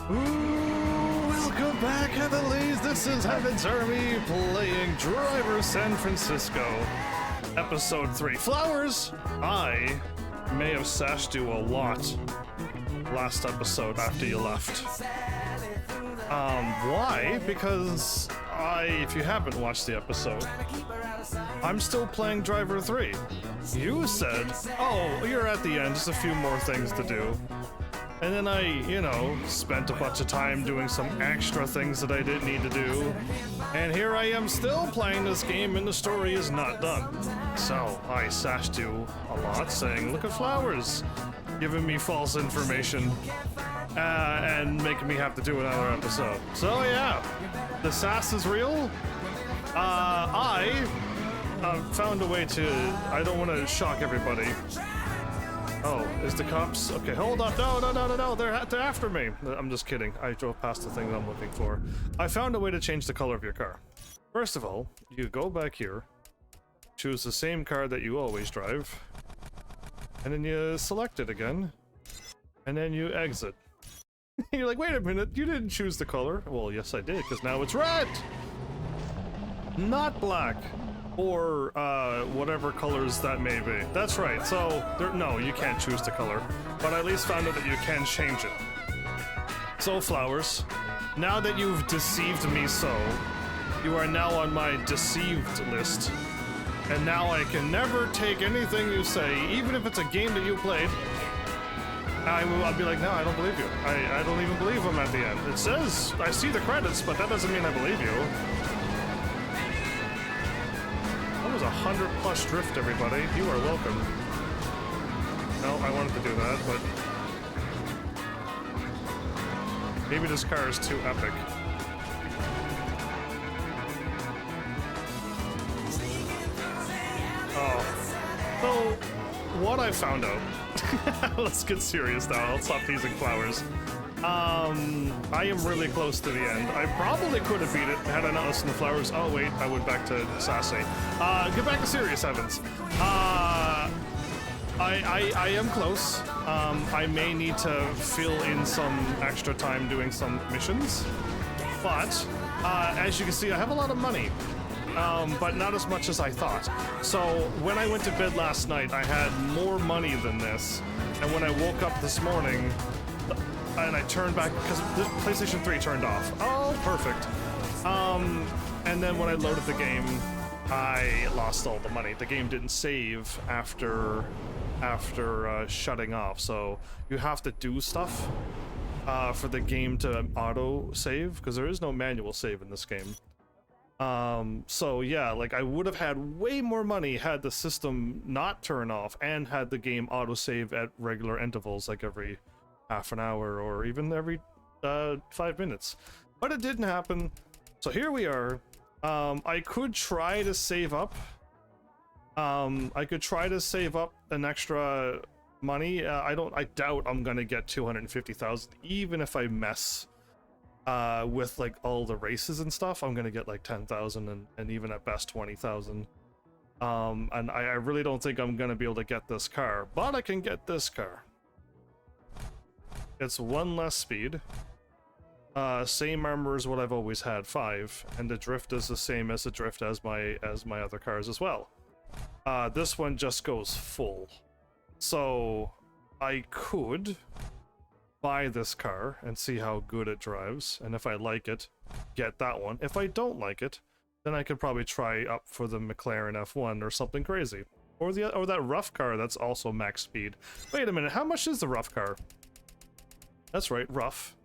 Welcome back, Heavenlies. This is Heaven's Army playing Driver San Francisco, Episode 3. Flowers! I may have sashed you a lot last episode after you left. Why? Because if you haven't watched the episode, I'm still playing Driver 3. You said, oh, you're at the end, just a few more things to do. And then I, spent a bunch of time doing some extra things that I didn't need to do. And here I am still playing this game and the story is not done. So I sashed you a lot saying, look at Flowers, giving me false information and making me have to do another episode. So yeah, the sass is real. I found a way to, I don't want to shock everybody. Oh, is the cops? Okay, hold on. No. They're after me. I'm just kidding. I drove past the thing that I'm looking for. I found a way to change the color of your car. First of all, you go back here, choose the same car that you always drive, and then you select it again, and then you exit. You're like, wait a minute, you didn't choose the color. Well, yes I did, because now it's red! Not black. Or whatever colors that may be. That's right, so no, you can't choose the color, but I at least found out that you can change it. So Flowers, now that you've deceived me so, you are now on my deceived list, and now I can never take anything you say, even if it's a game that you played. I'll be like, no, I don't believe you. I don't even believe I'm at the end. It says, I see the credits, but that doesn't mean I believe you. That was 100+ drift, everybody. You are welcome. No, I wanted to do that, but maybe this car is too epic. Oh. So, what I found out... Let's get serious now. I'll stop teasing Flowers. I am really close to the end. I probably could have beat it had I not listened to Flowers. Oh wait, I went back to Sassy. Get back to serious, Heavens. I am close. I may need to fill in some extra time doing some missions, but as you can see, I have a lot of money, but not as much as I thought. So when I went to bed last night, I had more money than this, and when I woke up this morning, and I turned back because the PlayStation 3 turned off. Oh, perfect. And then when I loaded the game, I lost all the money. The game didn't save after shutting off, so you have to do stuff for the game to auto save because there is no manual save in this game. So yeah, like I would have had way more money had the system not turn off and had the game auto save at regular intervals, like every half an hour or even every 5 minutes, but it didn't happen. So here we are. I could try to save up. I could try to save up an extra money. I doubt I'm gonna get 250,000, even if I mess with like all the races and stuff. I'm gonna get like 10,000 and even at best 20,000. And I really don't think I'm gonna be able to get this car, but I can get this car. It's 1 less speed, same armor as what I've always had, 5, and the drift is the same as the drift as my other cars as well. This one just goes full, so I could buy this car and see how good it drives, and if I like it, get that one. If I don't like it, then I could probably try up for the McLaren F1 or something crazy, or that rough car that's also max speed. Wait a minute, how much is the rough car? That's right, rough.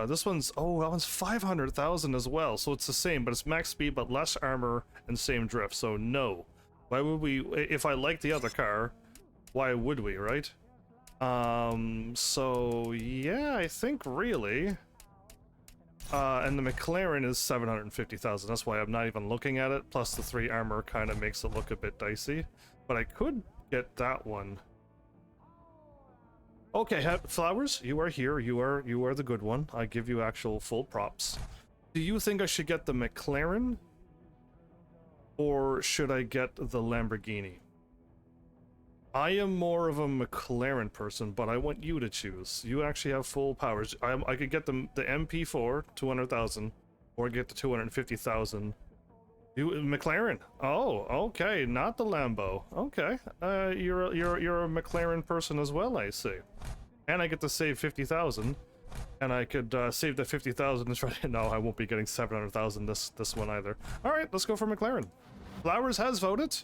This one's, oh, that one's 500,000 as well, so it's the same, but it's max speed, but less armor and same drift, so no. Why would we, if I like the other car, why would we, right? So, yeah, I think really, and the McLaren is 750,000, that's why I'm not even looking at it, plus the 3 armor kind of makes it look a bit dicey, but I could get that one. Okay, Flowers, you are here. You are the good one. I give you actual full props. Do you think I should get the McLaren? Or should I get the Lamborghini? I am more of a McLaren person, but I want you to choose. You actually have full powers. I could get the MP4, 200,000, or get the 250,000. You McLaren? Oh, okay, not the Lambo. Okay, you're a McLaren person as well, I see. And I get to save 50,000, and I could save the 50,000 and try. No, I won't be getting 700,000 this one either. All right, let's go for McLaren. Flowers has voted.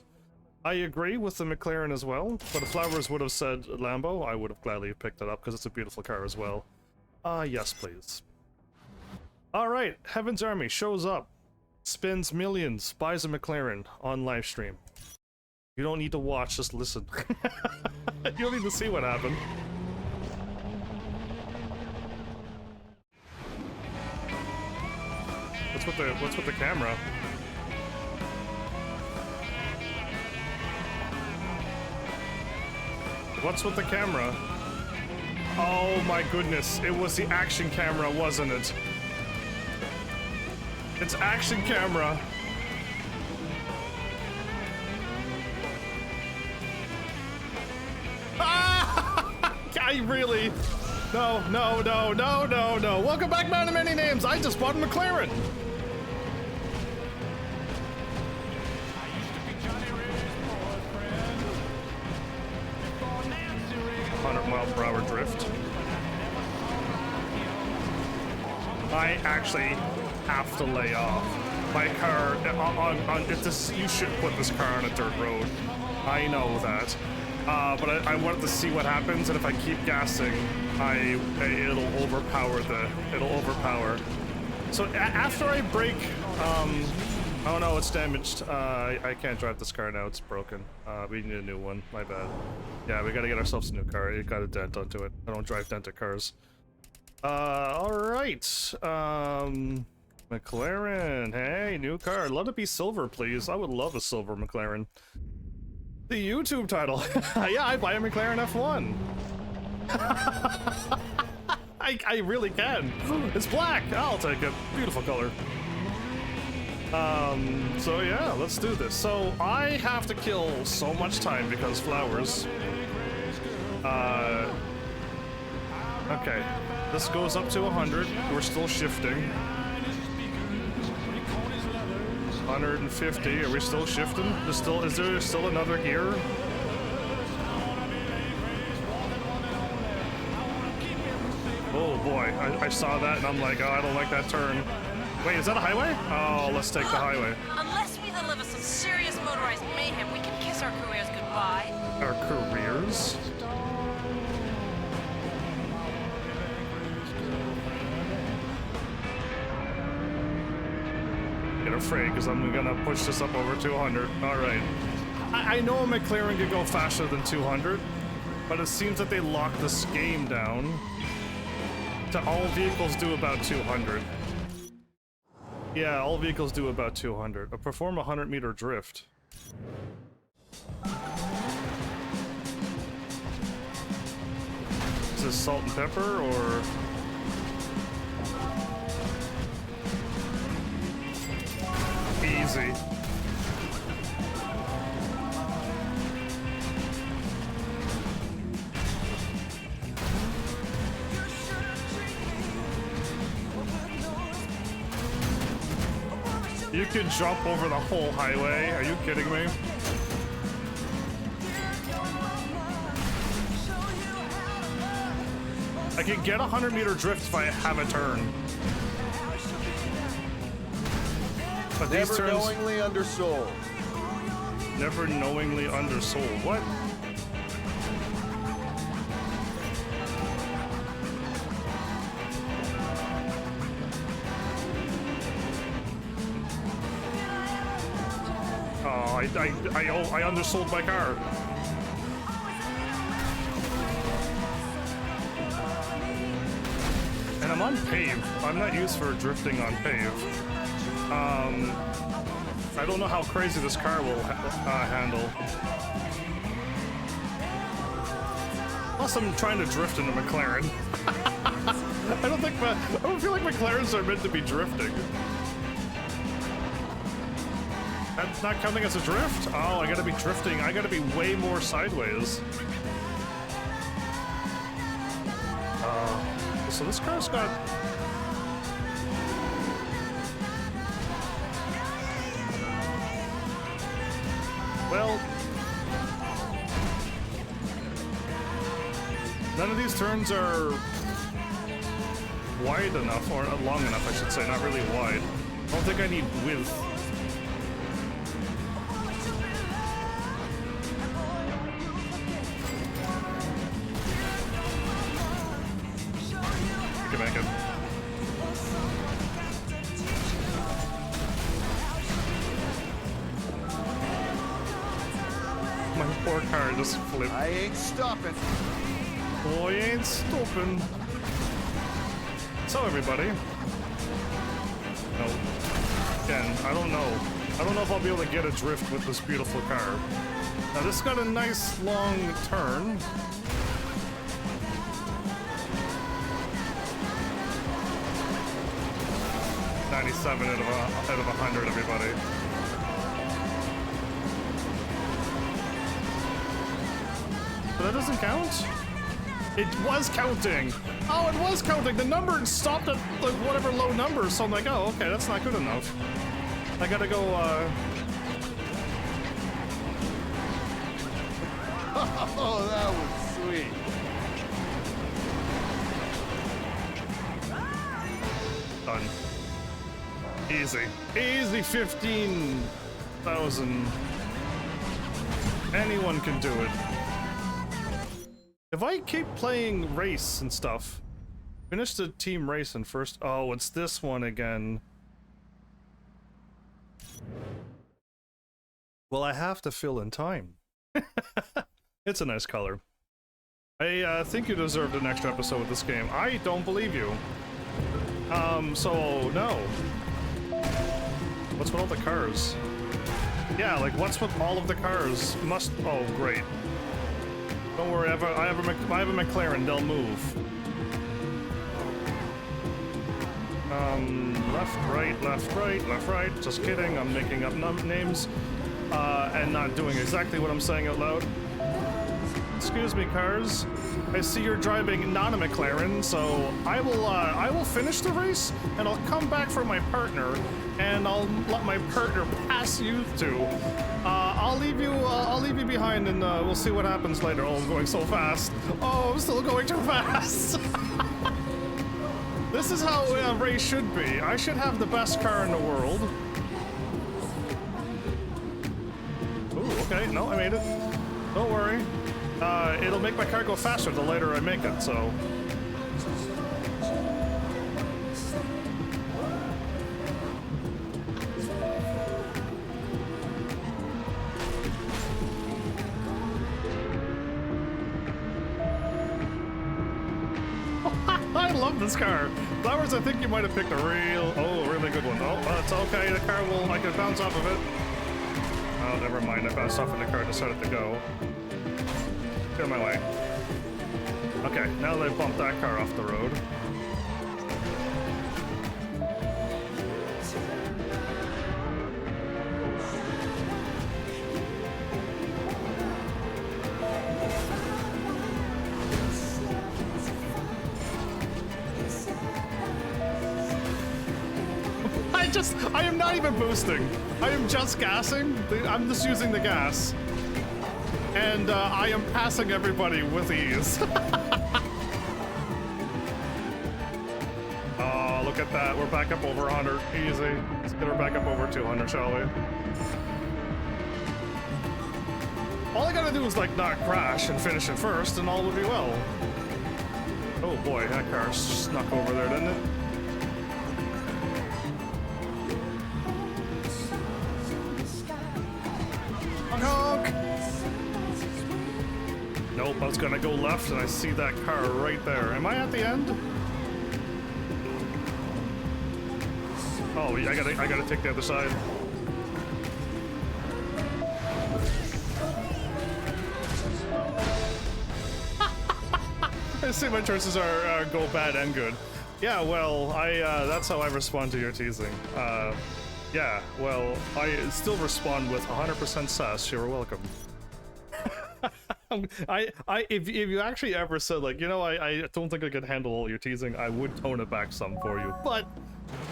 I agree with the McLaren as well, but if Flowers would have said Lambo, I would have gladly picked it up because it's a beautiful car as well. Yes, please. All right, Heaven's Army shows up. Spends millions, buys a McLaren on live stream. You don't need to watch, just listen. You don't need to see what happened. What's with the camera? What's with the camera? Oh my goodness, it was the action camera, wasn't it? It's action camera. Ah! I really... No. Welcome back, man of many names. I just bought a McLaren. $100-mile-per-hour drift. I actually have to lay off. My car on if this, you should put this car on a dirt road. I know that, but I wanted to see what happens, and if I keep gassing, it'll overpower. So after I break, oh no, it's damaged. I can't drive this car now. It's broken. We need a new one. My bad. Yeah, we gotta get ourselves a new car. It got a dent onto it. I don't drive dented cars. All right. McLaren. Hey, new car. Let it be silver, please. I would love a silver McLaren. The YouTube title. Yeah, I buy a McLaren F1. I really can. It's black. I'll take it. Beautiful color. So yeah, let's do this. So I have to kill so much time because Flowers. Okay. This goes up to 100. We're still shifting. 150. Are we still shifting? Is there still another gear? Oh boy, I saw that and I'm like, oh, I don't like that turn. Wait, is that a highway? Oh, let's take the highway. Unless we deliver some serious motorized mayhem, we can kiss our careers goodbye. Our careers? Get afraid, because I'm gonna push this up over 200. Alright. I know a McLaren could go faster than 200, but it seems that they locked this game down to all vehicles do about 200. Yeah, all vehicles do about 200. Perform a 100-meter drift. Is this salt and pepper, or... Easy. You could jump over the whole highway. Are you kidding me? I can get a 100-meter drift if I have a turn. But these Never turns... knowingly undersold. Never knowingly undersold. What? Oh, I undersold my car. And I'm on pave. I'm not used for drifting on pave. I don't know how crazy this car will handle. Plus, I'm trying to drift in a McLaren. I don't feel like McLarens are meant to be drifting. That's not counting as a drift? Oh, I gotta be drifting. I gotta be way more sideways. So this car's got... Well... None of these turns are wide enough, or long enough, I should say, not really wide. I don't think I need width. You can make it. My poor car just flipped. I ain't stopping. Boy, ain't stopping. So everybody. No. Again, I don't know. I don't know if I'll be able to get a drift with this beautiful car. Now this got a nice long turn. .97 out of 100, everybody. But that doesn't count? It was counting! Oh, it was counting! The number stopped at like whatever low number, so I'm like, oh, okay, that's not good enough. I gotta go, Oh, that was sweet. Done. Easy. Easy 15,000. Anyone can do it. If I keep playing race and stuff, finish the team race and first... Oh, it's this one again. Well, I have to fill in time. It's a nice color. I think you deserved an extra episode with this game. I don't believe you. So, no. What's with all the cars? Yeah, like, what's with all of the cars? Must... Oh, great. Don't worry, I have a McLaren, they'll move. Left, right, left, right, left, right. Just kidding, I'm making up names. And not doing exactly what I'm saying out loud. Excuse me, cars. I see you're driving not a McLaren, so I will finish the race, and I'll come back for my partner, and I'll let my partner pass you two. I'll leave you behind, and we'll see what happens later. Oh, I'm going so fast. Oh, I'm still going too fast. This is how a race should be. I should have the best car in the world. Ooh, okay, no, I made it. Don't worry. It'll make my car go faster the later I make it, so... I love this car. Flowers, I think you might have picked a really good one. Oh, it's okay. The car will... I can bounce off of it. Oh, never mind. I bounced off and the car decided to go. Get in my way. Okay, now they bumped that car off the road. I am not even boosting. I am just gassing. I'm just using the gas. And I am passing everybody with ease. Oh, look at that. We're back up over 100. Easy. Let's get her back up over 200, shall we? All I gotta do is, like, not crash and finish it first, and all will be well. Oh boy, that car snuck over there, didn't it? Honk! Nope, I was gonna go left and I see that car right there. Am I at the end? Oh, yeah, I gotta take the other side. I see my choices are go bad and good. Yeah, well, that's how I respond to your teasing. Yeah, well, I still respond with 100% sass. You're welcome. If you actually ever said, like, you know, I don't think I could handle all your teasing, I would tone it back some for you. But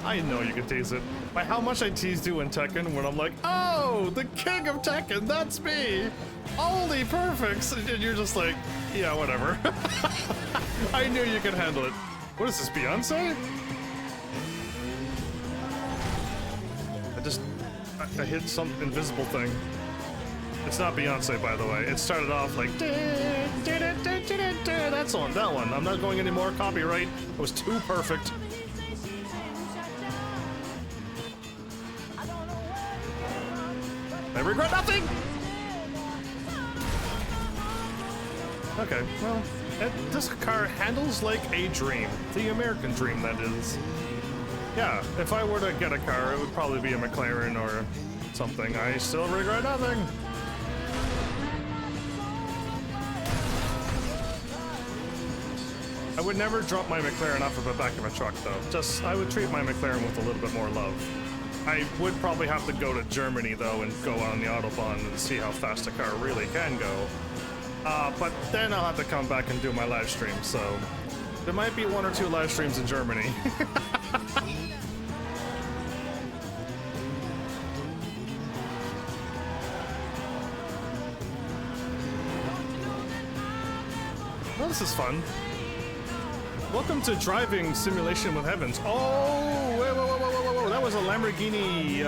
I know you can tease it. By how much I teased you in Tekken when I'm like, oh, the king of Tekken, that's me! Only perfects! And you're just like, yeah, whatever. I knew you could handle it. What is this, Beyonce? I hit some invisible thing. It's not Beyonce, by the way. It started off like that's on that one. I'm not going anymore. Copyright. It was too perfect. I regret nothing. Okay, well, this car handles like a dream. The American dream, that is. Yeah, if I were to get a car, it would probably be a McLaren or something. I still regret nothing. I would never drop my McLaren off of the back of a truck, though. I would treat my McLaren with a little bit more love. I would probably have to go to Germany, though, and go on the Autobahn and see how fast a car really can go. But then I'll have to come back and do my live stream, so there might be 1 or 2 live streams in Germany. Well, this is fun. Welcome to Driving Simulation with Heavens. Oh, whoa. That was a Lamborghini,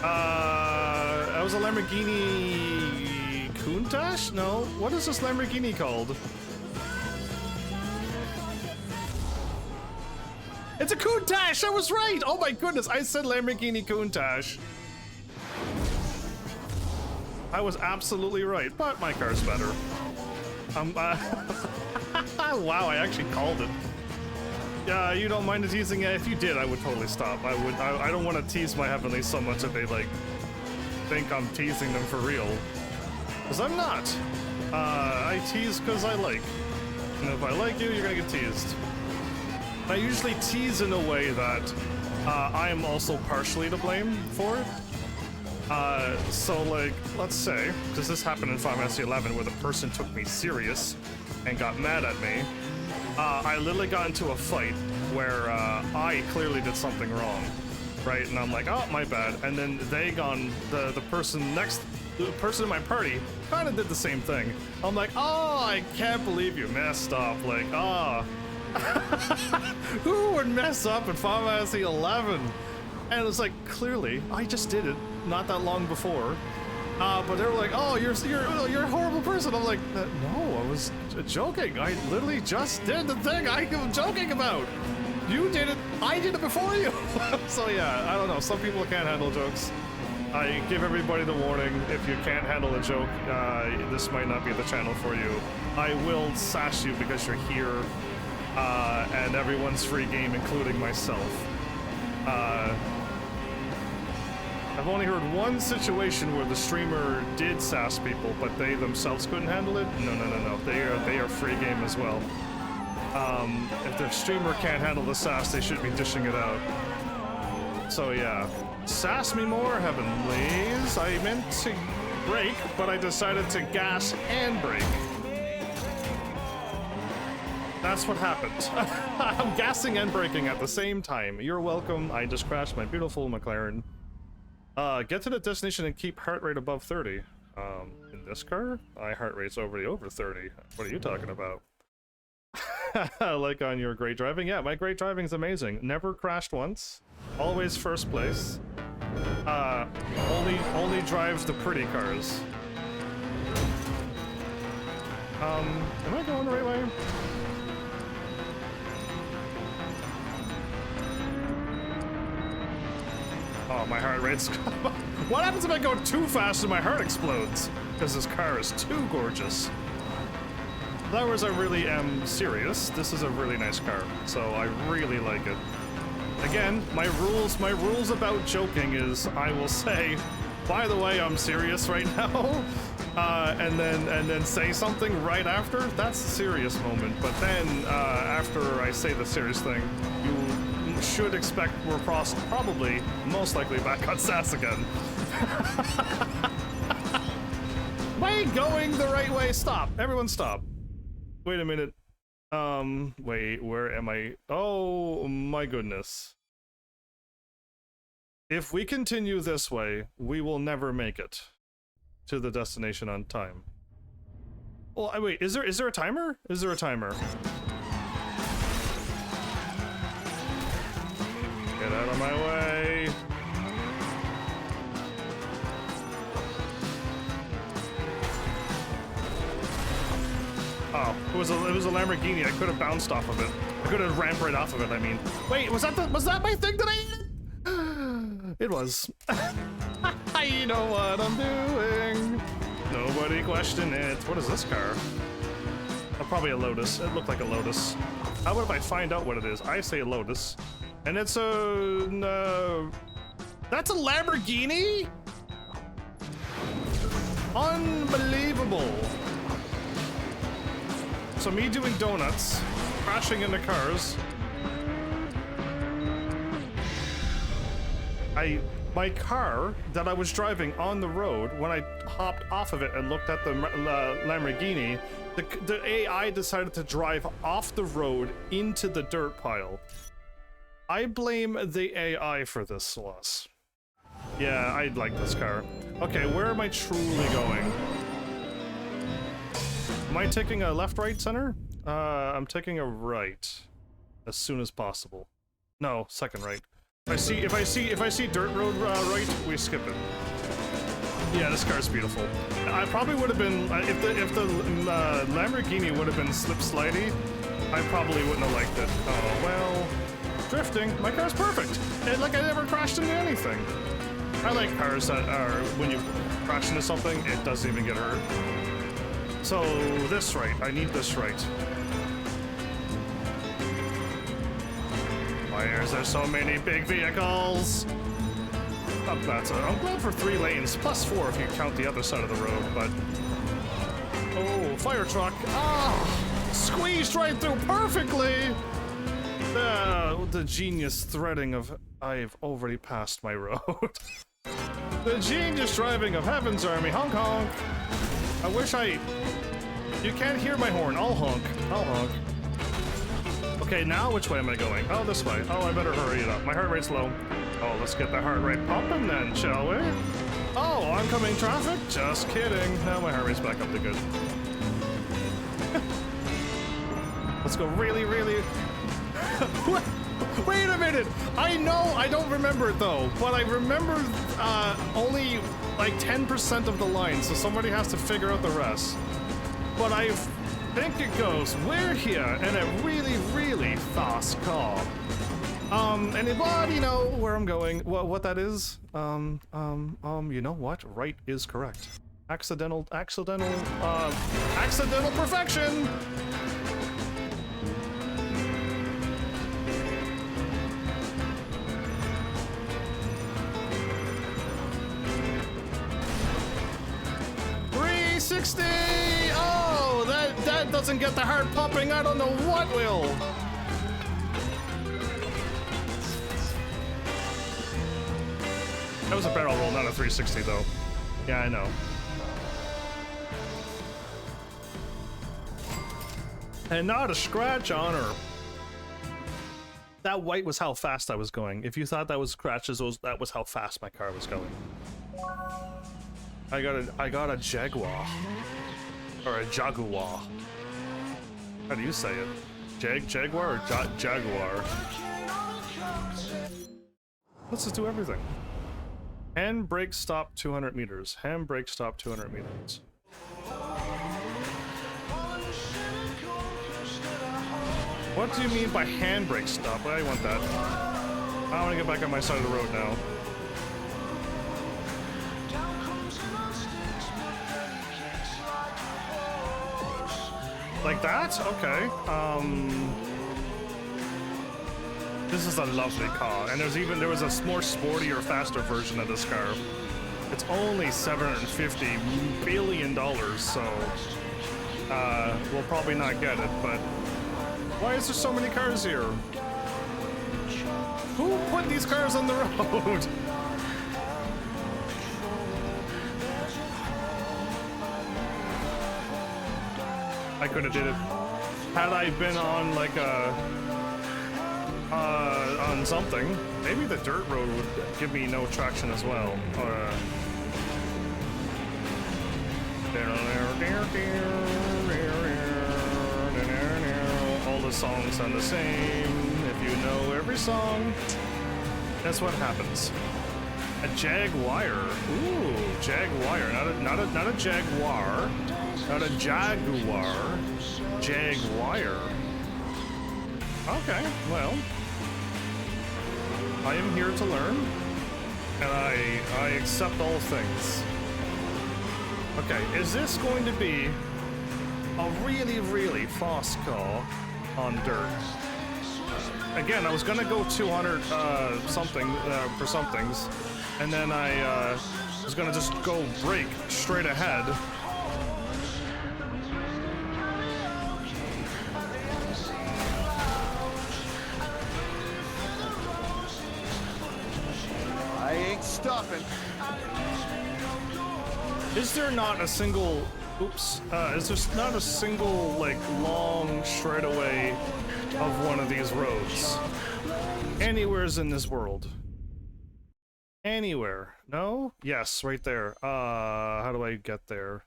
that was a Lamborghini Countach? No, what is this Lamborghini called? It's a Countach, I was right! Oh my goodness, I said Lamborghini Countach. I was absolutely right, but my car's better. Wow, I actually called it. Yeah, you don't mind the teasing? Yeah, if you did, I would totally stop. I don't want to tease my heavenlies so much that they, like, think I'm teasing them for real. Because I'm not. I tease because I like. And if I like you, you're gonna get teased. I usually tease in a way that I am also partially to blame for it. So, like, let's say, because this happened in Final Fantasy 11 where the person took me serious and got mad at me, I literally got into a fight where I clearly did something wrong, right? And I'm like, oh, my bad. And then the person in my party kind of did the same thing. I'm like, oh, I can't believe you messed up. Like, oh. Who would mess up in Final Fantasy 11? And it was like, clearly, I just did it not that long before. But they were like, oh, you're a horrible person. I'm like, no, I was joking. I literally just did the thing I'm joking about. You did it. I did it before you. So yeah, I don't know. Some people can't handle jokes. I give everybody the warning. If you can't handle a joke, this might not be the channel for you. I will sass you because you're here. And everyone's free game, including myself. I've only heard one situation where the streamer did sass people, but they themselves couldn't handle it. No. They are free game as well. If the streamer can't handle the sass, they should be dishing it out. So yeah, sass me more, heavenlies. I meant to brake, but I decided to gas and brake. That's what happened. I'm gassing and braking at the same time. You're welcome. I just crashed my beautiful McLaren. Get to the destination and keep heart rate above 30. In this car, my heart rate's over 30. What are you talking about? Like on your great driving? Yeah, my great driving's amazing. Never crashed once. Always first place. Only drives the pretty cars. Am I going the right way? Oh, my heart rate's... What happens if I go too fast and my heart explodes? Because this car is too gorgeous. In other words, I really am serious. This is a really nice car, so I really like it. Again, my rules about joking is I will say, by the way, I'm serious right now, and then say something right after. That's the serious moment. But then after I say the serious thing, you should expect we're probably, most likely back on Sass again. Am I going the right way? Stop. Everyone stop. Wait a minute. Wait, where am I? Oh my goodness. If we continue this way, we will never make it to the destination on time. Well, wait, is there a timer? Is there a timer? Get out of my way. Oh, it was a Lamborghini. I could have bounced off of it. I could have ramped right off of it, I mean. Wait, was that my thing that I... It was. You know what I'm doing. Nobody question it. What is this car? Oh, probably a Lotus. It looked like a Lotus. How about if I find out what it is? I say Lotus. And it's a... No. That's a Lamborghini? Unbelievable. So me doing donuts, crashing into cars. My car that I was driving on the road, when I hopped off of it and looked at the Lamborghini, the AI decided to drive off the road into the dirt pile. I blame the AI for this loss. Yeah, I like this car. Okay, where am I truly going? Am I taking a left, right, center? I'm taking a right as soon as possible. No, second right. If I see dirt road right, we skip it. Yeah, this car's beautiful. I probably would have been if the Lamborghini would have been slip slidey, I probably wouldn't have liked it. Oh well, drifting. My car's perfect, and like I never crashed into anything. I like cars that are when you crash into something, it doesn't even get hurt. So this right, I need this right. Why is there so many big vehicles? I'm glad for 3 lanes, plus 4 if you count the other side of the road, but... Oh, fire truck. Ah! Squeezed right through perfectly! The genius threading of... I've already passed my road. The genius driving of Heaven's Army. Honk honk! I wish I... You can't hear my horn. I'll honk. I'll honk. Okay, now which way am I going? Oh, this way. Oh, I better hurry it up. My heart rate's low. Oh, let's get the heart rate pumping then, shall we? Oh, oncoming traffic? Just kidding. Now my heart rate's back up to good. Let's go really, really... Wait a minute! I know, I don't remember it though, but I remember only like 10% of the line, so somebody has to figure out the rest. But I think it goes, we're here in a really, really fast car. Anybody know where I'm going? What that is? You know what? Right is correct. Accidental perfection! Oh, that doesn't get the heart pumping. I don't know what will. That was a barrel roll, not a 360 though. Yeah, I know. And not a scratch on her. That white was how fast I was going. If you thought that was scratches, that was how fast my car was going. I got a Jaguar. Or a Jaguar. How do you say it? Jaguar or Jaguar? Let's just do everything. Handbrake stop 200 meters. Handbrake stop 200 meters. What do you mean by handbrake stop? I want that. I want to get back on my side of the road now. Like that? Okay. This is a lovely car, and there was a more sporty or faster version of this car. It's only $750 billion, so we'll probably not get it. But why is there so many cars here? Who put these cars on the road? I could have did it. Had I been on like a on something, maybe the dirt road would give me no traction as well. All the songs sound the same. If you know every song, that's what happens. A Jaguar. Ooh, Jaguar. Not a Jaguar. Not a Jaguar. Jaguar. Okay, well, I am here to learn, and I accept all things. Okay, is this going to be a really, really fast car on dirt? Again, I was gonna go 200 something for somethings, and then I was gonna just go brake straight ahead. I ain't stopping. Is there not a single, oops, is there not a single, like, long straightaway of one of these roads? Anywheres in this world. Anywhere. No? Yes, right there. How do I get there?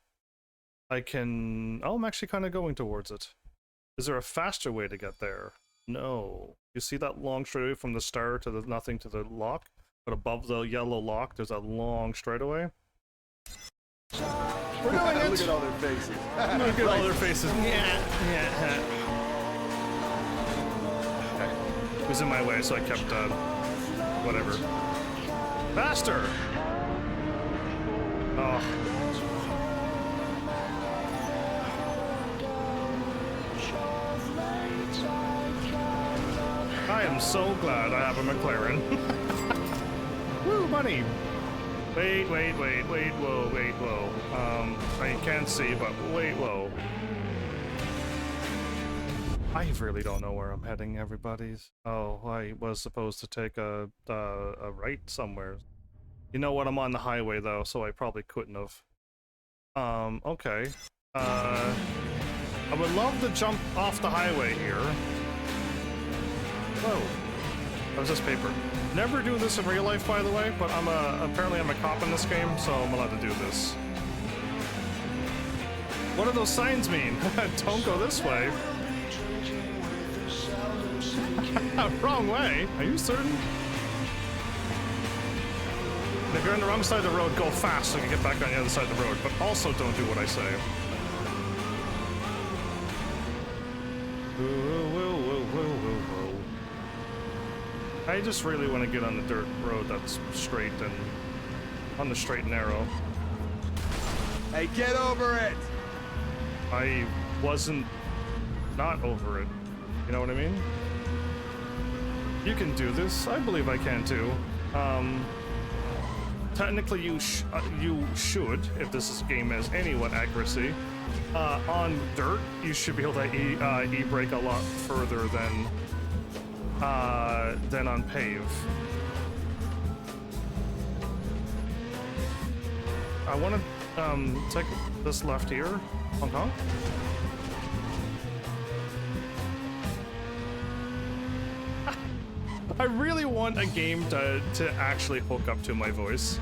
I can, oh, I'm actually kind of going towards it. Is there a faster way to get there? No. You see that long straightaway from the star to the nothing to the lock? But above the yellow lock, there's a long straightaway. We're doing it! Look at all their faces. Look at all their faces. Yeah. Okay. It was in my way, so I kept, whatever. Faster! Oh. I am so glad I have a McLaren. Woo, money! Wait, whoa. I can't see, but wait, whoa. I really don't know where I'm heading, everybody's. Oh, I was supposed to take a right somewhere. You know what, I'm on the highway though, so I probably couldn't have. Okay. I would love to jump off the highway here. Whoa. That was just paper. Never do this in real life, by the way, but apparently I'm a cop in this game, so I'm allowed to do this. What do those signs mean? Don't go this way. Wrong way. Are you certain? If you're on the wrong side of the road, go fast so you can get back on the other side of the road, but also don't do what I say. I just really want to get on the dirt road that's straight and on the straight and narrow. Hey, get over it! I wasn't not over it. You know what I mean? You can do this. I believe I can too. Technically, you should, if this game has anyone accuracy. On dirt, you should be able to e-brake a lot further than on pave. I want to take this left here. Hong Kong. I really want a game to actually hook up to my voice.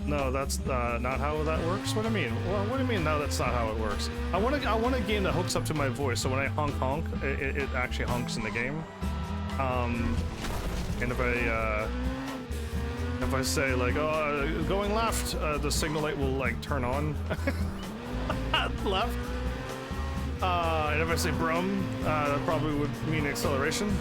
No, that's not how that works. What do you mean? Well, what do you mean? No, that's not how it works. I want a game that hooks up to my voice, so when I honk, it actually honks in the game. And if I say like, oh, going left, the signal light will like turn on. Left. And if I say brum, that probably would mean acceleration.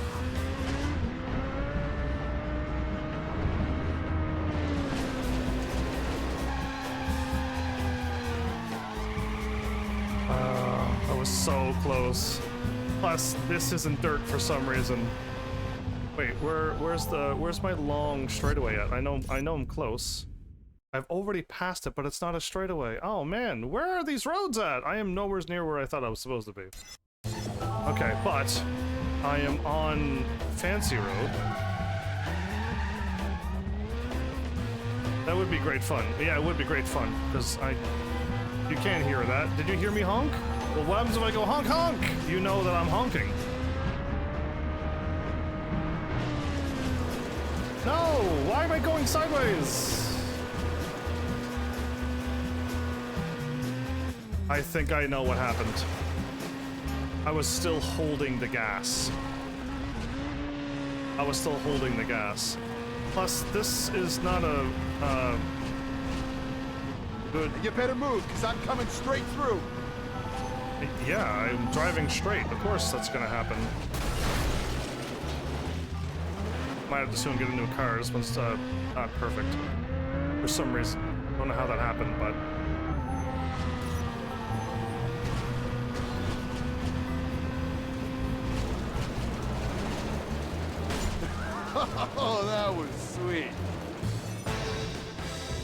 I was so close. Plus, this isn't dirt for some reason. Wait, where's my long straightaway at? I know I'm close. I've already passed it, but it's not a straightaway. Oh man, where are these roads at? I am nowhere near where I thought I was supposed to be. Okay, but I am on Fancy Road. That would be great fun. Yeah, it would be great fun, because you can't hear that. Did you hear me honk? Well, what happens if I go honk honk? You know that I'm honking. No! Why am I going sideways? I think I know what happened. I was still holding the gas. I was still holding the gas. Plus, this is not a, good... You better move, because I'm coming straight through. Yeah, I'm driving straight. Of course that's gonna happen. Might have to soon get a new car. This one's, not perfect. For some reason. Don't know how that happened, but... Oh, that was sweet.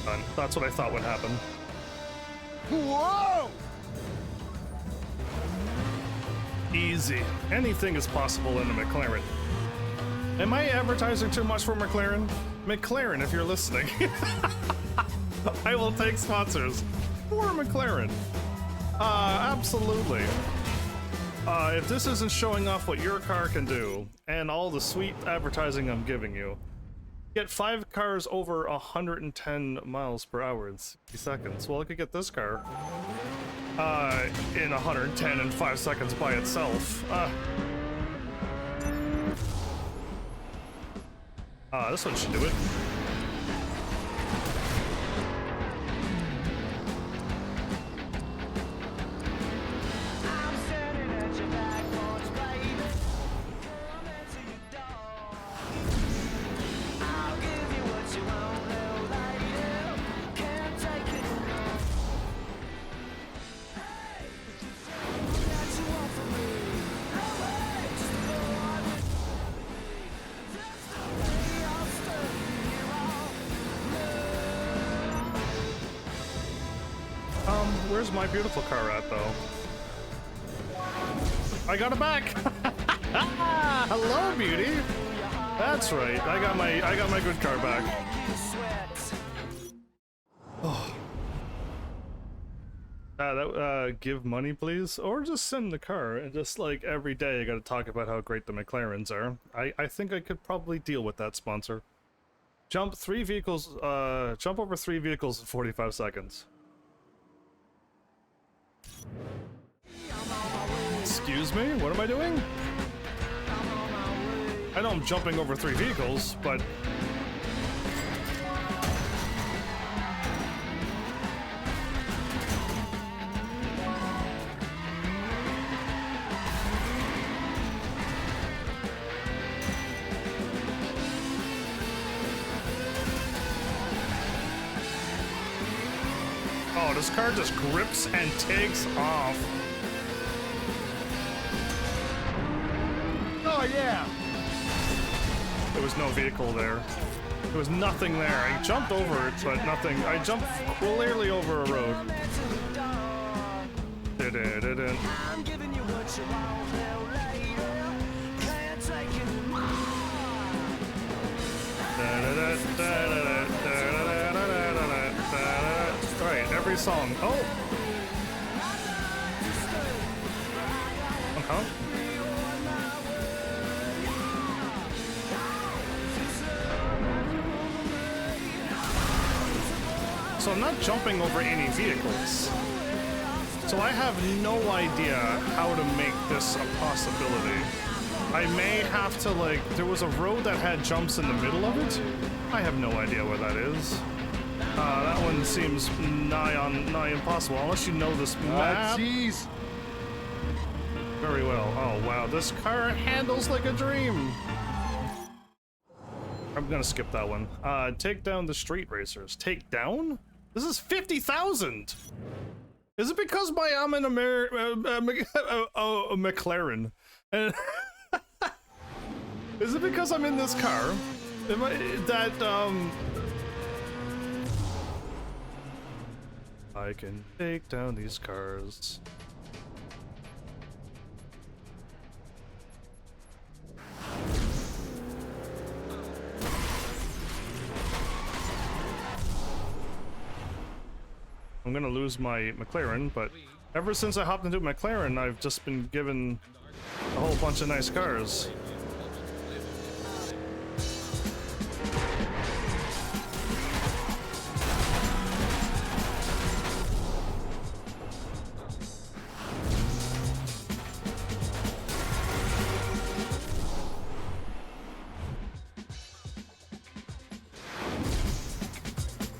Done. That's what I thought would happen. Whoa! Easy. Anything is possible in a McLaren. Am I advertising too much for McLaren? McLaren, if you're listening. I will take sponsors for McLaren. Absolutely. If this isn't showing off what your car can do, and all the sweet advertising I'm giving you, get 5 cars over 110 miles per hour in 60 seconds. Well, I could get this car in 110 in 5 seconds by itself. This one should do it. Where's my beautiful car at, though? I got it back! Hello, beauty! That's right, I got my good car back. Oh. Give money, please? Or just send the car, and just, like, every day I gotta talk about how great the McLarens are. I think I could probably deal with that, sponsor. Jump over 3 vehicles in 45 seconds. Excuse me? What am I doing? I know I'm jumping over 3 vehicles, but... Oh, this car just grips and takes off. Oh, yeah! There was no vehicle there. There was nothing there. I jumped over it, but nothing. I jumped clearly over a road. Right, every song. Oh! Uh-huh. So I'm not jumping over any vehicles. So I have no idea how to make this a possibility. I may have to, like, there was a road that had jumps in the middle of it. I have no idea where that is. That one seems nigh impossible, unless you know this map. Jeez. Very well. Oh wow, this car handles like a dream. I'm gonna skip that one. Take down the street racers. Take down? This is 50,000. Is it because I'm in a McLaren? And is it because I'm in this car? I can take down these cars. gonna lose my McLaren, but ever since I hopped into McLaren, I've just been given a whole bunch of nice cars.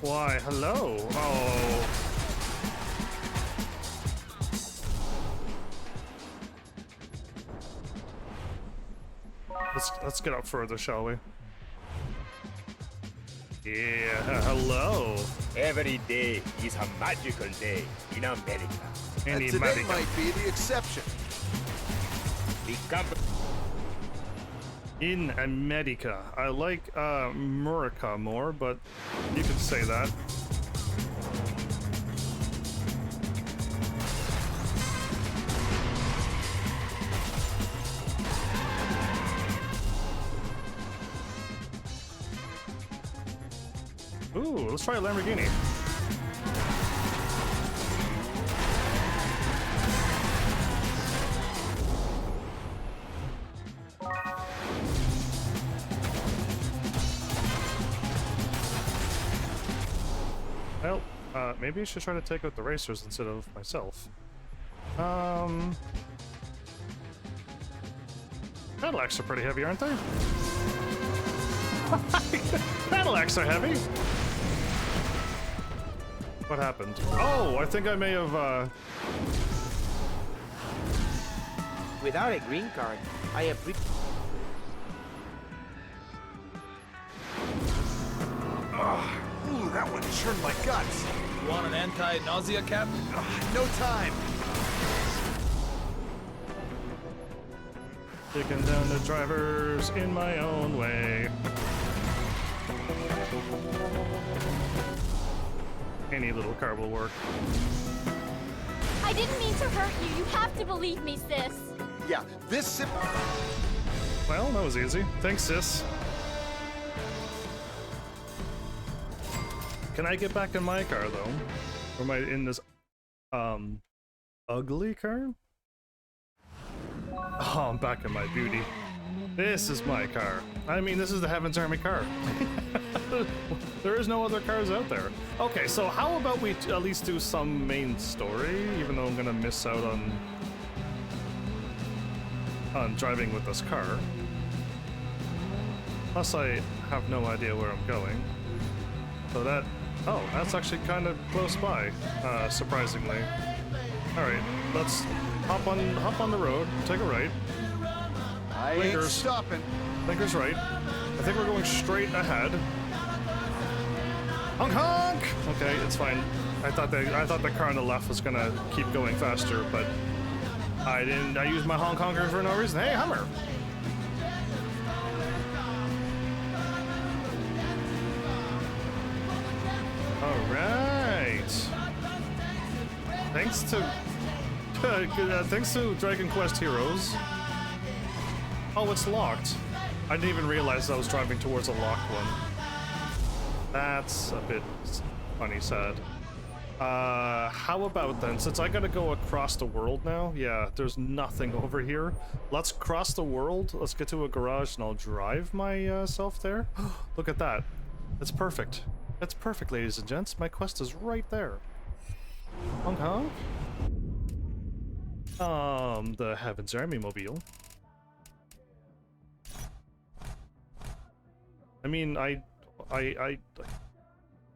Why, hello. Oh. Let's get up further, shall we? Yeah, hello. Every day is a magical day in America. And Any today medical. might be the exception. The In America. I like Murica more, but you can say that. Ooh, let's try a Lamborghini. Well, maybe I should try to take out the racers instead of myself. Cadillacs are pretty heavy, aren't they? Cadillacs are heavy! What happened? Oh, I think I may have, Without a green card, I appreciate. Ooh, that one churned my guts. You want an anti-nausea cap? No time. taking down the drivers in my own way. Any little car will work. I didn't mean to hurt you. You have to believe me, sis. Yeah, this Well, that was easy. Thanks, sis. Can I get back in my car, though? Or am I in this, ugly car? Oh, I'm back in my beauty. This is my car. I mean, this is the Heaven's Army car. There is no other cars out there. Okay, so how about we at least do some main story, even though I'm gonna miss out on driving with this car. Plus, I have no idea where I'm going. So that... Oh, that's actually kind of close by, surprisingly. Alright, let's hop on the road, take a right. I ain't Blinkers. stopping. Blinker's right. I think we're going straight ahead. Honk honk! Okay, it's fine. I thought the car on the left was gonna keep going faster, but I didn't. I used my honk honker for no reason. Hey, Hummer! All right. Thanks to Dragon Quest Heroes. Oh, it's locked. I didn't even realize I was driving towards a locked one. That's a bit funny, sad. How about then, since I gotta go across the world now, yeah, there's nothing over here. Let's cross the world, let's get to a garage and I'll drive myself there. Look at that. That's perfect. That's perfect, ladies and gents. My quest is right there. Honk honk. The Heaven's Army mobile. I mean, I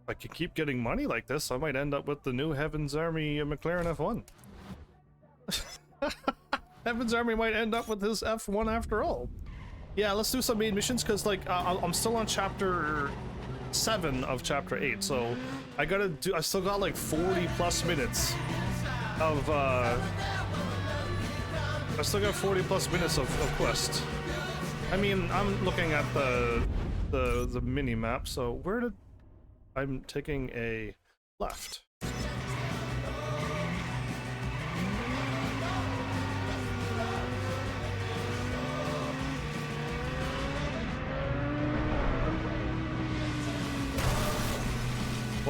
could keep getting money like this, I might end up with the new Heaven's Army McLaren F1. Heaven's Army might end up with his F1 after all. Yeah, let's do some main missions, because, like, I'm still on chapter 7 of chapter 8, so I still got, like, 40 plus minutes of, I still got 40 plus minutes of quest. I mean, I'm looking at the mini map, so where did... I'm taking a left.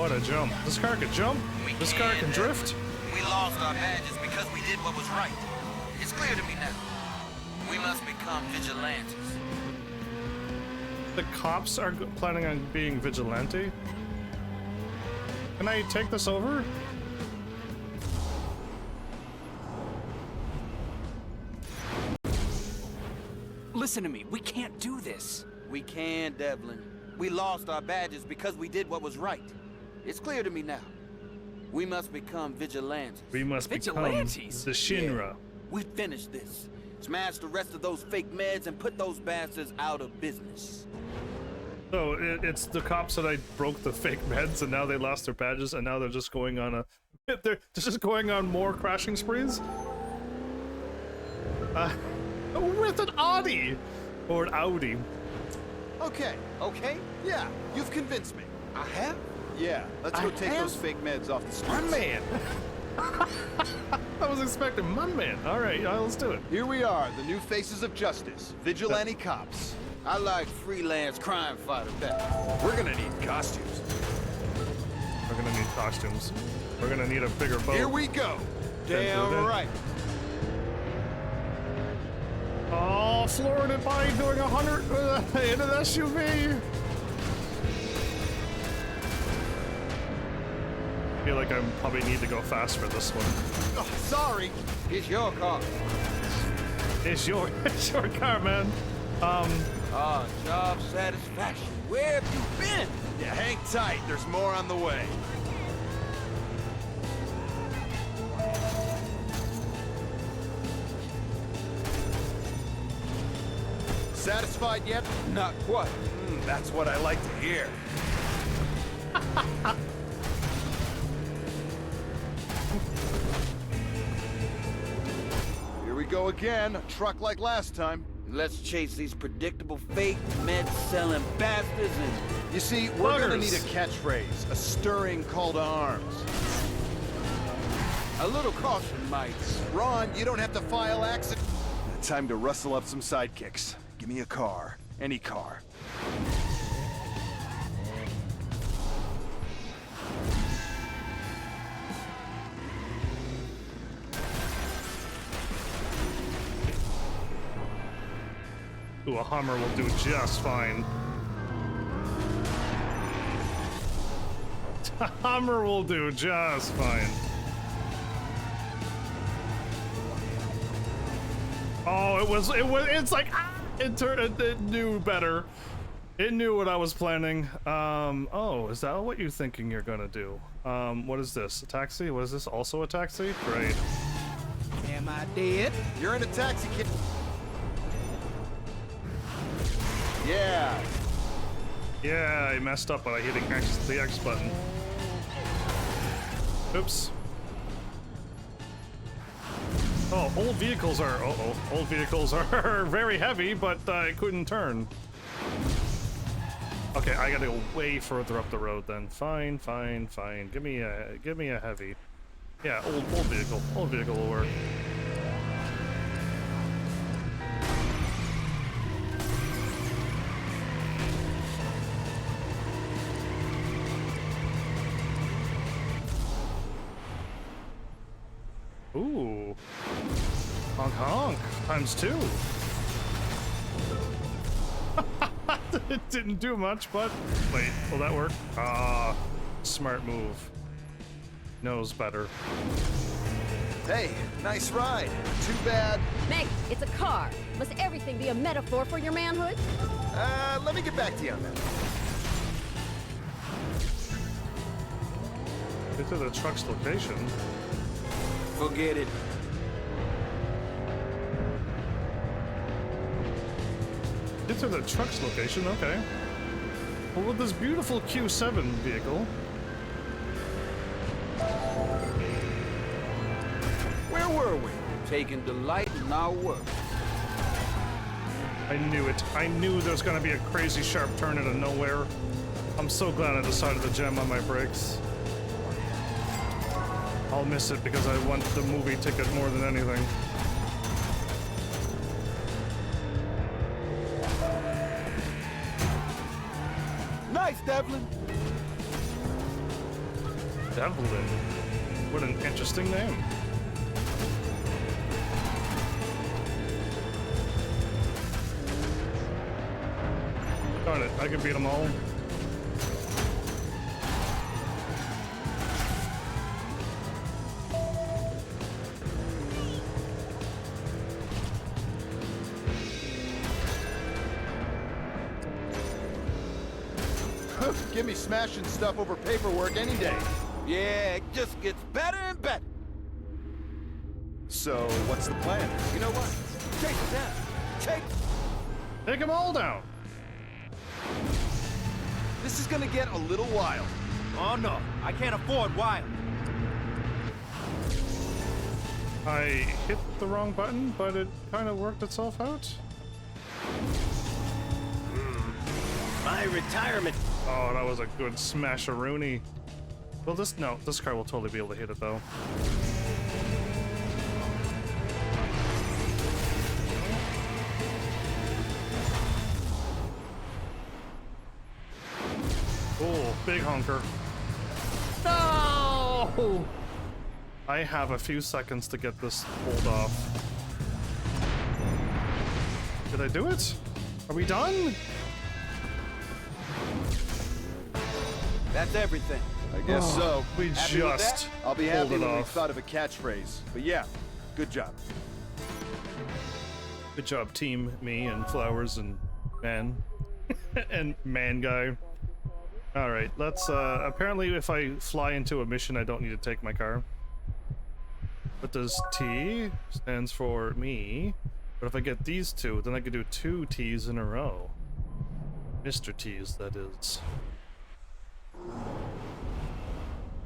What a jump. This car can jump? This car can drift? We lost our badges because we did what was right. It's clear to me now. We must become vigilantes. The cops are planning on being vigilante? Can I take this over? Listen to me, we can't do this. We can, Devlin. We lost our badges because we did what was right. It's clear to me now. We must become vigilantes. We must Vigilantes? become the Shinra. Yeah. We finished this. Smash the rest of those fake meds and put those bastards out of business. So it's the cops that I broke the fake meds and now they lost their badges and now they're just going on a... They're just going on more crashing sprees? With an Audi! Or an Audi. Okay, yeah, you've convinced me. I have? Yeah, let's go take those fake meds off the streets. My man! I was expecting my man. Alright, let's do it. Here we are, the new faces of justice, vigilante cops. I like freelance crime fighter better. We're gonna need costumes. We're gonna need costumes. We're gonna need a bigger boat. Here we go. Damn right. Oh, flooring it by doing 100 in an SUV. I feel like I probably need to go fast for this one. Oh, sorry. It's your car. It's your car, man. Job satisfaction. Where have you been? Yeah, hang tight. There's more on the way. Satisfied yet? Not quite. That's what I like to hear. Here we go again. A truck like last time. Let's chase these predictable fake med-selling bastards and... You see, we're gonna Buggers. need a catchphrase, a stirring call to arms. a little caution, mates. Ron, you don't have to file accident. Time to rustle up some sidekicks. Give me a car. Any car. Ooh, a Hummer will do just fine. A Hummer will do just fine. Oh, it's like, it knew better. It knew what I was planning. Oh, is that what you're thinking you're gonna do? What is this, a taxi? What is this, also a taxi? Great. Am I dead? You're in a taxi, kid. Yeah. Yeah, I messed up by hitting the X button. Oops. Oh, old vehicles are, old vehicles are very heavy, but I couldn't turn. Okay, I gotta go way further up the road then. Fine. Give me a heavy. Yeah, old vehicle. Old vehicle will work. Ooh. Honk honk. ×2. It didn't do much, but... Wait, will that work? Ah, smart move. Knows better. Hey, nice ride. Too bad. Meg, it's a car. Must everything be a metaphor for your manhood? Let me get back to you on that. Get to the truck's location. Forget it. Get to the truck's location, okay. Well, with this beautiful Q7 vehicle... Where were we? Taking delight in our work. I knew it. I knew there was gonna be a crazy sharp turn out of nowhere. I'm so glad I decided to jam on my brakes. I'll miss it because I want the movie ticket more than anything. Nice, Devlin. Devlin. What an interesting name. Darn it, I can beat them all. Give me smashing stuff over paperwork any day. Yeah, it just gets better and better. So, what's the plan? You know what? Take it down. Take them all down. This is gonna get a little wild. Oh no, I can't afford wild. I hit the wrong button, but it kind of worked itself out. My retirement. Oh, that was a good smash-a-rooney. Well, this car will totally be able to hit it, though. Oh, big honker. No! I have a few seconds to get this pulled off. Did I do it? Are we done? That's everything. I guess so. We Happy with just that? I'll be pulled happy it when we off. thought of a catchphrase. But yeah, good job. Good job, team. Me and Flowers and Man. And Man Guy. Alright, let's, apparently if I fly into a mission, I don't need to take my car. What does T stands for me? But if I get these two, then I could do 2 T's in a row. Mr. T's, that is.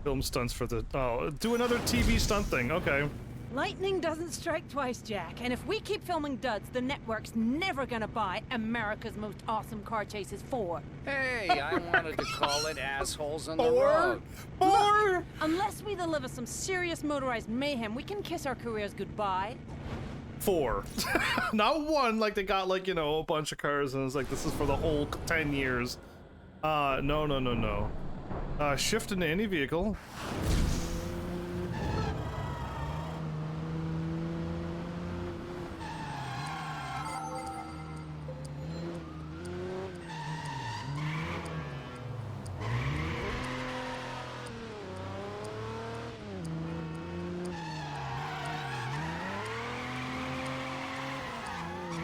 Film stunts for the... Oh, do another TV stunt thing. Okay. Lightning doesn't strike twice, Jack. And if we keep filming duds, the network's never gonna buy America's Most Awesome Car Chases 4. Hey, I wanted to call it Assholes on the Road. Or Unless we deliver some serious motorized mayhem, we can kiss our careers goodbye. 4. Not 1, like they got, like, you know, a bunch of cars and it's like, this is for the whole 10 years. No. Shift into any vehicle.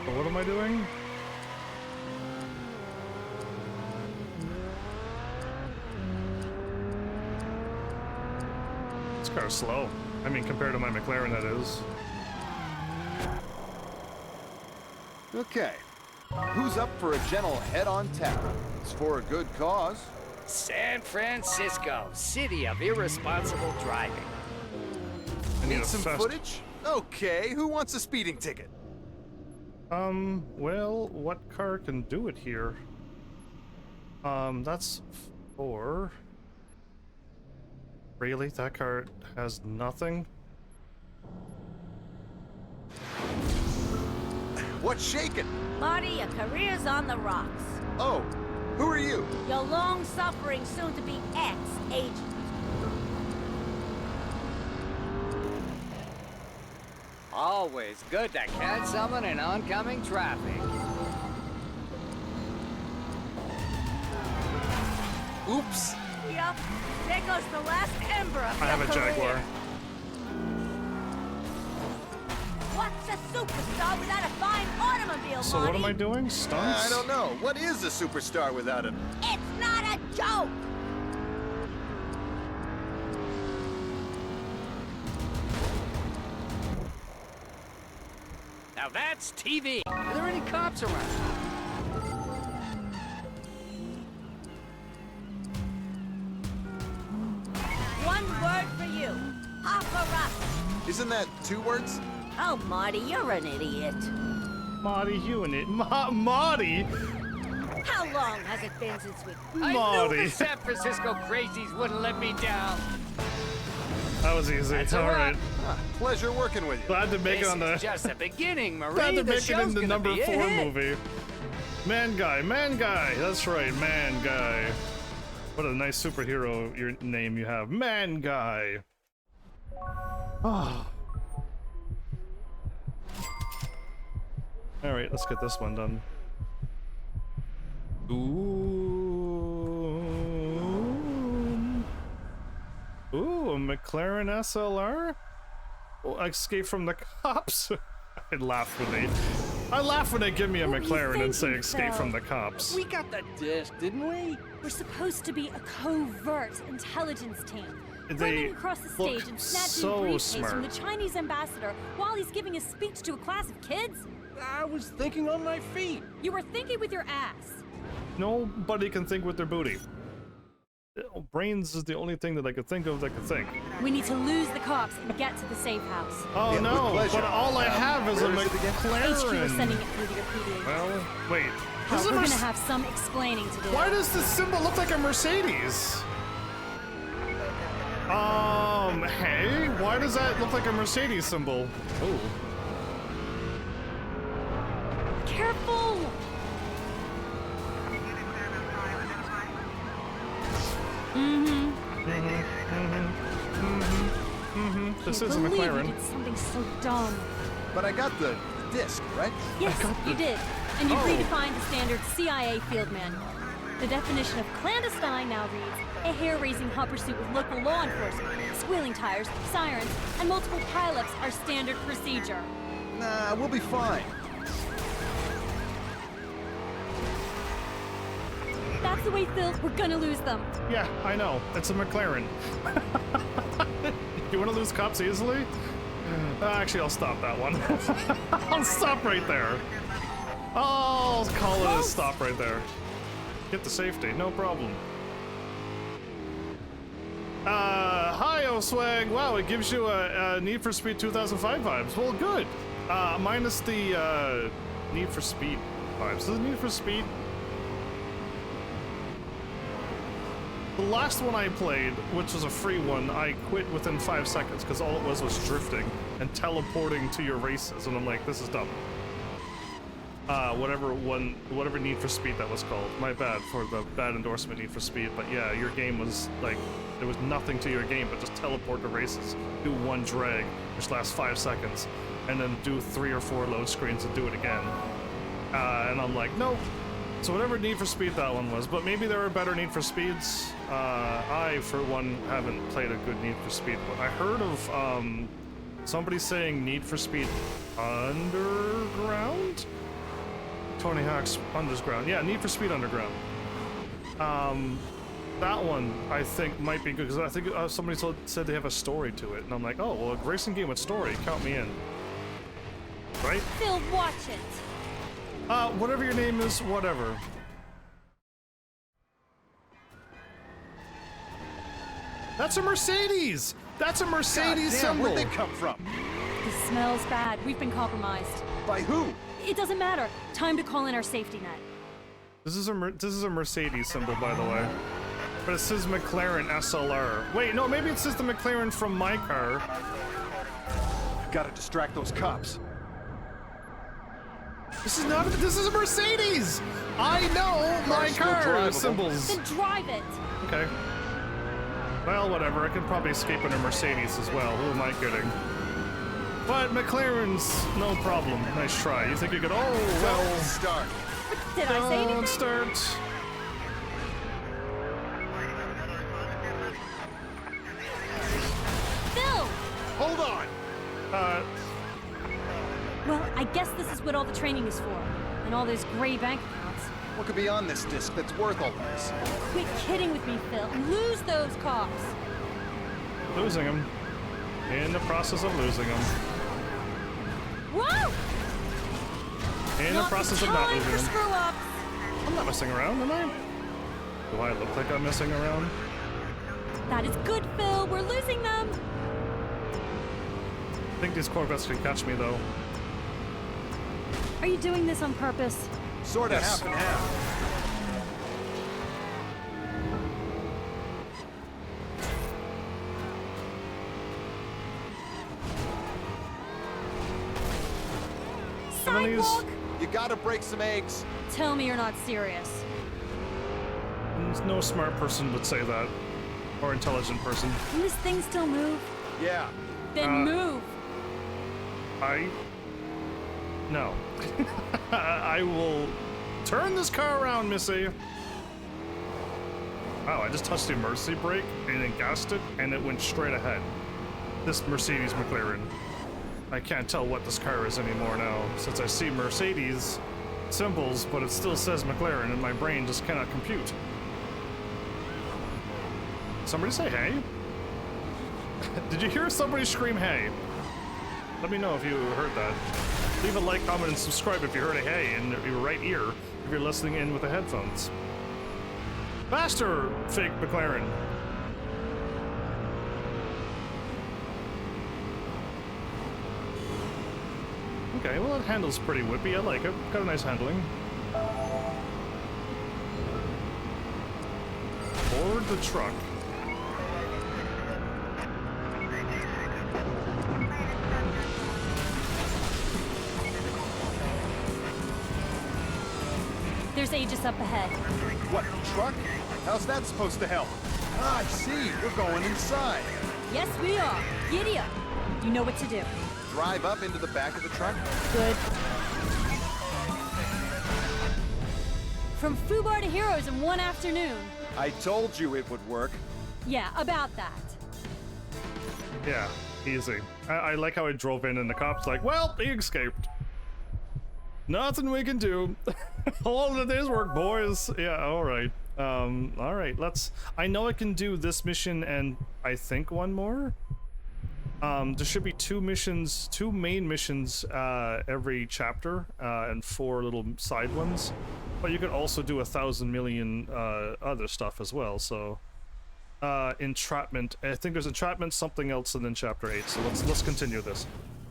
So what am I doing? This car's slow. I mean, compared to my McLaren, that is. Okay. Who's up for a gentle head-on tap? It's for a good cause. San Francisco, city of irresponsible driving. I need Need a some fast... footage? Okay, who wants a speeding ticket? Well, what car can do it here? That's 4. Really? That car has nothing? What's shaking? Marty, your career's on the rocks. Oh, who are you? Your long-suffering, soon-to-be ex-agent. Always good to catch someone in oncoming traffic. Oops. Yup, there goes the last ember of I have your a career. Jaguar. What's a superstar without a fine automobile, So Marty? what am I doing? Stunts? I don't know. What is a superstar without a... It's not a joke! Now that's TV. Are there any cops around? One word for you. Paparazzi. Isn't that 2 words? Oh, Marty, you're an idiot. Marty Hewitt. Marty? How long has it been since we... I knew Marty. the San Francisco crazies wouldn't let me down. That was easy. That's a Alright. wrap. Pleasure working with you. Glad to make This it on the... is just the beginning, Marie. Glad to The make it show's in the gonna number be a 4 hit. movie. Man Guy. That's right, Man Guy. What a nice superhero your name you have. Man Guy. Oh. Alright, let's get this one done. Ooh, a McLaren SLR? Oh, escape from the cops? I laugh when they give me a McLaren and say escape from the cops. We got the disc, didn't we? We're supposed to be a covert intelligence team. They Running across the stage and snatching so a briefcase smart. from the Chinese ambassador while he's giving a speech to a class of kids? I was thinking on my feet. You were thinking with your ass. Nobody can think with their booty. Brains is the only thing that I could think of that could think. We need to lose the cops and get to the safe house. Oh Yeah, no, with pleasure. but all I have is a Where is it again? HQ is sending McLaren. it through to your PDA. Well, wait. Hell, This is we're a gonna have some explaining to do. Why does this symbol look like a Mercedes? Hey, why does that look like a Mercedes symbol? Oh. Careful! This Can't is a believe McLaren. You did something so dumb. But I got the disc, right? Yes, you did. And you redefined the standard CIA field manual. The definition of clandestine now reads, a hair-raising hot pursuit with local law enforcement. Squealing tires, sirens, and multiple pileups are standard procedure. Nah, we'll be fine. That's the way, Phil. We're gonna lose them. Yeah, I know. It's a McLaren. You want to lose cops easily? Actually, I'll stop that one. I'll stop right there. I'll call it a stop right there. Get the safety, no problem. Hi, O-Swag. Wow, it gives you a Need for Speed 2005 vibes. Well, good. Minus the Need for Speed vibes. Is Need for Speed? The last one I played, which was a free one, I quit within 5 seconds because all it was drifting and teleporting to your races, and I'm like, this is dumb. Whatever Need for Speed that was called. My bad for the bad endorsement Need for Speed, but yeah, your game was like, there was nothing to your game but just teleport to races, do one drag, which lasts 5 seconds, and then do 3 or 4 load screens and do it again. And I'm like, nope. So whatever Need for Speed that one was, but maybe there are better Need for Speeds. I, for one, haven't played a good Need for Speed one. I heard of somebody saying Need for Speed Underground? Tony Hawk's Underground. Yeah, Need for Speed Underground. That one, I think, might be good, because I think somebody said they have a story to it, and I'm like, oh, well, a racing game with story, count me in. Right? Phil, watch it. Whatever your name is, whatever. That's a Mercedes! That's a Mercedes God damn, symbol! where'd they come from? This smells bad. We've been compromised. By who? It doesn't matter. Time to call in our safety net. This is a Mercedes symbol, by the way. But it says McLaren SLR. Wait, no, maybe it says the McLaren from my car. Gotta distract those cops. This is a Mercedes! I know my Car's still car drivable. symbols. Then drive it. Okay. Well, whatever. I can probably escape in a Mercedes as well. Who am I kidding? But McLaren's no problem. Nice try. You think you could? Oh well. Start. Did I say anything? Don't start. Phil! Hold on. Well, I guess this is what all the training is for. And all those gray bank accounts. What could be on this disc that's worth all this? Quit kidding with me, Phil. Lose those cops. Losing him. In the process of losing him. Whoa! In the process of not time losing for him. screw-ups. I'm not messing around, am I? Do I look like I'm messing around? That is good, Phil. We're losing them. I think these Corvettes can catch me, though. Are you doing this on purpose? Sort of Yes. half and half. Sidewalk? You gotta break some eggs. Tell me you're not serious. No smart person would say that. Or intelligent person. Can this thing still move? Yeah. Then move. No. I will turn this car around, Missy. Wow, I just touched the emergency brake and it gassed it and it went straight ahead. This Mercedes McLaren. I can't tell what this car is anymore now, since I see Mercedes symbols, but it still says McLaren and my brain just cannot compute. Somebody say hey? Did you hear somebody scream hey? Let me know if you heard that. Leave a like, comment, and subscribe if you heard a hey in your right ear if you're listening in with the headphones. Faster, fake McLaren. Okay, well it handles pretty whippy, I like it. Got a nice handling. Board the truck. There's Aegis up ahead. What, truck? How's that supposed to help? Ah, I see. We're going inside. Yes, we are. Giddy up. You know what to do. Drive up into the back of the truck? Good. From Fubar to Heroes in one afternoon. I told you it would work. Yeah, about that. Yeah, easy. I like how I drove in and the cop's like, well, he escaped. Nothing we can do. All of the day's work, boys. Yeah, alright. Alright, I know I can do this mission and I think one more. There should be two main missions every chapter, and 4 little side ones. But you could also do 1,000 million other stuff as well, so... entrapment. I think there's entrapment, something else, and then chapter 8, so let's continue this.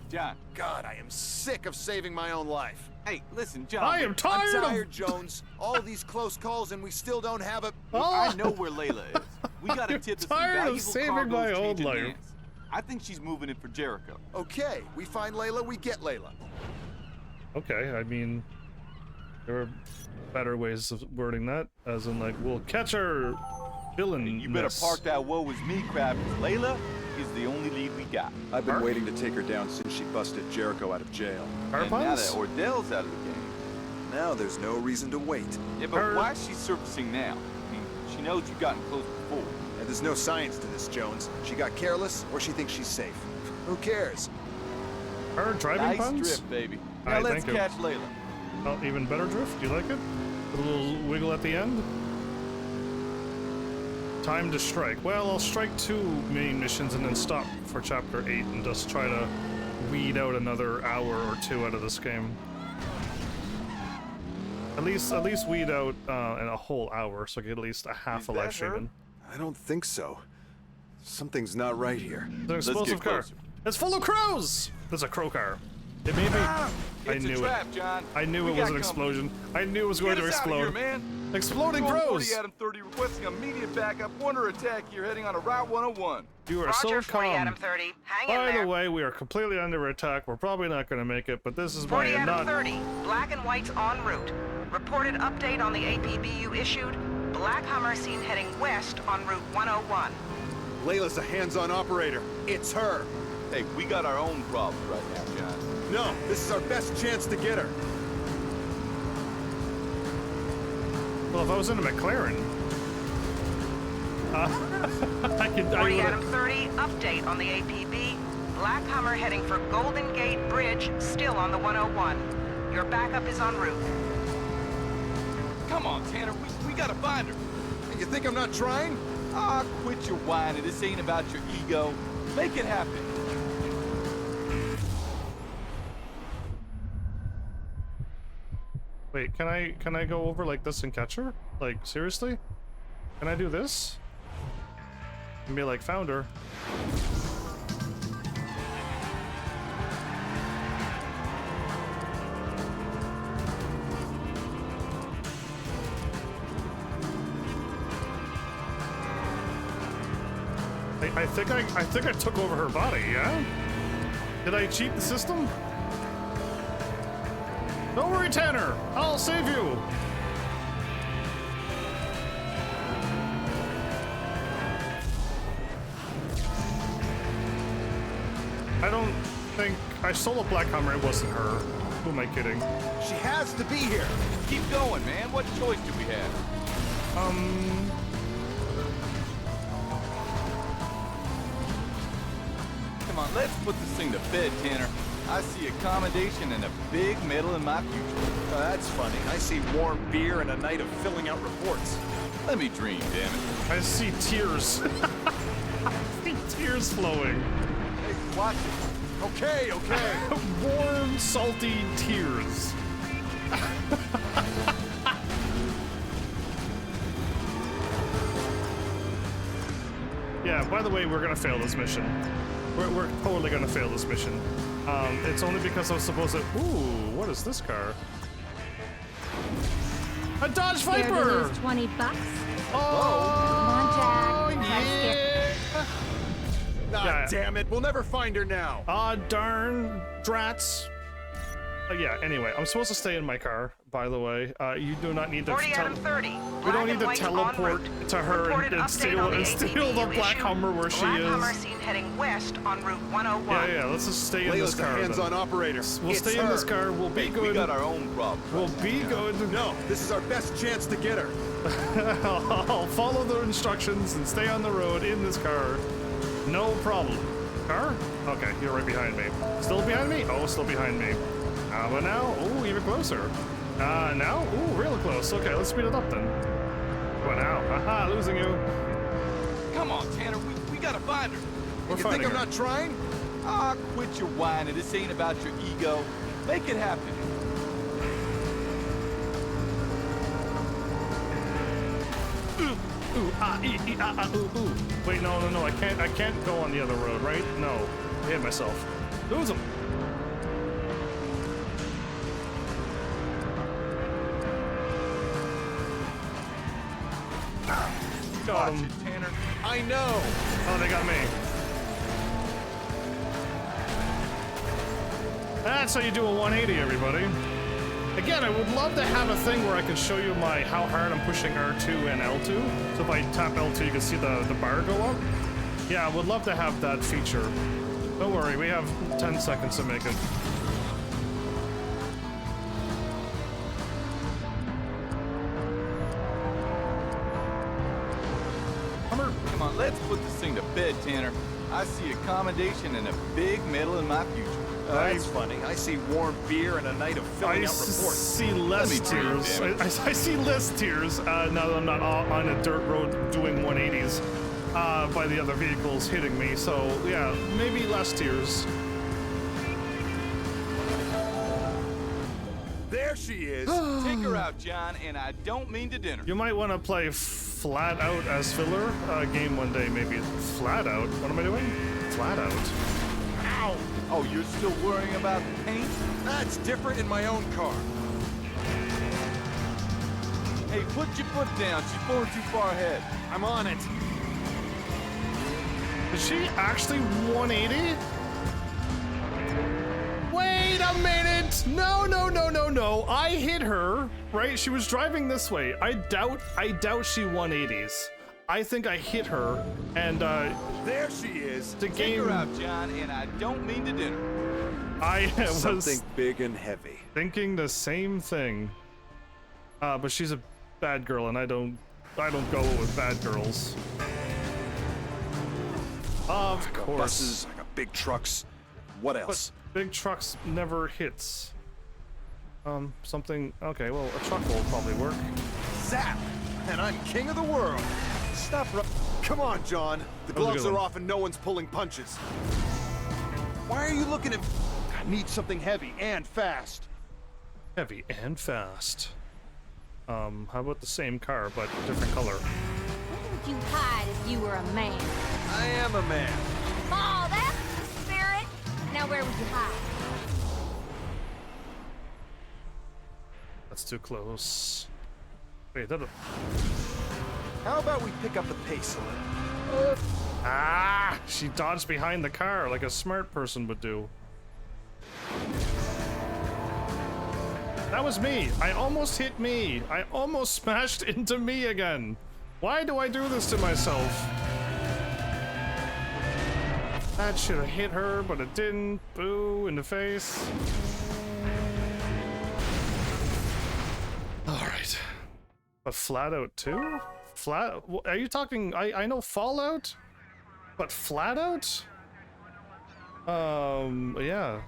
John. God, I am sick of saving my own life. Hey, listen, John. I am tired I'm tired, Jones. All these close calls and we still don't have a... I know where Layla is. We gotta tip some valuable saving my own life. hands. I think she's moving it for Jericho. Okay, we find Layla, we get Layla. Okay, I mean... There are better ways of wording that, as in like, we'll catch her villain. You better park that woe is me crap, 'cause Layla is the only lead we got. I've been waiting to take her down since she busted Jericho out of jail. And now that Ordell's out of the game. Now there's no reason to wait. Yeah, but why is she surfacing now? I mean, she knows you've gotten close before. And there's no science to this, Jones. She got careless, or she thinks she's safe. Who cares? Her driving nice puns? drift, baby. Now let's catch Layla. Oh, even better drift? Do you like it? With a little wiggle at the end? Time to strike. Well, I'll strike 2 main missions and then stop for chapter 8 and just try to weed out another hour or 2 out of this game. At least weed out in a whole hour, so I get at least a half a live stream. I don't think so. Something's not right here. It's an explosive car. It's full of crows! There's a crow car. It may be. I knew it. John. I knew it was an explosion. I knew it was going to explode. Here, man. Exploding crows! Adam 30 requesting immediate backup. Under attack here, heading on a Route 101. You are so calm. Adam 30. Hang in By there. the way, we are completely under attack. We're probably not going to make it, but this is 40 my Adam not. 30. Black and white's en route. Reported update on the APB you issued. Black Hummer seen heading west on Route 101. Layla's a hands-on operator. It's her. Hey, we got our own problems right now, John. No, this is our best chance to get her. Well, if I was in a McLaren, I could. 40 Adam 30. Update on the APB. Black Hummer heading for Golden Gate Bridge, still on the 101. Your backup is en route. Come on, Tanner. We gotta find her. You think I'm not trying? Ah, quit your whining. This ain't about your ego. Make it happen. Wait, can I go over like this and catch her? Like, seriously? Can I do this? And be like, found her. I think I took over her body, yeah? Did I cheat the system? Don't worry, Tanner! I'll save you! I don't think I stole a black Hummer. It wasn't her. Who am I kidding? She has to be here. Keep going, man. What choice do we have? Come on, let's put this thing to bed, Tanner. I see accommodation and a big medal in my future. That's funny. I see warm beer and a night of filling out reports. Let me dream, damn it. I see tears. I see tears flowing. Hey, watch it. Okay, okay. Warm, salty tears. Yeah, by the way, we're gonna fail this mission. We're totally gonna fail this mission. It's only because I was supposed to... Ooh, what is this car? A Dodge Scared to Viper! lose $20? Oh, Come on, Jack. yeah! Ah, damn it. We'll never find her now. Ah, darn. Drats. Yeah, anyway, I'm supposed to stay in my car, by the way. You do not need to... 40 Adam 30. We don't need to teleport to her and steal the black Hummer where she Black is. Hummer seen heading west on Route 101. Yeah, let's just stay in this Layla's the car. hands-on operator. We'll It's stay in her. this car. We'll be good. We got our own problem. We'll be good. No, this is our best chance to get her. I'll follow the instructions and stay on the road in this car. No problem. Car? Okay, you're right behind me. Still behind me? Oh, still behind me. But now? Ooh, even closer. Now? Ooh, real close. Okay, let's speed it up then. What now? Haha, losing you. Come on, Tanner. We gotta find her. We're You finding think I'm her. not trying? Ah, quit your whining. This ain't about your ego. Make it happen. Ooh, ah, ee, ee, ah, ah, ooh, ooh. Wait, no, I can't go on the other road, right? No. I hit myself. Lose him. Got him. Tanner. I know. Oh, they got me. That's how you do a 180, everybody. Again, I would love to have a thing where I can show you how hard I'm pushing R2 and L2. So if I tap L2, you can see the bar go up. Yeah, I would love to have that feature. Don't worry, we have 10 seconds to make it. Come on, let's put this thing to bed, Tanner. I see accommodation and a big medal in my future. That's funny. I see warm beer and a night of filling out reports. I see less tears. I see less tears now that I'm not on a dirt road doing 180s by the other vehicles hitting me. So yeah, maybe less tears. There she is. Take her out, John, and I don't mean to dinner. You might want to play Flat Out as filler game one day, maybe. Flat Out? What am I doing? Flat Out. Ow! Oh, you're still worrying about the paint? That's different in my own car. Hey, put your foot down. She's going too far ahead. I'm on it. Is she actually 180? Wait a minute! No. I hit her, right? She was driving this way. I doubt she 180s. I think I hit her, and there she is. The Take game. her out, John, and I don't mean to dinner. I was something big and heavy. Thinking the same thing. But she's a bad girl, and I don't go with bad girls. Of I got course. buses, I got big trucks. What else? But big trucks never hits. Something. Okay, well, a truck will probably work. Zap! And I'm king of the world. Stop. Come on, John. The gloves are off and no one's pulling punches. Why are you looking at? I need something heavy and fast. Heavy and fast. How about the same car but different color? Where would you hide if you were a man? I am a man. Oh, that's the spirit. Now where would you hide? That's too close. Wait, that. How about we pick up the pace a little? Ah! She dodged behind the car like a smart person would do. That was me. I almost hit me. I almost smashed into me again. Why do I do this to myself? That should have hit her, but it didn't. Boo, in the face. Alright. But Flat Out too? Flat... Are you talking... I know Fallout? But Flat Out? Yeah.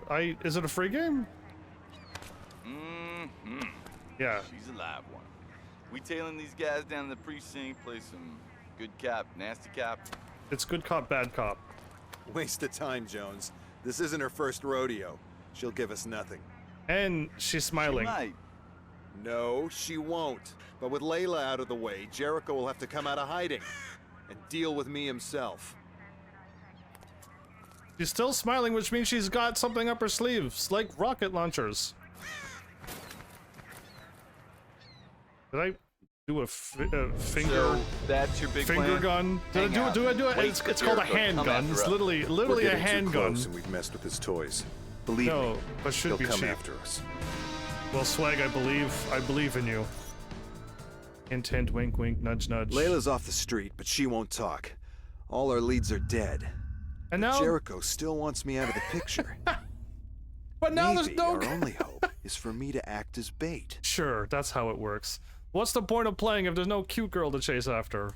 Is it a free game? Mm-hmm. Yeah. She's a live one. We tailing these guys down to the precinct, play some good cop, nasty cop. It's good cop, bad cop. Waste of time, Jones. This isn't her first rodeo. She'll give us nothing. And she's smiling. She might. No, she won't. But with Layla out of the way, Jericho will have to come out of hiding and deal with me himself. She's still smiling, which means she's got something up her sleeves, like rocket launchers. Did I do a finger? So that's your big finger plan? gun? Did I do it? It's called a handgun. It's literally a handgun. And we've messed with his toys. Believe me, but should be he'll come cheap. after us. Well, Swag, I believe in you. Intent, wink, wink, nudge, nudge. Layla's off the street, but she won't talk. All our leads are dead. And now Jericho still wants me out of the picture. But now Maybe there's no. Our only hope is for me to act as bait. Sure, that's how it works. What's the point of playing if there's no cute girl to chase after?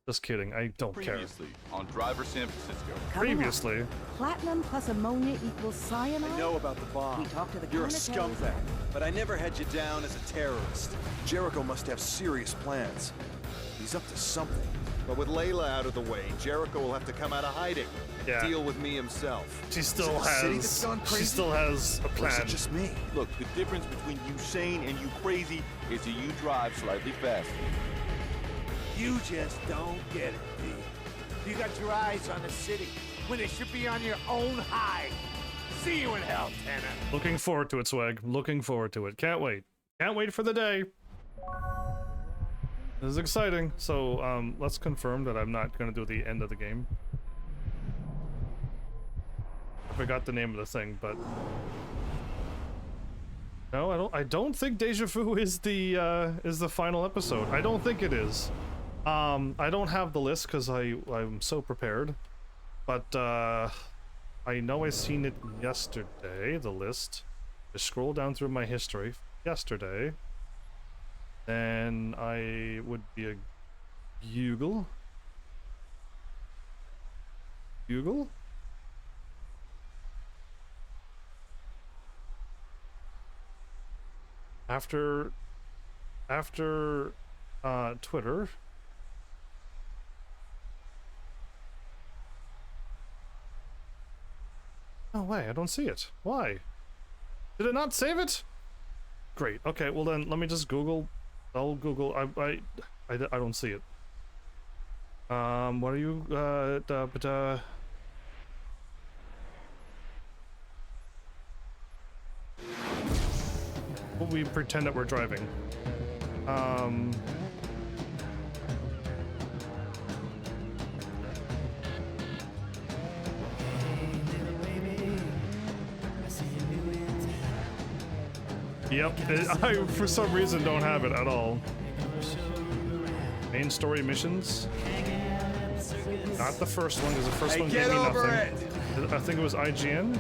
Just kidding, I don't care. Previously on Driver San Francisco. Previously. Platinum plus ammonia equals cyanide? I know about the bomb. We talked to the You're a counterterrorism. scumbag, but I never had you down as a terrorist. Jericho must have serious plans. He's up to something. But with Layla out of the way, Jericho will have to come out of hiding. Yeah. Deal with me himself. She still has a Or is plan. it just me? Look, the difference between you sane and you crazy is that you drive slightly faster. You just don't get it, D. You got your eyes on the city when it should be on your own hide. See you in hell, Tanner. Looking forward to it, Swag. Looking forward to it. Can't wait. Can't wait for the day. This is exciting. So, let's confirm that I'm not gonna do the end of the game. I forgot the name of the thing, but no, I don't think Deja Vu is the final episode. I don't think it is. I don't have the list because I'm so prepared, but I know I seen it yesterday. The list. I scroll down through my history yesterday. Then I would be a Google. After Twitter. No way, I don't see it. Why? Did it not save it? Great. Okay, well then let me just Google. I'll Google. I don't see it. What are you? We pretend that we're driving. Yep, I for some reason don't have it at all. Main story missions. Not the first one, because the first one gave me nothing. I think it was IGN.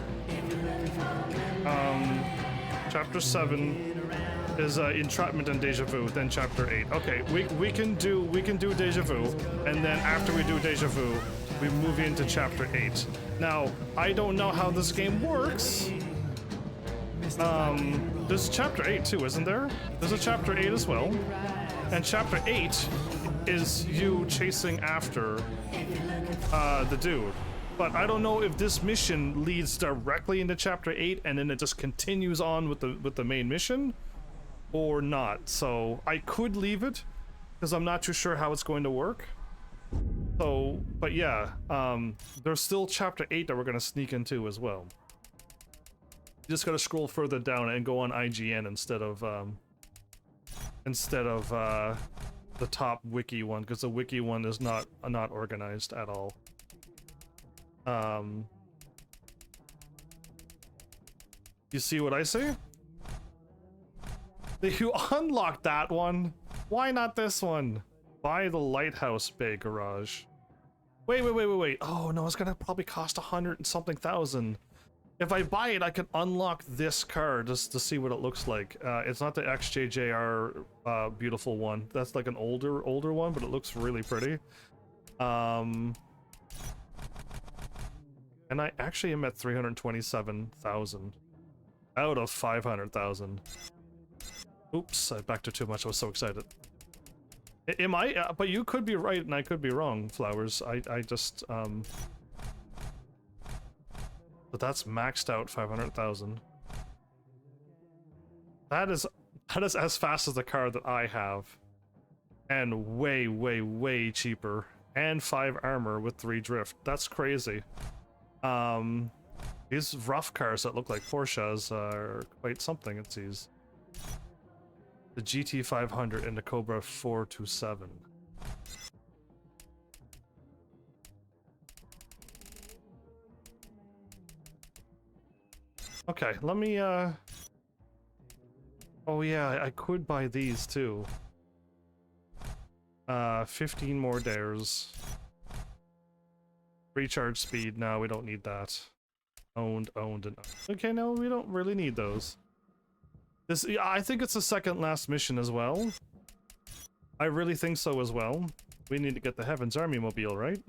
Chapter 7 is Entrapment and Deja Vu, then Chapter 8. Okay, we can do Deja Vu, and then after we do Deja Vu, we move into Chapter 8. Now, I don't know how this game works. There's Chapter 8 too, isn't there? There's a Chapter 8 as well. And Chapter 8 is you chasing after the dude. But I don't know if this mission leads directly into Chapter 8 and then it just continues on with the main mission or not. So I could leave it because I'm not too sure how it's going to work. So, but yeah, there's still Chapter 8 that we're gonna sneak into as well. You just gotta scroll further down and go on IGN instead of the top wiki one, because the wiki one is not organized at all. You see what I see? You unlocked that one. Why not this one? Buy the Lighthouse Bay Garage. Wait. Oh no, it's gonna probably cost 100 and something thousand. If I buy it, I can unlock this car just to see what it looks like. It's not the XJJR beautiful one. That's like an older one, but it looks really pretty. And I actually am at 327,000 out of 500,000. Oops, I backed it too much. I was so excited. Am I? But you could be right and I could be wrong, Flowers. I just but that's maxed out 500,000. That is as fast as the car that I have, and way cheaper, and 5 armor with 3 drift. That's crazy. These rough cars that look like Porsches are quite something, it seems. The GT500 and the Cobra 427. Okay, let me, oh yeah, I could buy these too. 15 more dares. Recharge speed, no, we don't need that. Owned, and owned. Okay, no, we don't really need those. This, yeah, I think it's the second last mission as well. I really think so as well. We need to get the Heaven's Army mobile, right?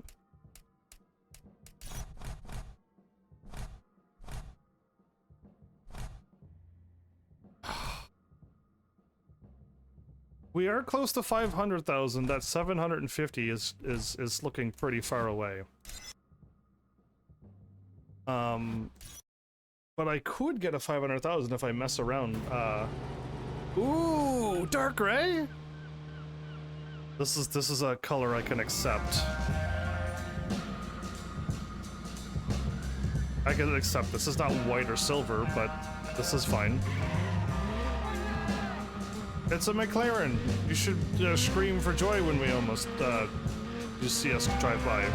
We are close to 500,000. That 750 is looking pretty far away. But I could get a 500,000 if I mess around. Ooh, dark gray. This is a color I can accept. I can accept this. Is not white or silver, but this is fine. It's a McLaren. You should scream for joy when we almost just see us drive by.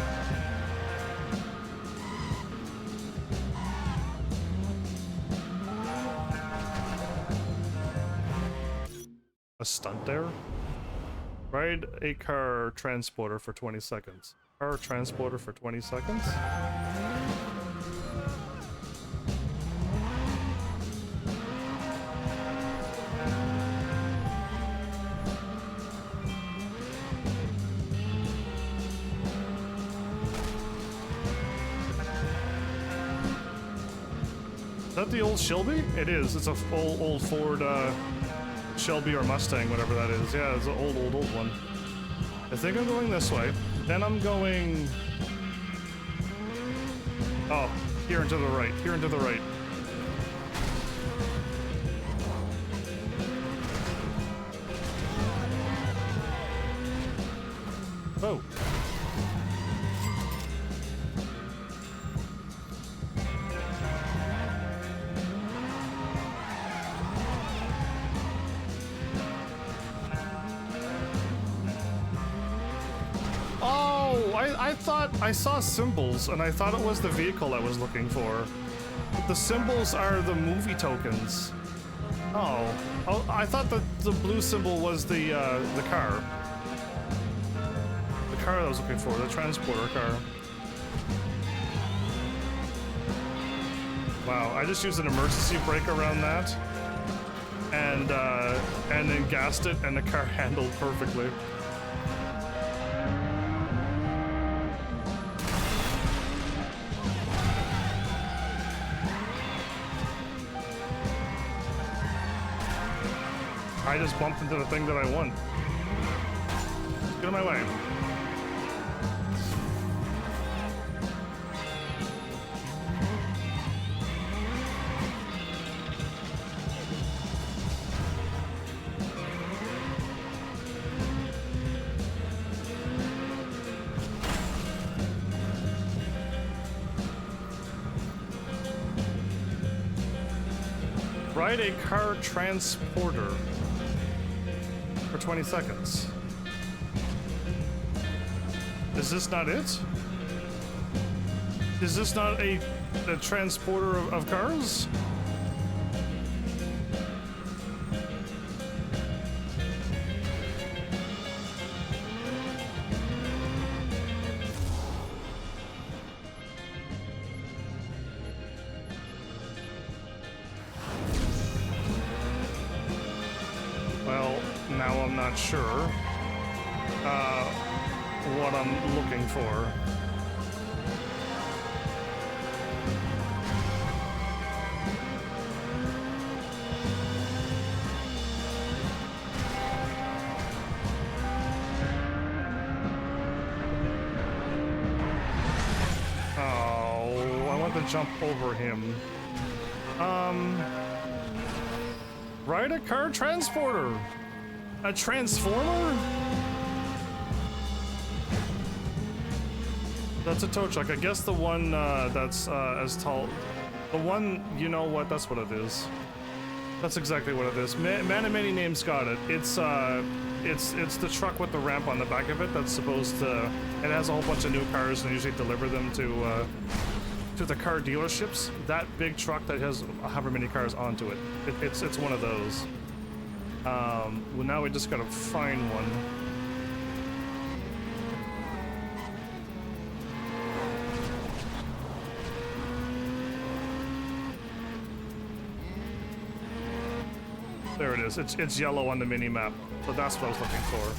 A stunt there? Ride a car transporter for 20 seconds. Car transporter for 20 seconds? Is that the old Shelby? It is. It's a old Ford Shelby or Mustang, whatever that is. Yeah, it's an old one. I think I'm going this way. Then I'm going... Oh, here and to the right. Here and to the right. Oh. I thought I saw symbols, and I thought it was the vehicle I was looking for. But the symbols are the movie tokens. Oh, I thought that the blue symbol was the car. The car I was looking for, the transporter car. Wow, I just used an emergency brake around that, and then gassed it, and the car handled perfectly. I just bumped into the thing that I want. Get in my way. Ride a car transporter for 20 seconds. Is this not it? Is this not a transporter of cars? now I'm not sure what I'm looking for. Jump over him. Ride a car transporter. A transformer? That's a tow truck. I guess the one that's as tall. The one, you know what? That's what it is. That's exactly what it is. Man of many names got it. It's the truck with the ramp on the back of it that's supposed to. It has a whole bunch of new cars and they usually deliver them to the car dealerships. That big truck that has however many cars onto it. It's one of those. Well, now we just gotta find one. There it is. It's yellow on the mini map. So that's what I was looking for.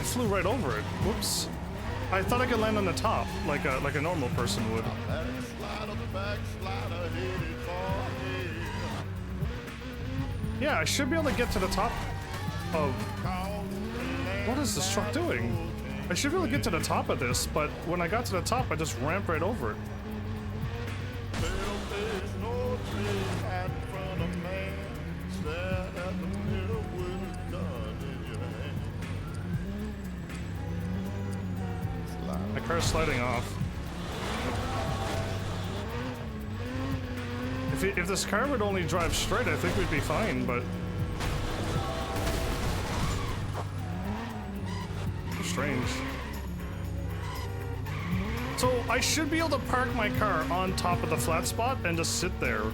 Flew right over it. Whoops. I thought I could land on the top like a normal person would. Yeah, I should be able to get to the top of... What is this truck doing? I should be able to get to the top of this, but when I got to the top, I just ramped right over it. My car's sliding off. If this car would only drive straight, I think we'd be fine, but... Strange. So I should be able to park my car on top of the flat spot and just sit there,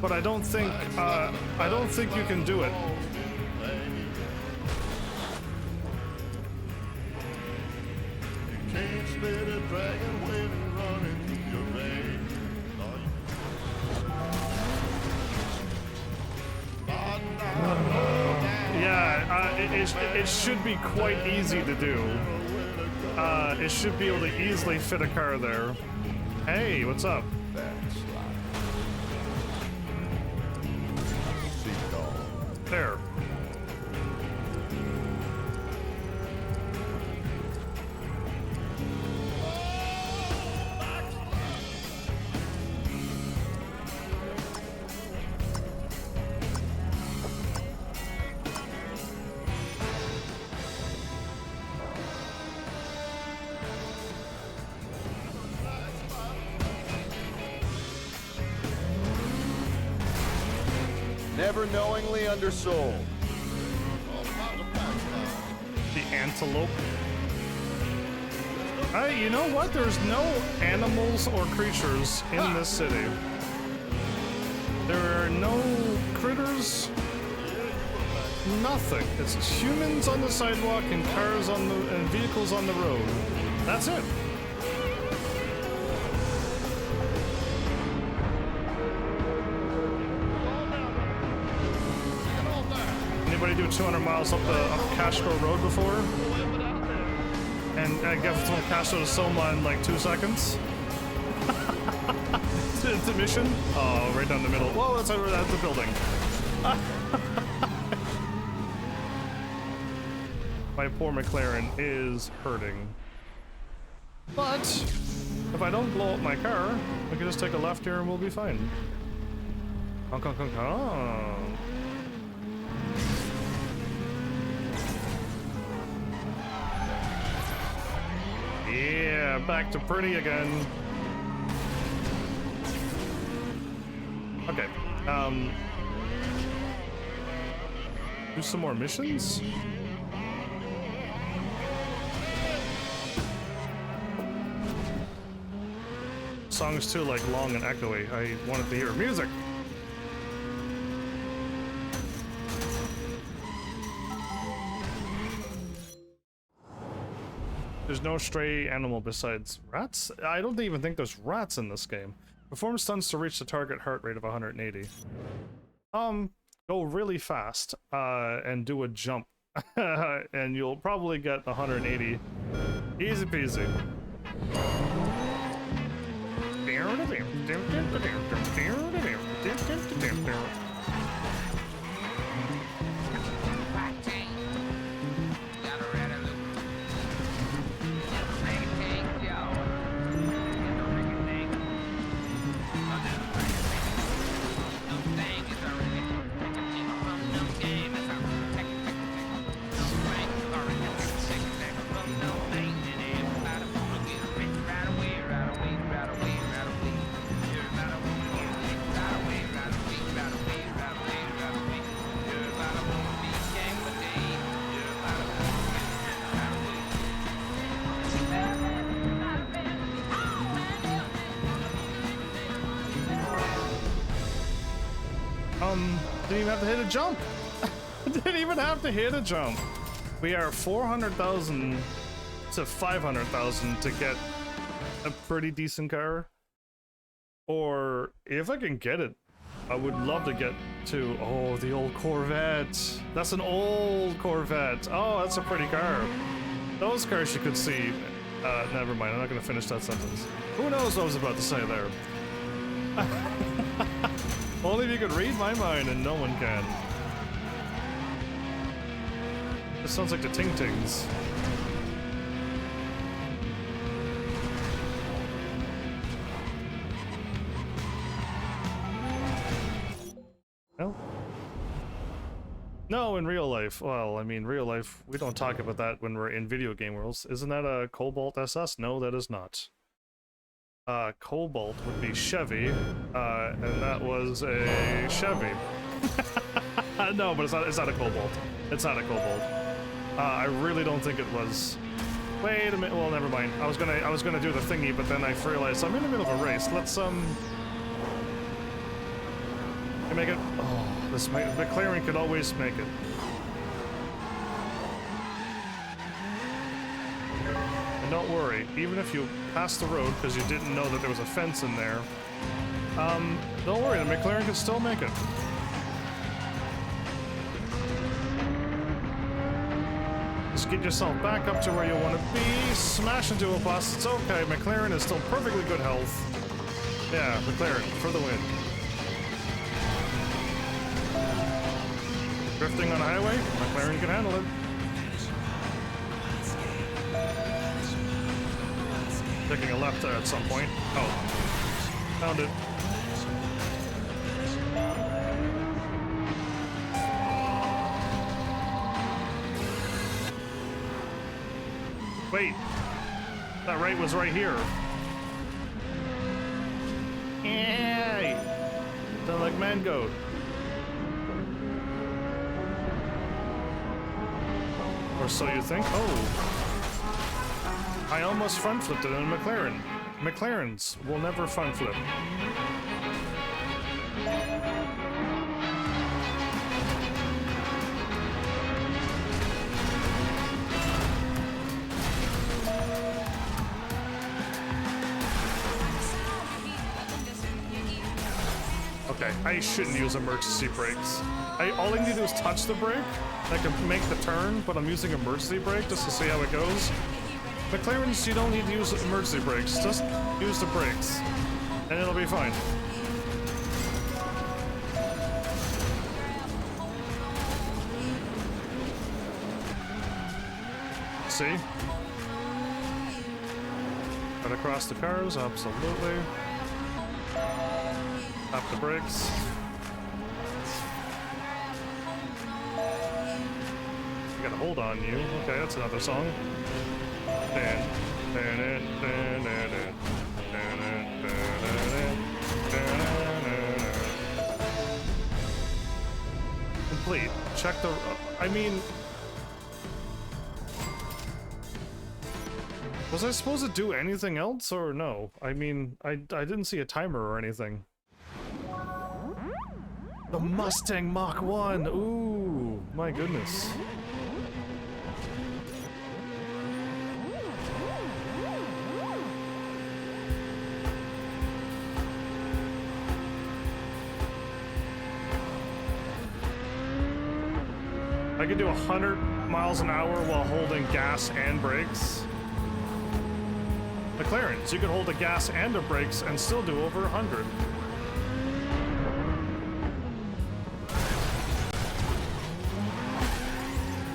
but I don't think you can do it. It should be quite easy to do. It should be able to easily fit a car there. Hey, what's up? There. Never knowingly undersold. The antelope. Hey, you know what? There's no animals or creatures in this city. There are no critters. Nothing. It's humans on the sidewalk and cars on the and vehicles on the road. That's it. Anybody do 200 miles up Castro Road before? And get from Castro to Soma in like 2 seconds? It's a mission? Oh, right down the middle. Whoa, that's the building. My poor McLaren is hurting. But if I don't blow up my car, I can just take a left here and we'll be fine. Honk, honk, honk, honk. Yeah, back to pretty again. Okay, do some more missions? song's too like long and echoey. I wanted to hear music. There's no stray animal besides rats? I don't even think there's rats in this game. Perform stunts to reach the target heart rate of 180. Go really fast, and do a jump. And you'll probably get 180. Easy peasy. Didn't even have to hit a jump. Didn't even have to hit a jump. We are 400,000 to 500,000 to get a pretty decent car. Or if I can get it, I would love to get to, oh, the old Corvette. That's an old Corvette. Oh, that's a pretty car. Those cars you could see. Never mind, I'm not gonna finish that sentence. Who knows what I was about to say there? Only if you could read my mind, and no one can. This sounds like the Ting Tings. No? No, in real life. Well, I mean, real life, we don't talk about that when we're in video game worlds. Isn't that a Cobalt SS? No, that is not. Cobalt would be Chevy, and that was a Chevy. No, but it's not a Cobalt. It's not a Cobalt. I really don't think it was. Wait a minute. Well, never mind. I was gonna do the thingy, but then I realized I'm in the middle of a race. Let's can make it. Oh, this McLaren could always make it. And don't worry, even if you pass the road because you didn't know that there was a fence in there, don't worry, the McLaren can still make it. Just get yourself back up to where you want to be, smash into a bus, it's okay, McLaren is still perfectly good health. Yeah, McLaren, for the win. Drifting on a highway, McLaren can handle it. Taking a left there at some point. Oh. Found it. Wait. That right was right here. Yay! Sound like Mangoat. Or so you think? Oh. I almost front flipped it in a McLaren. McLarens will never front flip. Okay, I shouldn't use emergency brakes. All I need to do is touch the brake. I can make the turn, but I'm using emergency brake just to see how it goes. McLarens, you don't need to use emergency brakes. Just use the brakes, and it'll be fine. See? Cut across the cars, absolutely. Tap the brakes. You gotta hold on you. Okay, that's another song. Complete. Check the. I mean. Was I supposed to do anything else or no? I mean, I didn't see a timer or anything. The Mustang Mach 1! Ooh, my goodness. I could do 100 miles an hour while holding gas and brakes. McLarens, you could hold a gas and a brakes and still do over 100.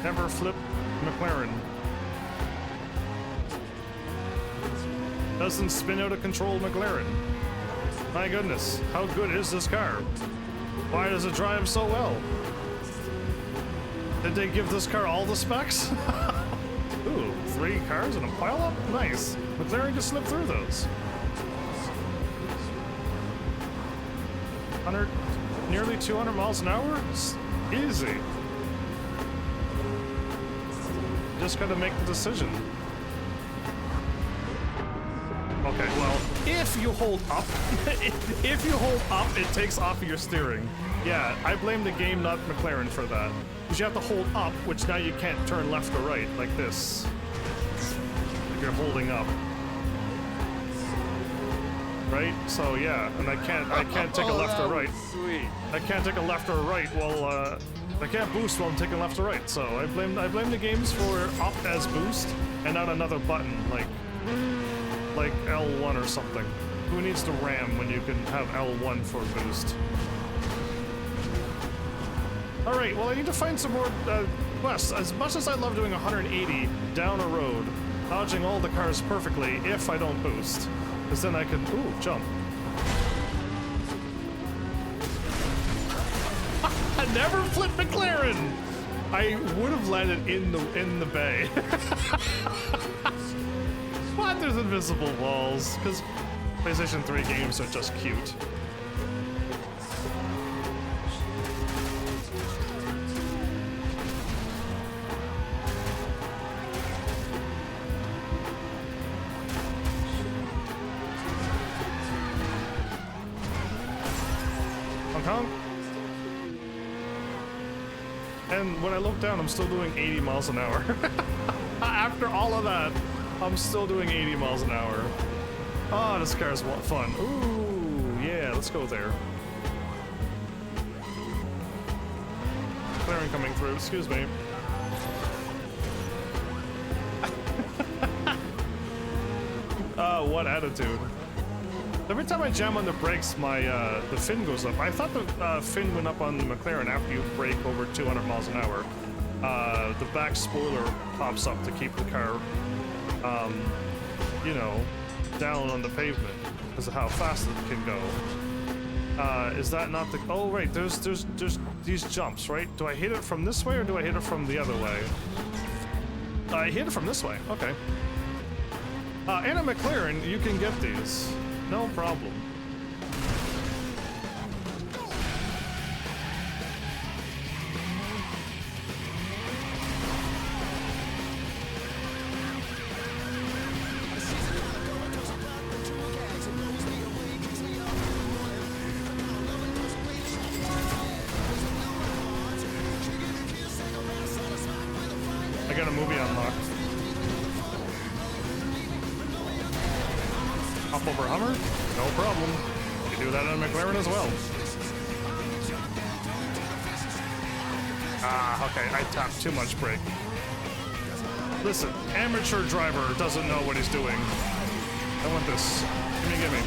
Never flip McLaren. Doesn't spin out of control McLaren. My goodness, how good is this car? Why does it drive so well? Did they give this car all the specs? Ooh, 3 cars and a pileup? Nice. McLaren can slip through those. 100, nearly 200 miles an hour? It's easy. Just gotta make the decision. Okay, well, if you hold up, if you hold up, it takes off of your steering. Yeah, I blame the game, not McLaren, for that. Because you have to hold up, which now you can't turn left or right, like this. If you're holding up. Right? So yeah, and I can't take a left or right. Sweet. I can't take a left or right while, I can't boost while I'm taking left or right, so I blame the games for up as boost, and not another button, like L1 or something. Who needs to ram when you can have L1 for boost? Alright, well I need to find some more quests. As much as I love doing 180 down a road, dodging all the cars perfectly if I don't boost, because then I can, ooh, jump. I never flipped McLaren! I would have landed in the bay. What? There's invisible walls, because PlayStation 3 games are just cute. Hong Kong. And when I look down, I'm still doing 80 miles an hour. After all of that, I'm still doing 80 miles an hour. Oh, this car's fun. Ooh, yeah, let's go there. McLaren coming through, excuse me. What attitude. Every time I jam on the brakes, my the fin goes up. I thought the fin went up on the McLaren after you brake over 200 miles an hour. The back spoiler pops up to keep the car, you know, down on the pavement because of how fast it can go. Is that not the? Oh right, there's these jumps, right? Do I hit it from this way or do I hit it from the other way? I hit it from this way. Okay. And a McLaren, you can get these. No problem. I got a movie unlocked. Hop over Hummer? No problem. You can do that on a McLaren as well. Ah, okay, I tapped too much brake. Listen, amateur driver doesn't know what he's doing. I want this. Gimme.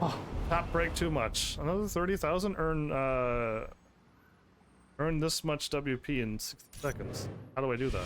Oh, tap brake too much. Another 30,000? Earn this much WP in 60 seconds. How do I do that?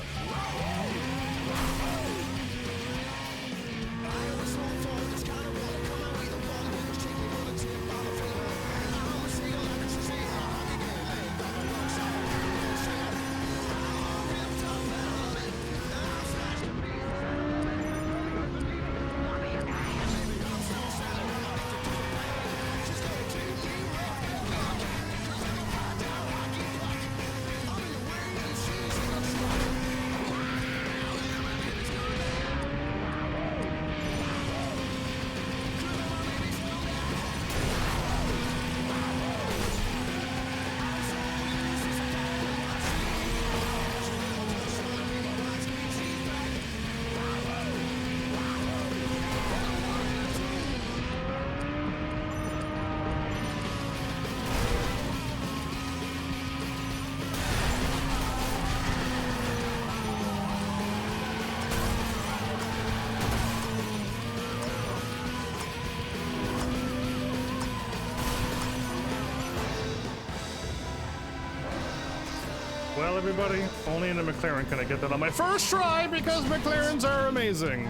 Well, everybody, only in a McLaren can I get that on my first try because McLarens are amazing.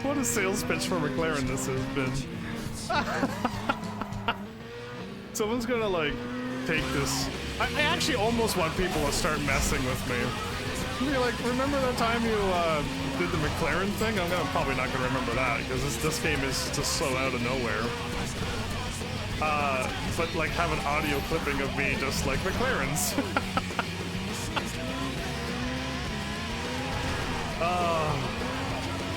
What a sales pitch for McLaren this has been. Someone's gonna like take this. I actually almost want people to start messing with me. Be like, remember that time you did the McLaren thing? I'm probably not gonna remember that because this game is just so out of nowhere. But like have an audio clipping of me just like McLarens.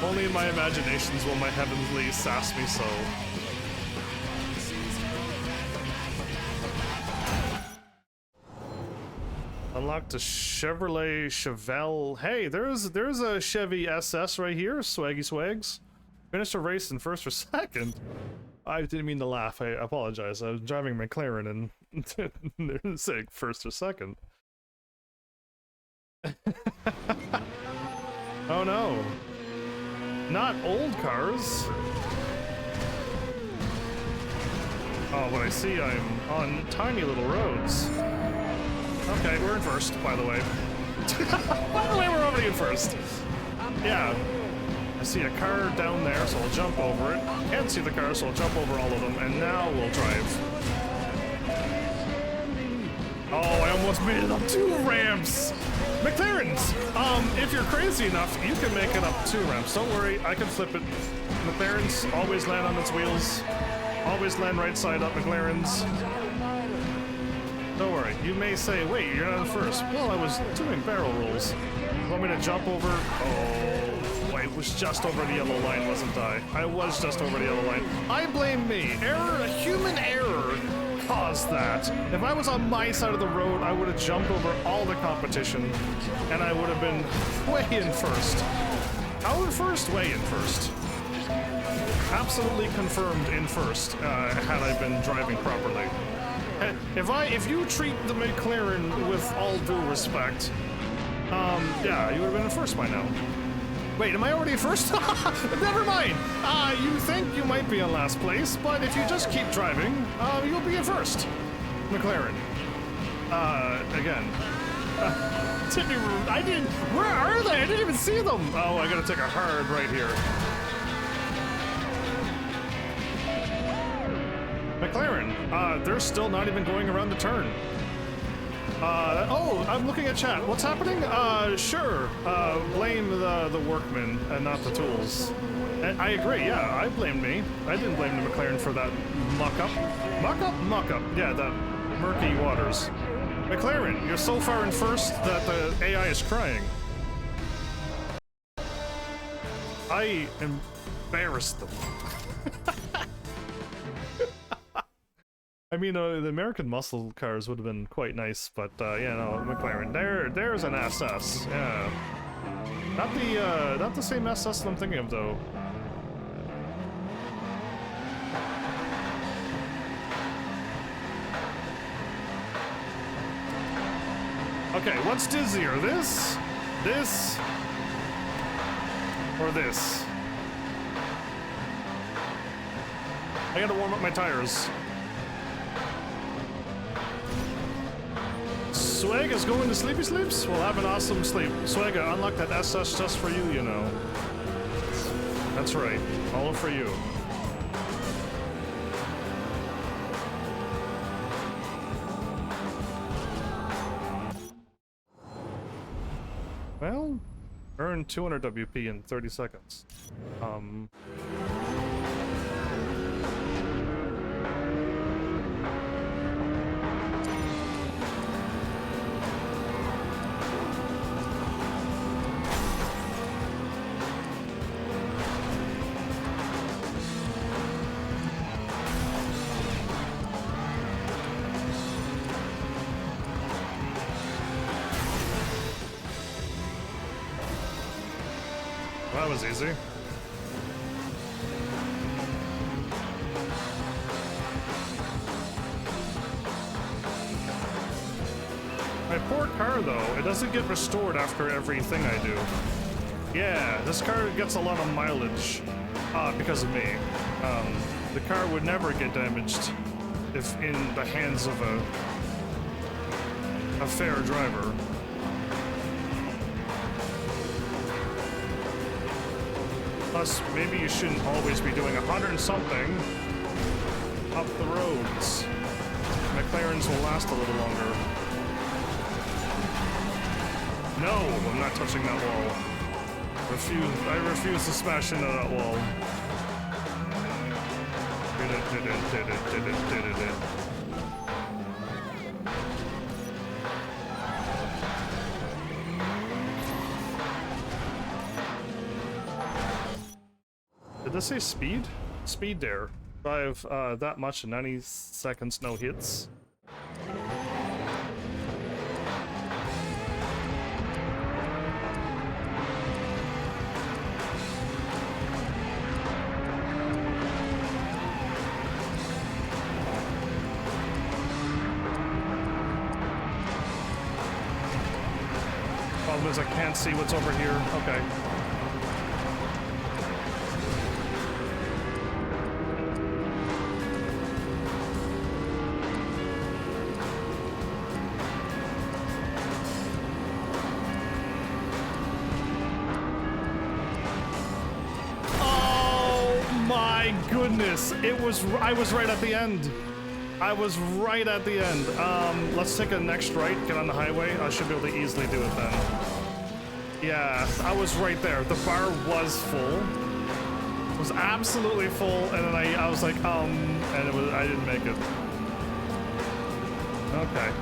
Only in my imaginations will my heavenly sass me so. Unlocked a Chevrolet Chevelle. Hey, there's a Chevy SS right here. Swaggy swags. Finished a race in first or second. I didn't mean to laugh. I apologize. I was driving McLaren and they're saying first or second. Oh no. Not old cars. Oh, but I see I'm on tiny little roads. Okay, we're in first, by the way. By the way, we're already in first. Yeah. I see a car down there, so I'll jump over it. Can't see the car, so I'll jump over all of them, and now we'll drive. Oh, I almost made it up 2 ramps! McLarens! If you're crazy enough, you can make it up 2 ramps. Don't worry, I can flip it. McLarens always land on its wheels. Always land right side up, McLarens. Don't worry, you may say, wait, you're not in first. Well, I was doing barrel rolls. You want me to jump over? Oh, I was just over the yellow line, wasn't I? I was just over the yellow line. I blame me. Error, a human error caused that. If I was on my side of the road, I would have jumped over all the competition, and I would have been way in first. How in first? Way in first. Absolutely confirmed in first, had I been driving properly. If you treat the McLaren with all due respect, yeah, you would have been in first by now. Wait, am I already in first? Never mind. You think you might be in last place, but if you just keep driving, you'll be in first. McLaren. Again. I didn't. Where are they? I didn't even see them. Oh, I gotta take a hard right here. McLaren, they're still not even going around the turn. Oh, I'm looking at chat. What's happening? Sure. Blame the workmen and not the tools. And I agree, yeah, I blame me. I didn't blame the McLaren for that muck-up. Muck-up? Muck-up. Yeah, that murky waters. McLaren, you're so far in first that the AI is crying. I embarrassed them. I mean, the American muscle cars would have been quite nice, but yeah, no, McLaren. There's an SS. Yeah, not the same SS that I'm thinking of though. Okay, what's dizzier, this, or this? I gotta warm up my tires. Swag is going to sleepy sleeps? We'll have an awesome sleep. Swag, I unlocked that SS just for you, you know. That's right. All for you. Well, earn 200 WP in 30 seconds. That was easy. My poor car, though, it doesn't get restored after everything I do. Yeah, this car gets a lot of mileage because of me. The car would never get damaged if in the hands of a fair driver. Plus, maybe you shouldn't always be doing 100 and something up the roads. McLarens will last a little longer. No, I'm not touching that wall. I refuse to smash into that wall. Did this say speed? Speed dare. Drive that much in 90 seconds, no hits. Problem is I can't see what's over here. Okay. Goodness, I was right at the end. I was right at the end. Let's take a next right, get on the highway. I should be able to easily do it then. Yeah, I was right there. The bar was full. It was absolutely full, and then I was like, and I didn't make it. Okay.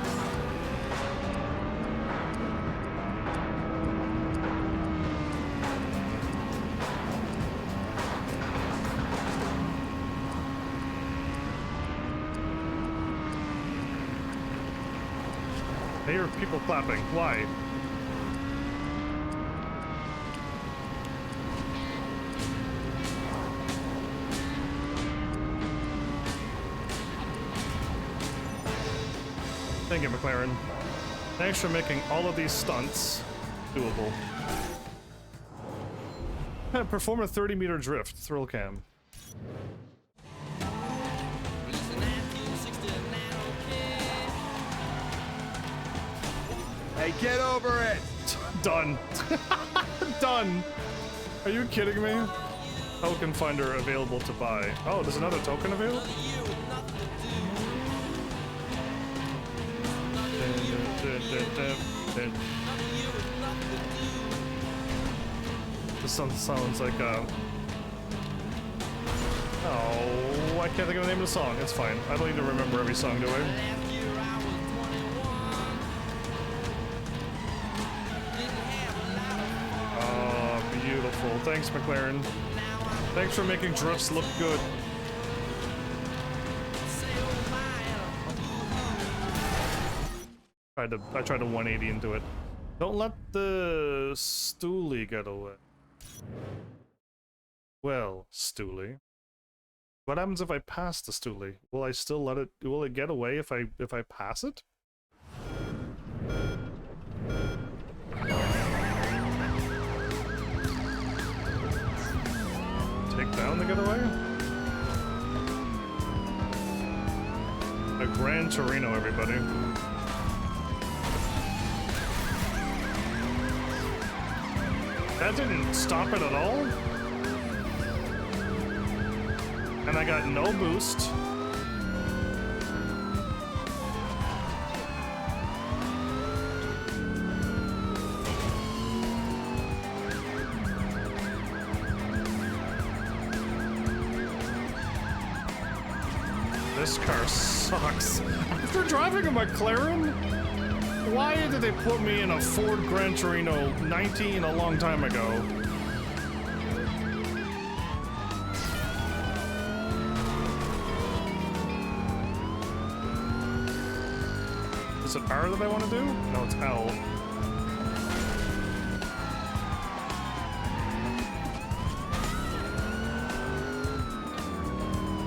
I hear people clapping. Why? Thank you, McLaren. Thanks for making all of these stunts doable. Perform a 30-meter drift. Thrill cam. Hey, get over it! Done. Done. Are you kidding me? Token finder available to buy. Oh, there's another token available? This sounds like oh, I can't think of the name of the song. It's fine. I don't need to remember every song, do I? Beautiful. Thanks, McLaren. Thanks for making drifts look good. I tried to 180 into it. Don't let the stoolie get away. Well, stoolie. What happens if I pass the stoolie? Will I still let it? Will it get away if I pass it? Take down the getaway? A Gran Torino, everybody. That didn't stop it at all? And I got no boost. This car sucks. After driving a McLaren? Why did they put me in a Ford Gran Torino 19 a long time ago? Is it R that I want to do? No, it's L.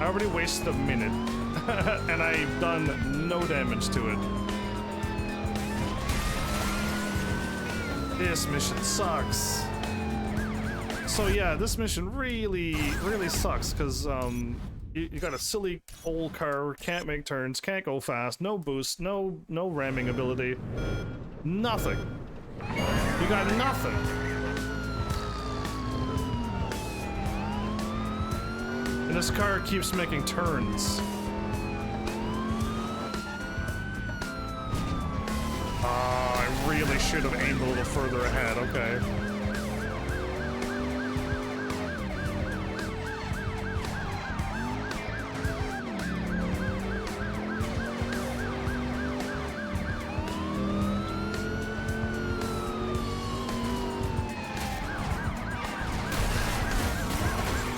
I already wasted a minute, and I've done no damage to it. This mission sucks. So yeah, this mission really sucks, because You got a silly old car, can't make turns, can't go fast, no boost, no ramming ability. Nothing. You got nothing. And this car keeps making turns. I really should have aimed a little further ahead, okay.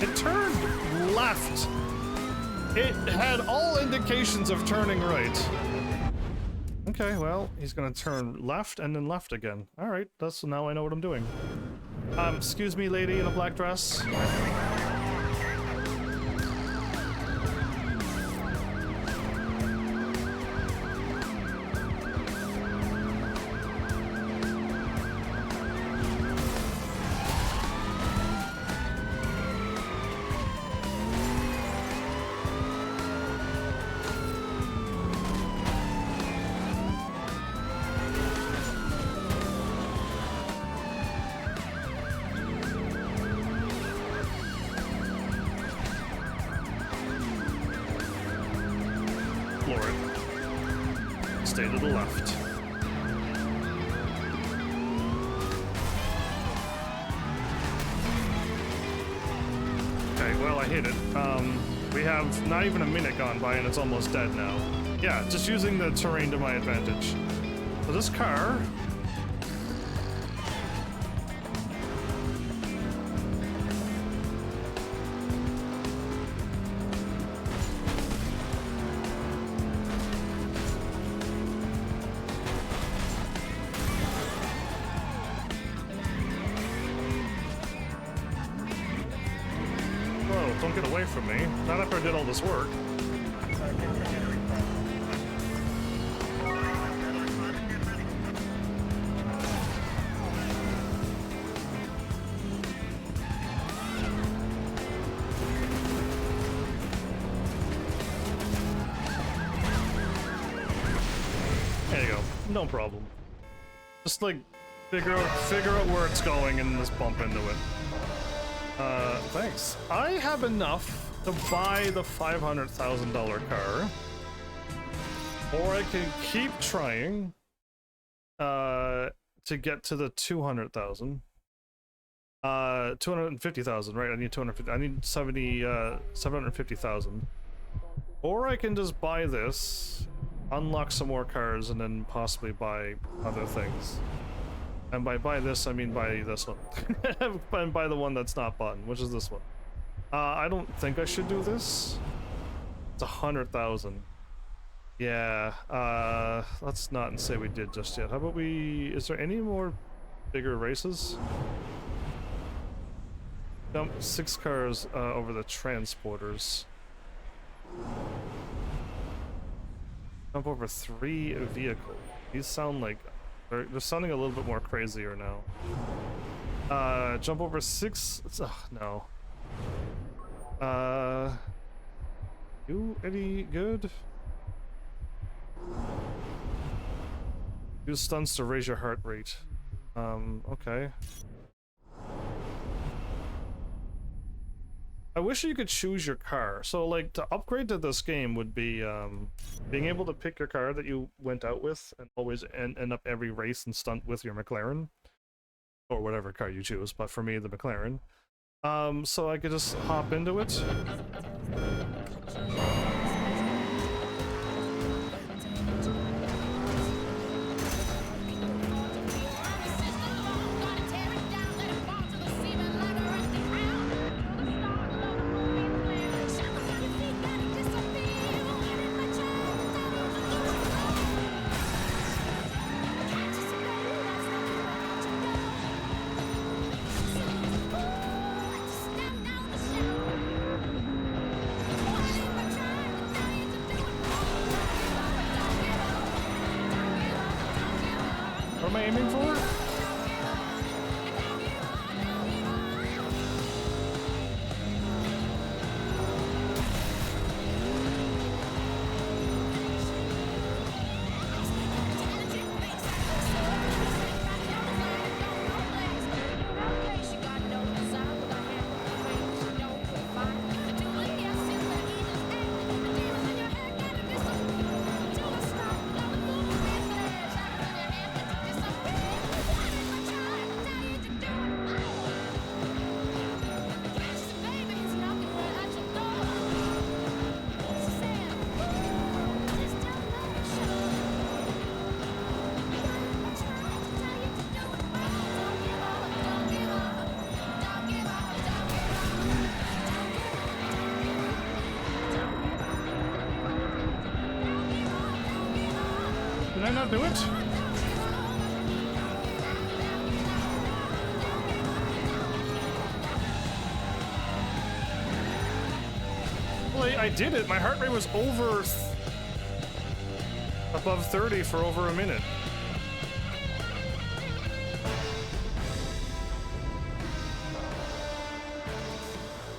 It turned left. It had all indications of turning right. Okay, well, he's gonna turn left and then left again. Alright, that's now I know what I'm doing. Excuse me, lady in a black dress. Stay to the left. Okay, well, I hit it. We have not even a minute gone by and it's almost dead now. Yeah, just using the terrain to my advantage. So this car... Don't get away from me. Not after I did all this work. There you go. No problem. Just like figure out where it's going and just bump into it. Thanks. I have enough to buy the $500,000 car, or I can keep trying to get to the 200,000. 250,000, right? I need 250. I need 750,000. Or I can just buy this, unlock some more cars, and then possibly buy other things. And by buy this, I mean buy this one. And buy the one that's not bought, which is this one. I don't think I should do this. It's 100,000. Yeah, let's not say we did just yet. How about we... Is there any more bigger races? Dump 6 cars over the transporters. Jump over 3 vehicles. These sound like... They're sounding a little bit more crazier now. Jump over 6... no. You any good? Use stunts to raise your heart rate. Okay. I wish you could choose your car. So, like, to upgrade to this game would be being able to pick your car that you went out with and always end up every race and stunt with your McLaren. Or whatever car you choose, but for me, the McLaren. So I could just hop into it. What am I aiming for? that do it? Well, I did it. My heart rate was above 30 for over a minute.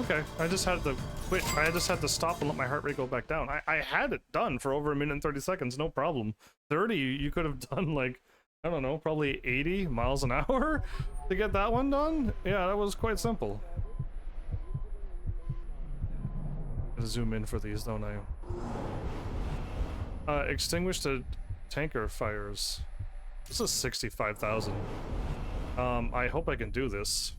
Okay, I just had to quit. I just had to stop and let my heart rate go back down. I had it done for over a minute and 30 seconds, no problem. 30, you could have done like, I don't know, probably 80 miles an hour to get that one done. Yeah, that was quite simple. Gotta zoom in for these, don't I? Extinguish the tanker fires. This is 65,000. I hope I can do this.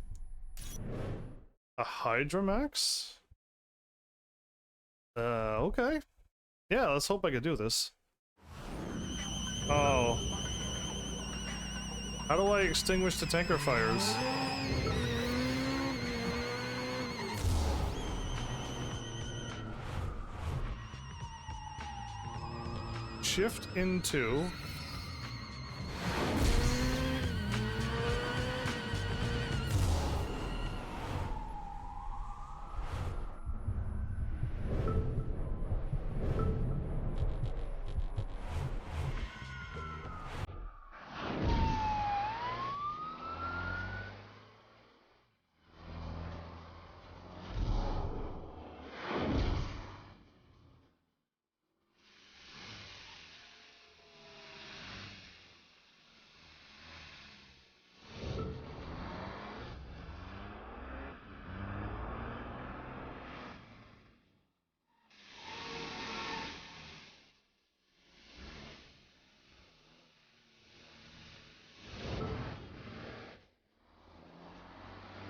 A Hydromax? Okay. Yeah, let's hope I can do this. Oh. How do I extinguish the tanker fires? Shift into...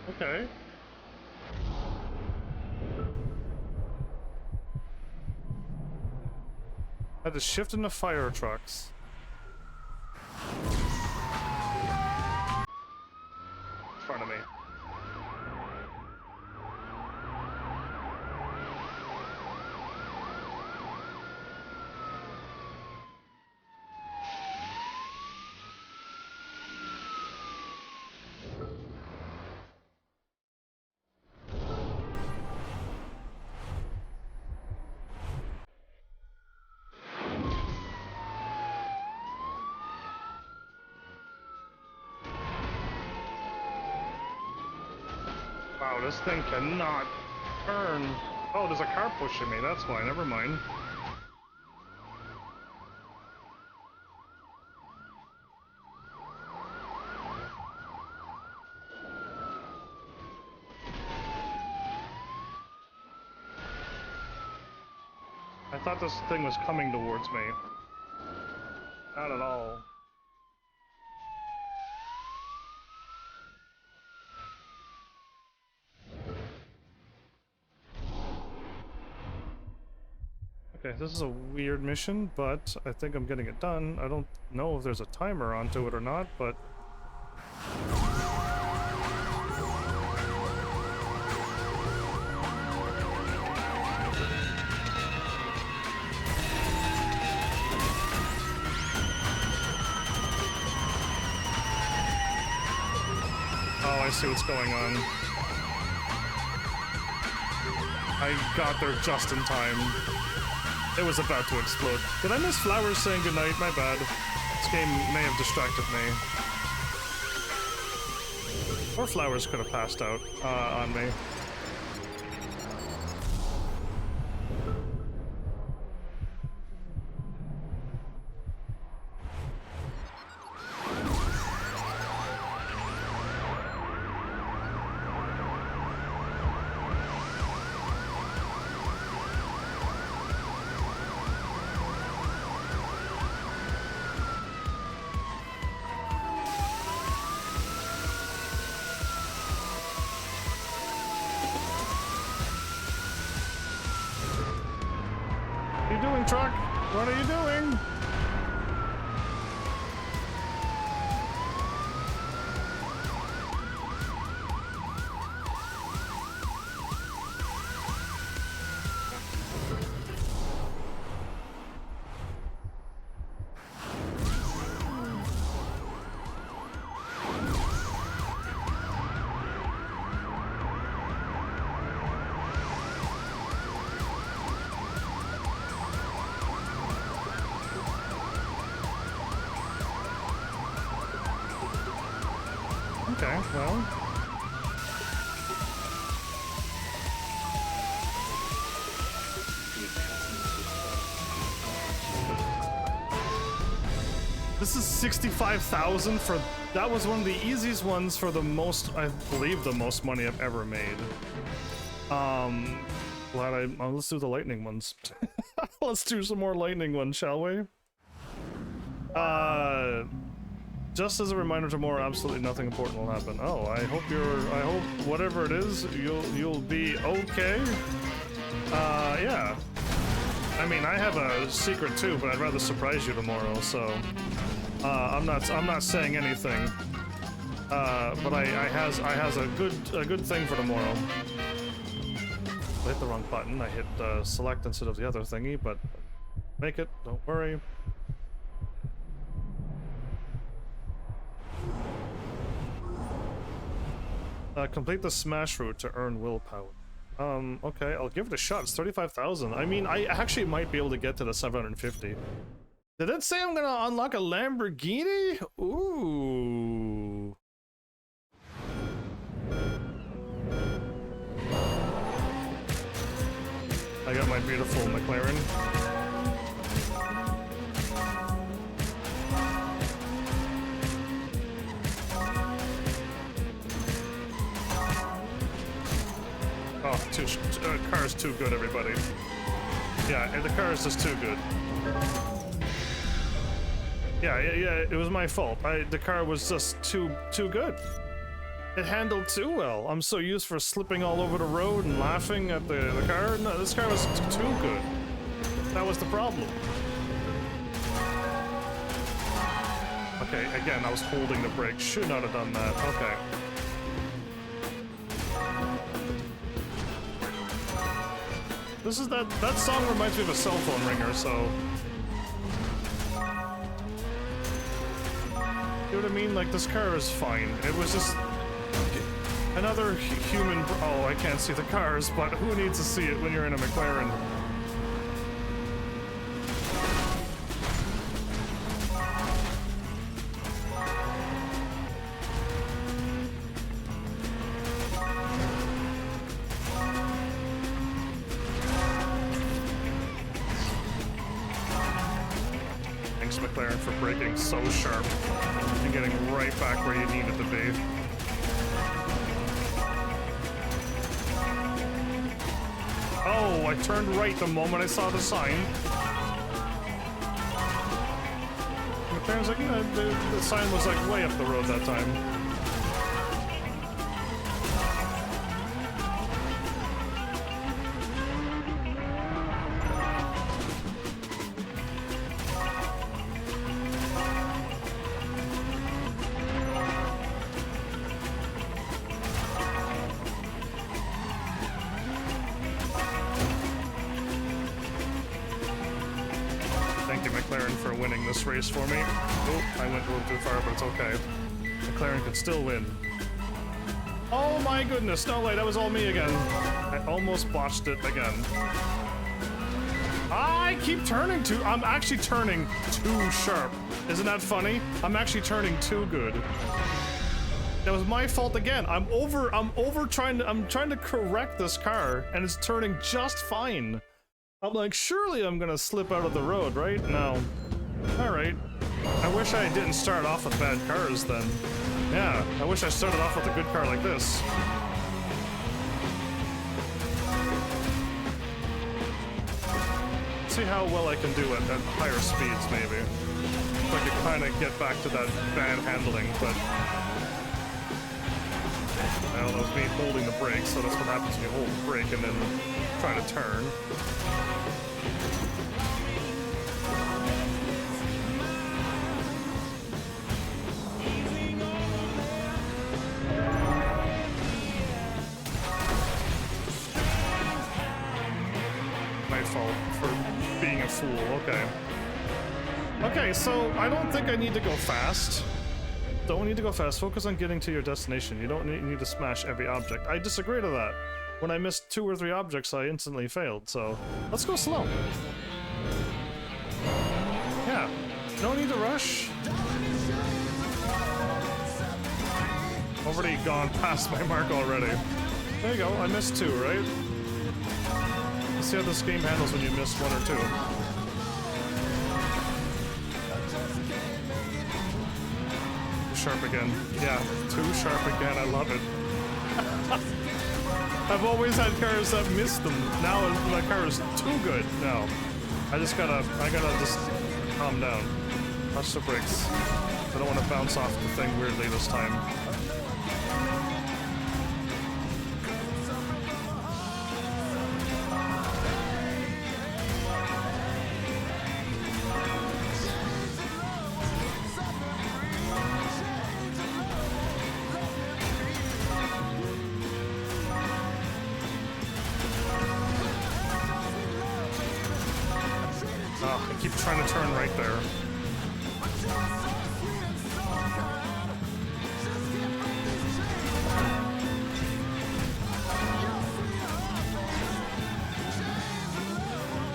Okay. Had to shift into fire trucks. In front of me. Wow, this thing cannot turn. Oh, there's a car pushing me. That's why. Never mind. I thought this thing was coming towards me. Not at all. Okay, this is a weird mission, but I think I'm getting it done. I don't know if there's a timer onto it or not, but... Oh, I see what's going on. I got there just in time. It was about to explode. Did I miss Flowers saying goodnight? My bad. This game may have distracted me. Or Flowers could have passed out on me. Truck, what are you doing? Okay, well. This is 65,000 for... That was one of the easiest ones for the most, I believe, the most money I've ever made. Let's do the lightning ones. Let's do some more lightning ones, shall we? Just as a reminder, tomorrow absolutely nothing important will happen. Oh, I hope whatever it is, you'll be okay. Yeah. I mean, I have a secret too, but I'd rather surprise you tomorrow, so I'm not saying anything. But I has a good thing for tomorrow. I hit the wrong button. I hit select instead of the other thingy, but make it. Don't worry. Complete the smash route to earn willpower. Okay, I'll give it a shot. It's 35,000. I mean, I actually might be able to get to the 750. Did it say I'm gonna unlock a Lamborghini? Ooh. I got my beautiful McLaren. Oh, car's too good, everybody. Yeah, the car is just too good. Yeah, it was my fault. The car was just too good. It handled too well. I'm so used for slipping all over the road and laughing at the car. No, this car was too good. That was the problem. Okay, again, I was holding the brake. Should not have done that. Okay. This is that song reminds me of a cell phone ringer, so... You know what I mean? Like, this car is fine. It was just... Another human... Oh, I can't see the cars, but who needs to see it when you're in a McLaren? Thanks, McLaren, for braking so sharp and getting right back where you needed to be. Oh, I turned right the moment I saw the sign. McLaren's like, yeah, the sign was like way up the road that time. Race for me. Oh, I went a little too far, but it's okay. McLaren could still win. Oh my goodness, no way, that was all me again. I almost botched it again. I keep turning too... I'm actually turning too sharp. Isn't that funny? I'm actually turning too good. That was my fault again. I'm trying to correct this car, and it's turning just fine. I'm like, surely I'm gonna slip out of the road, right? No. Alright. I wish I didn't start off with bad cars then. Yeah, I wish I started off with a good car like this. See how well I can do it at higher speeds, maybe. If I could kind of get back to that bad handling, but... Well, that was me holding the brake, so that's what happens when you hold the brake and then try to turn. For being a fool, okay. Okay, so I don't think I need to go fast. Don't need to go fast. Focus on getting to your destination. You don't need to smash every object. I disagree to that. When I missed 2 or 3 objects, I instantly failed, so let's go slow. Yeah, no need to rush. already gone past my mark already. There you go, I missed 2, right? Let's see how this game handles when you miss 1 or 2. Sharp again. Yeah, too sharp again, I love it. I've always had cars that miss them. Now my car is too good. No. I gotta just calm down. Touch the brakes. I don't want to bounce off the thing weirdly this time. Oh, I keep trying to turn right there.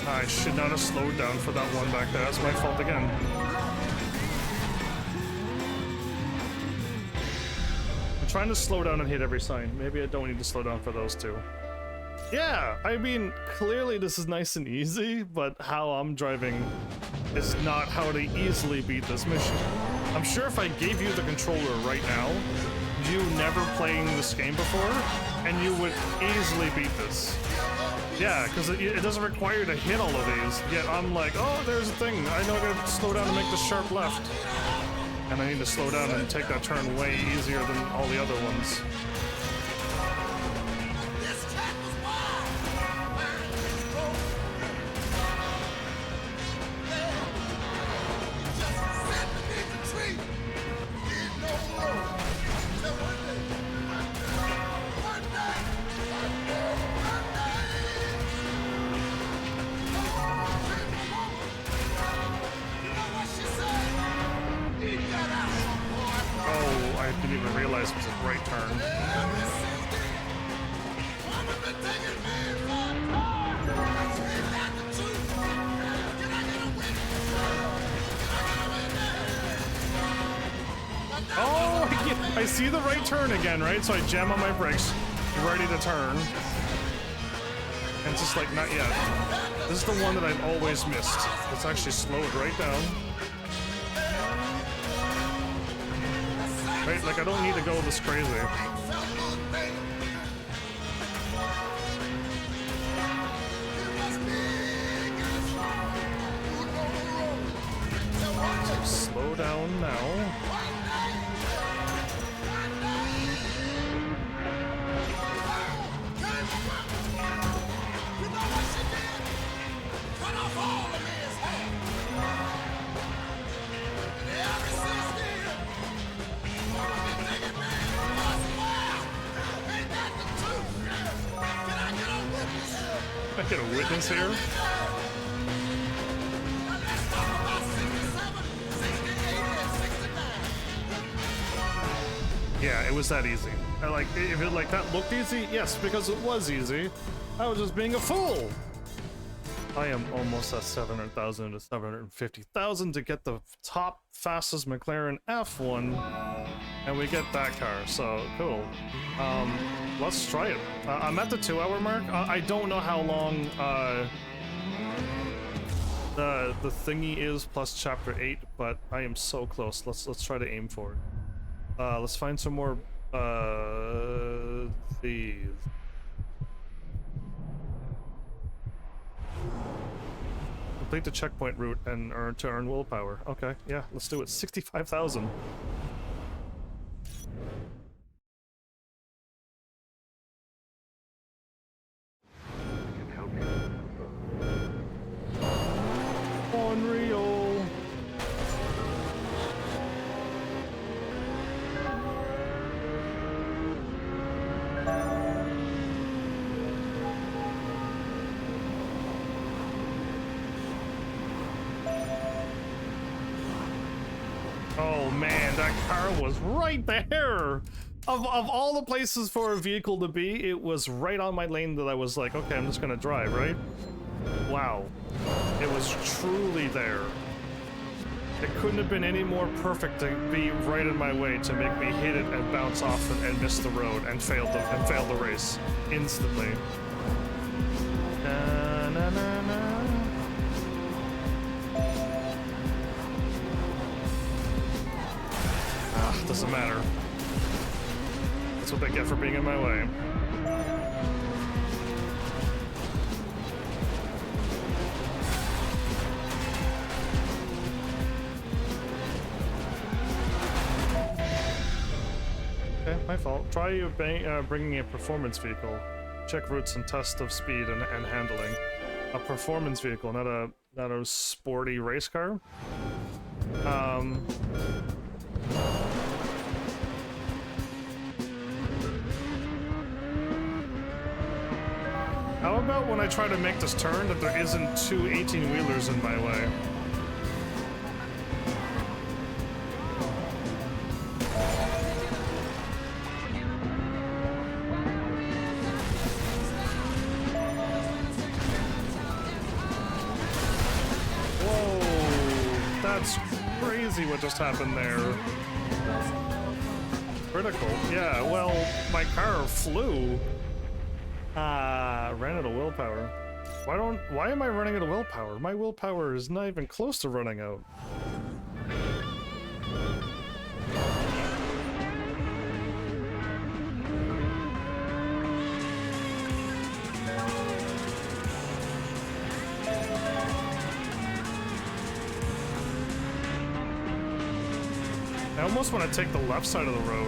I should not have slowed down for that one back there. That's my fault again. I'm trying to slow down and hit every sign. Maybe I don't need to slow down for those two. Yeah, I mean, clearly this is nice and easy, but how I'm driving is not how to easily beat this mission. I'm sure if I gave you the controller right now, you never playing this game before, and you would easily beat this. Yeah, because it doesn't require you to hit all of these, yet I'm like, oh, there's a thing. I know I gotta slow down and make the sharp left. And I need to slow down and take that turn way easier than all the other ones. I see the right turn again, right? So I jam on my brakes, ready to turn. And it's just like, not yet. This is the one that I've always missed. It's actually slowed right down. Right? Like, I don't need to go this crazy. So slow down now. I get a witness here. Yeah, it was that easy. Like, if it like that looked easy, yes, because it was easy. I was just being a fool. I am almost at 700,000 to 750,000 to get the top fastest McLaren F1, and we get that car. So cool. Let's try it. I'm at the 2-hour mark. I don't know how long the thingy is plus chapter 8, but I am so close. Let's try to aim for it. Let's find some more thieves. Complete the checkpoint route and earn willpower. Okay, yeah, let's do it. 65,000. Unreal. Oh man, that car was right there! Of all the places for a vehicle to be, it was right on my lane that I was like, okay, I'm just gonna drive, right? Wow. It was truly there. It couldn't have been any more perfect to be right in my way to make me hit it and bounce off and miss the road and fail the race instantly. Na, na, na, na. Ah, doesn't matter. That's what they get for being in my way. Okay, my fault. Try bringing a performance vehicle. Check routes and test of speed and handling. A performance vehicle, not a sporty race car. How about when I try to make this turn that there isn't two 18-wheelers in my way? That's crazy what just happened there. Critical. Yeah, well, my car flew. Ran out of willpower. Why am I running out of willpower? My willpower is not even close to running out. I almost want to take the left side of the road.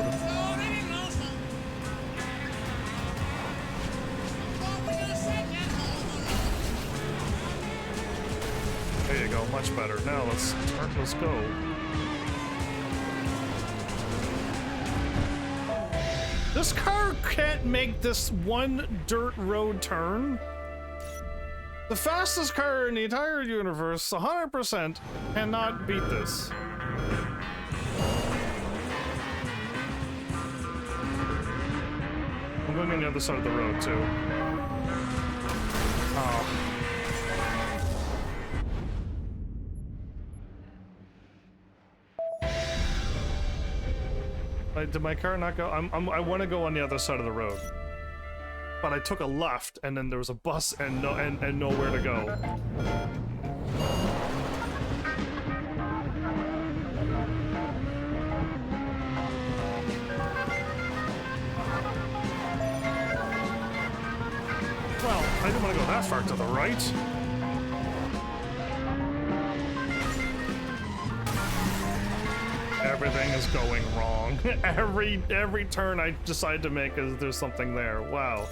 There you go, much better. Now let's go. This car can't make this one dirt road turn. The fastest car in the entire universe, 100%, cannot beat this. I'm going on the other side of the road, too. Oh. Did my car not go? I want to go on the other side of the road. But I took a left, and then there was a bus and nowhere to go. Well, I didn't want to go that far to the right. Everything is going wrong. Every turn I decide to make there's something there. Wow.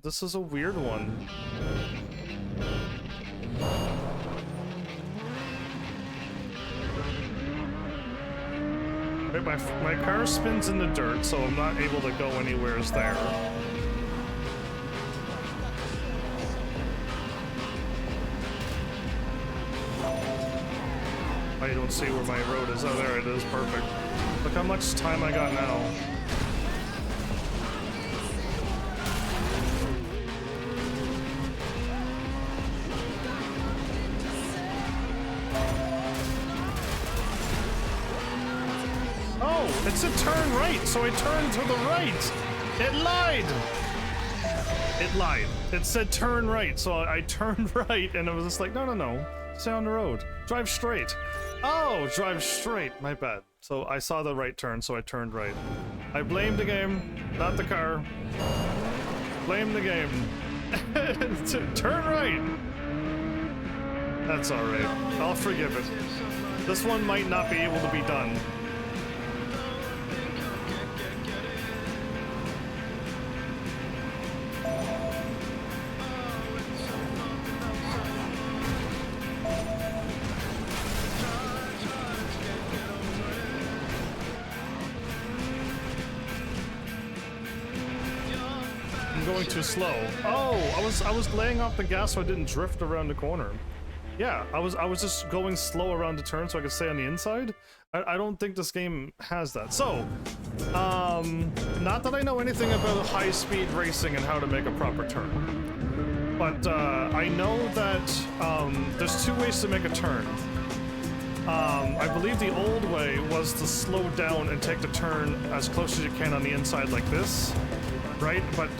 This is a weird one. Wait, my car spins in the dirt, so I'm not able to go anywhere there. I don't see where my road is. Oh, there it is. Perfect. Look how much time I got now. Oh, it said turn right, so I turned to the right. It lied. It lied. It said turn right, so I turned right, and it was just like, no. Stay on the road. Drive straight. Oh, drive straight. My bad. So I saw the right turn, so I turned right. I blame the game, not the car. Blame the game. Turn right. That's alright. I'll forgive it. This one might not be able to be done. Going too slow. Oh, I was laying off the gas so I didn't drift around the corner. Yeah, I was just going slow around the turn so I could stay on the inside. I don't think this game has that. So, not that I know anything about high-speed racing and how to make a proper turn. but I know that there's two ways to make a turn. I believe the old way was to slow down and take the turn as close as you can on the inside like this, right? But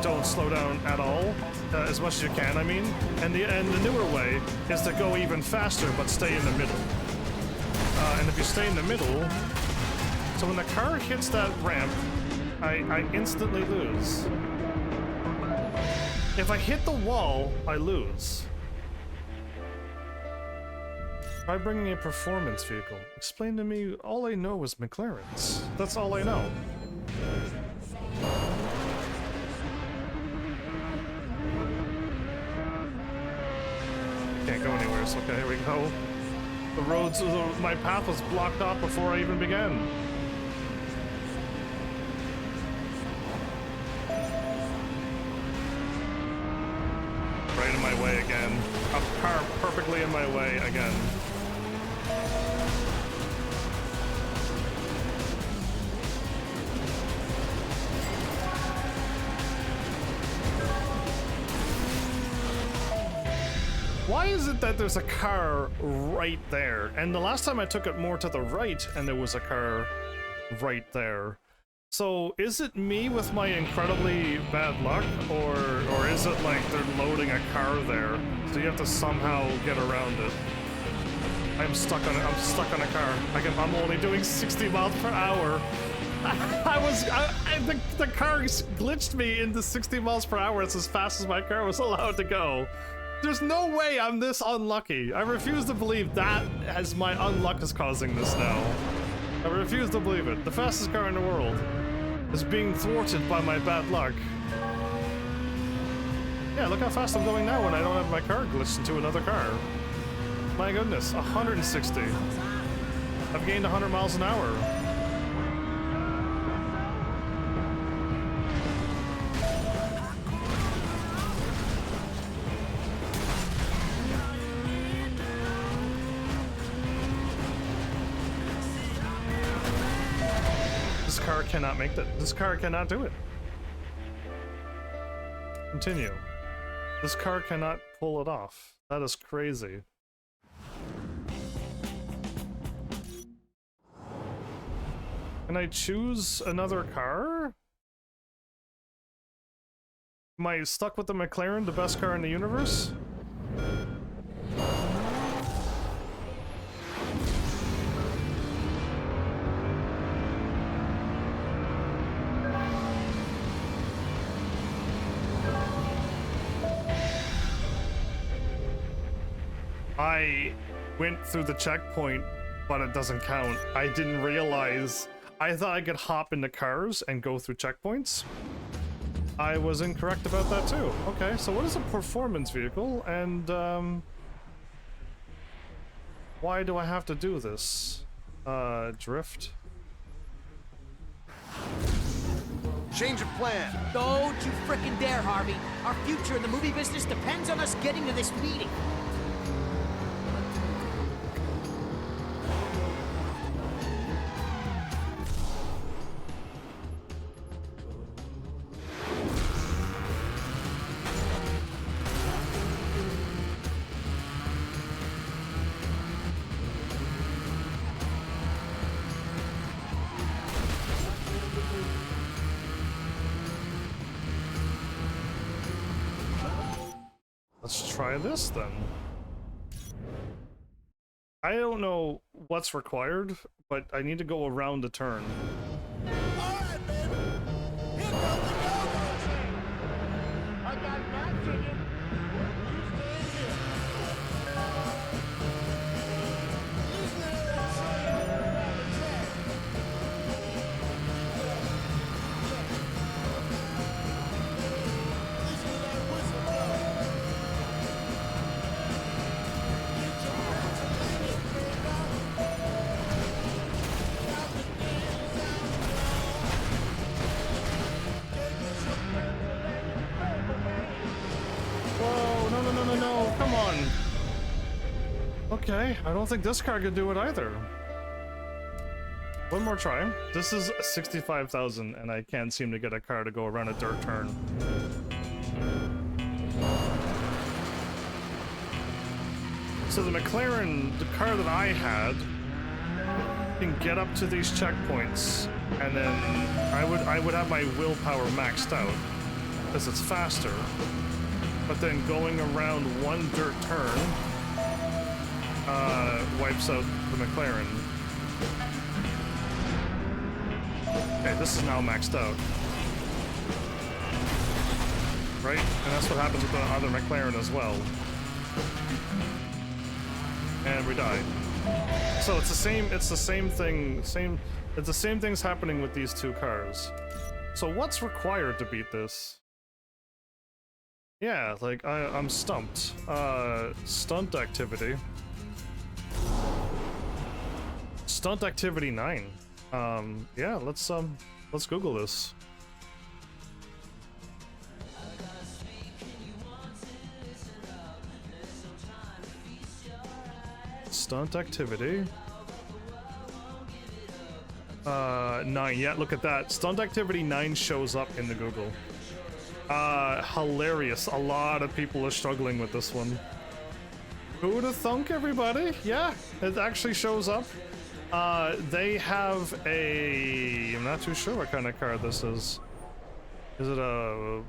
don't slow down at all, as much as you can, I mean. And the newer way is to go even faster but stay in the middle. And if you stay in the middle, so when the car hits that ramp, I instantly lose. If I hit the wall, I lose. Try bringing a performance vehicle. Explain to me, all I know is McLarens. That's all I know. Can't go anywhere, so okay, here we go. The roads, my path was blocked off before I even began. Right in my way again. A car perfectly in my way again. Why is it that there's a car right there? And the last time I took it more to the right and there was a car right there. So is it me with my incredibly bad luck, or is it like they're loading a car there, so you have to somehow get around it? I'm stuck on a car. I'm only doing 60 miles per hour. The car glitched me into 60 miles per hour. It's as fast as my car was allowed to go. There's no way I'm this unlucky. I refuse to believe that as my unluck is causing this now. I refuse to believe it. The fastest car in the world is being thwarted by my bad luck. Yeah, look how fast I'm going now when I don't have my car glitched into another car. My goodness, 160. I've gained 100 miles an hour. This car cannot make that. This car cannot do it. Continue. This car cannot pull it off. That is crazy. Can I choose another car? Am I stuck with the McLaren, the best car in the universe? I went through the checkpoint, but it doesn't count. I didn't realize. I thought I could hop into cars and go through checkpoints. I was incorrect about that too. Okay, so what is a performance vehicle, and why do I have to do this? Drift? Change of plan. Don't you frickin' dare, Harvey. Our future in the movie business depends on us getting to this meeting. Let's try this then. I don't know what's required, but I need to go around the turn. Alright, baby. Here comes the go-go train. I got my ticket. You stay here. Listen to that train around the track. Listen to that whistle blow. No, come on. Okay, I don't think this car could do it either. One more try. This is 65,000 and I can't seem to get a car to go around a dirt turn. So the McLaren, the car that I had, can get up to these checkpoints, and then I would have my willpower maxed out because it's faster. But then going around one dirt turn wipes out the McLaren. Okay, this is now maxed out. Right? And that's what happens with the other McLaren as well. And we died. So it's the same thing, it's the same things happening with these two cars. So what's required to beat this? Yeah, like I'm stumped. Stunt activity. Stunt activity 9. Yeah, let's Google this. Stunt activity. 9. Yeah, look at that. Stunt activity 9 shows up in the Google. Hilarious. A lot of people are struggling with this one. Who would have thunk, everybody? Yeah, it actually shows up. They have a... I'm not too sure what kind of car this is. Is it a...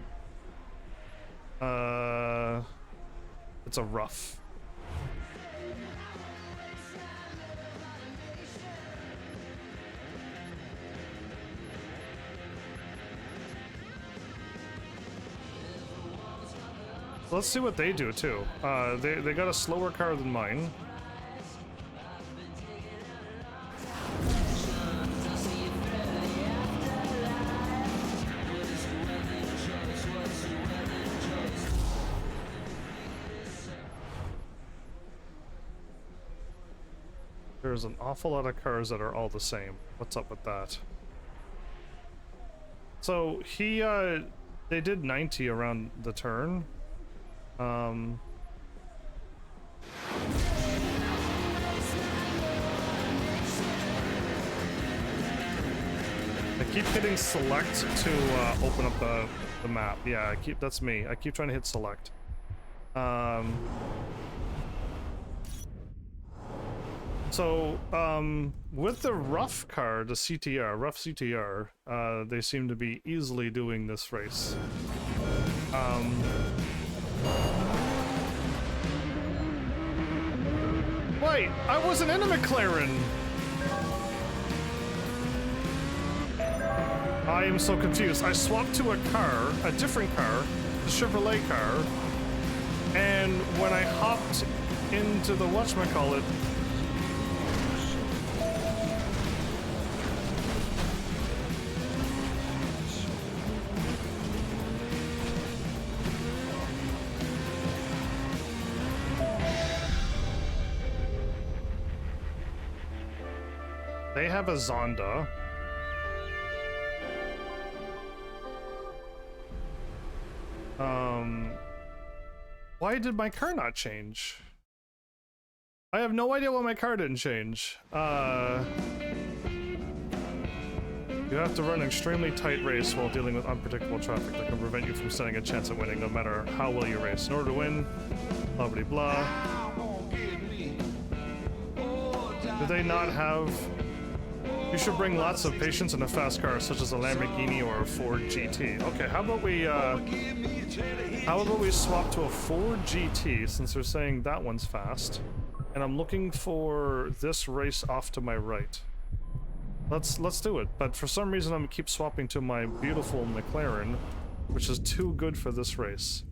It's a rough. Let's see what they do too. They got a slower car than mine. There's an awful lot of cars that are all the same. What's up with that? So they did 90 around the turn. I keep hitting select to open up the map. Yeah, that's me. I keep trying to hit select. So with the rough car, the CTR, rough CTR, they seem to be easily doing this race. Wait, I wasn't in a McLaren! I am so confused. I swapped to a car, a different car, the Chevrolet car, and when I hopped into the whatchamacallit, they have a Zonda. Why did my car not change? I have no idea why my car didn't change. You have to run an extremely tight race while dealing with unpredictable traffic that can prevent you from standing a chance at winning, no matter how well you race. In order to win, blah blah blah. Do they not have... You should bring lots of patience in a fast car, such as a Lamborghini or a Ford GT. Okay, how about we swap to a Ford GT, since they're saying that one's fast. And I'm looking for this race off to my right. Let's do it. But for some reason, I'm gonna keep swapping to my beautiful McLaren, which is too good for this race.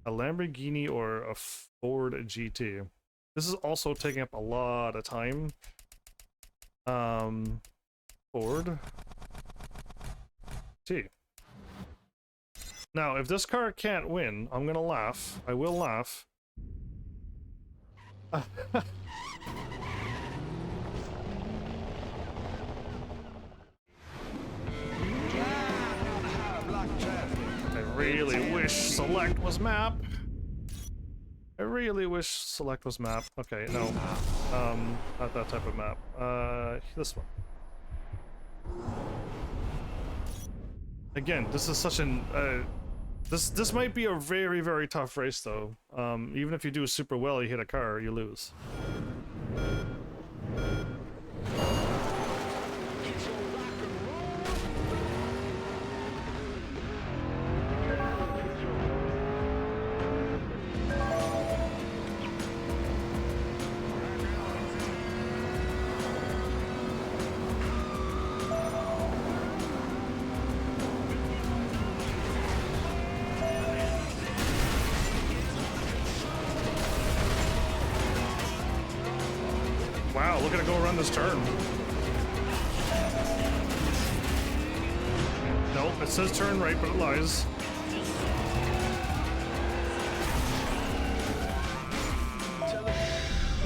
A Lamborghini or a Ford GT. This is also taking up a lot of time. Ford T. Now, if this car can't win, I'm gonna laugh. I will laugh. I really wish select was map. I really wish select was map. Okay, no. Not that type of map. This one. Again, this is such an This might be a very, very tough race, though. Even if you do super well, you hit a car, you lose. Wow, look at it go around this turn. Nope, it says turn right, but it lies.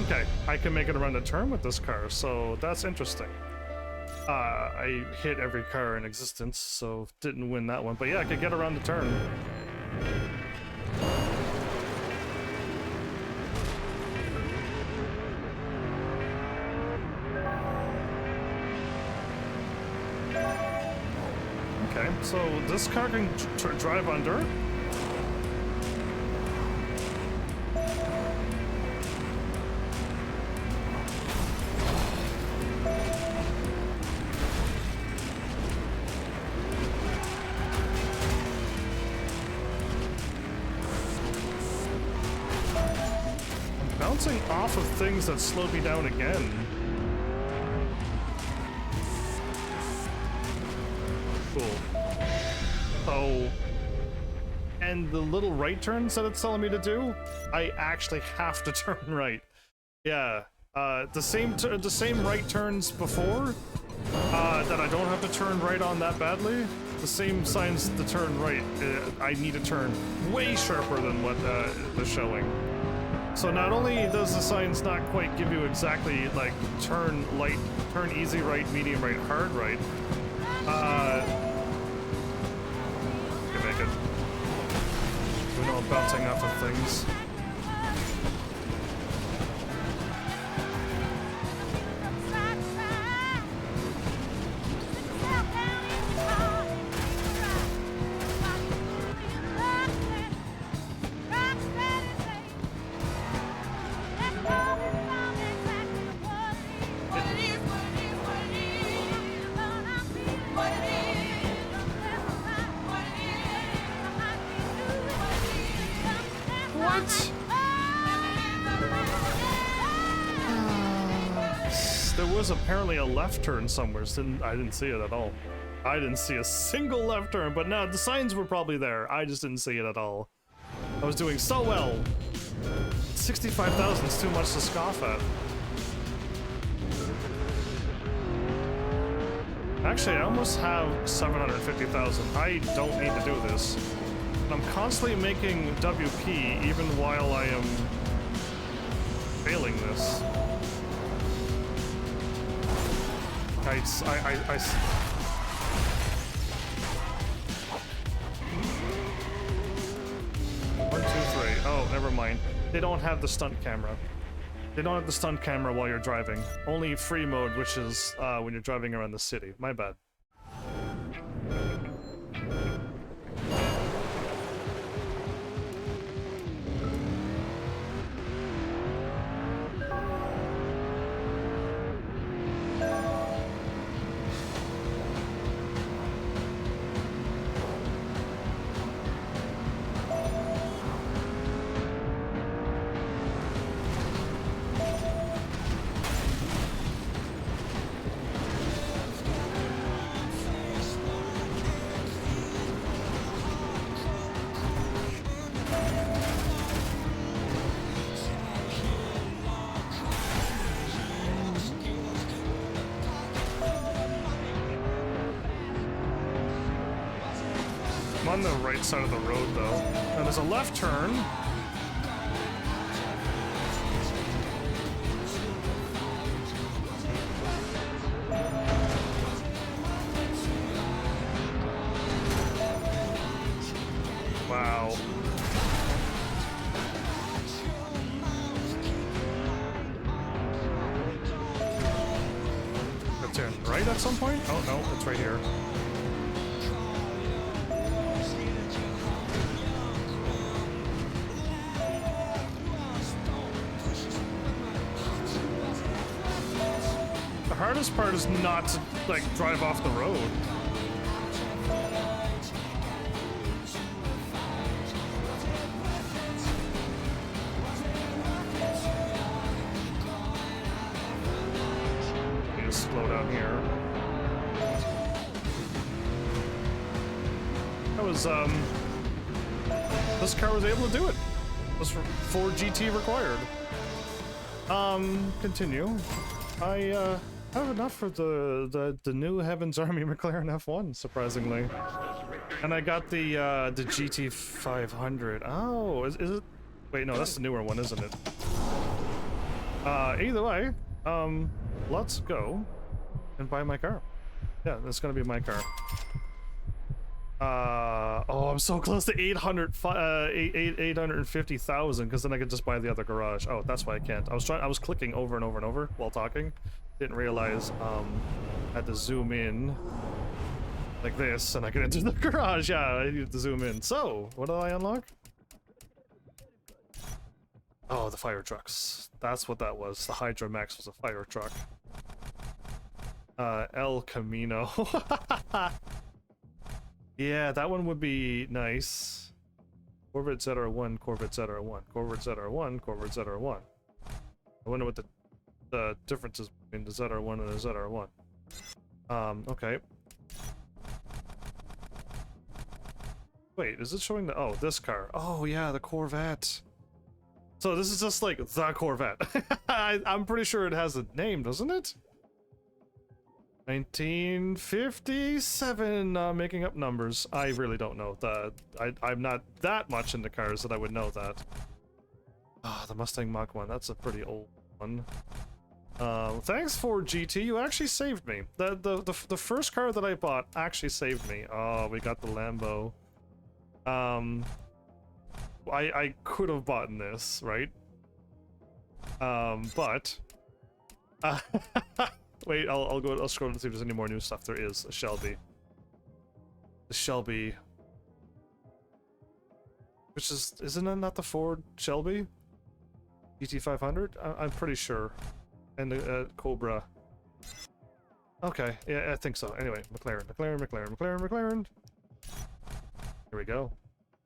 Okay, I can make it around the turn with this car, so that's interesting. I hit every car in existence, so didn't win that one. But yeah, I could get around the turn. Okay, so this car can drive on dirt? I'm bouncing off of things that slowed me down again. Cool. Oh, and the little right turns that it's telling me to do, I actually have to turn right. Yeah, the same right turns before, that I don't have to turn right on that badly. The same signs to turn right. I need to turn way sharper than what they're showing. So not only does the signs not quite give you exactly like turn light, turn easy right, medium right, hard right. Can make it. We know I'm bouncing off of things. There was apparently a left turn somewhere. I didn't see it at all. I didn't see a single left turn, but no, the signs were probably there. I just didn't see it at all. I was doing so well. 65,000 is too much to scoff at. Actually, I almost have 750,000. I don't need to do this. I'm constantly making WP even while I am failing this. I 1, 2, 3. Oh, never mind. They don't have the stunt camera. They don't have the stunt camera while you're driving. Only free mode, which is when you're driving around the city. My bad. I'm on the right side of the road, though. And there's a left turn. Wow. Let's turn right at some point? Oh, no, it's right here. hardest part is not to, like, drive off the road. Need to slow down here. That was, this car was able to do it. It was for GT required. Continue. I have enough for the new Heaven's Army McLaren F1, surprisingly. And I got the GT 500. Oh, is it? Wait, no, that's the newer one, isn't it? Either way, let's go and buy my car. Yeah, that's gonna be my car. Oh, I'm so close to 850,000, because then I could just buy the other garage. Oh, that's why I can't. I was clicking over and over and over while talking. Didn't realize, I had to zoom in like this, and I could enter the garage. Yeah, I needed to zoom in. So, what did I unlock? Oh, the fire trucks. That's what that was. The Hydra Max was a fire truck. El Camino. Yeah, that one would be nice. Corvette ZR1, Corvette ZR1, Corvette ZR1, Corvette ZR1. I wonder what the difference is between the ZR1 and the ZR1. Okay. Wait, is it showing the... Oh, this car. Oh, yeah, the Corvette. So this is just like the Corvette. I'm pretty sure it has a name, doesn't it? 1957, making up numbers. I really don't know that. I'm not that much into cars that I would know that. Ah, the Mustang Mach 1, that's a pretty old one. Thanks for GT, you actually saved me. The first car that I bought actually saved me. Oh, we got the Lambo. I could have bought this, right? But wait, I'll scroll to see if there's any more new stuff. There is a Shelby. The Shelby. Which isn't it not the Ford Shelby? GT500? I'm pretty sure. And the Cobra. Okay, yeah, I think so. Anyway, McLaren. Here we go.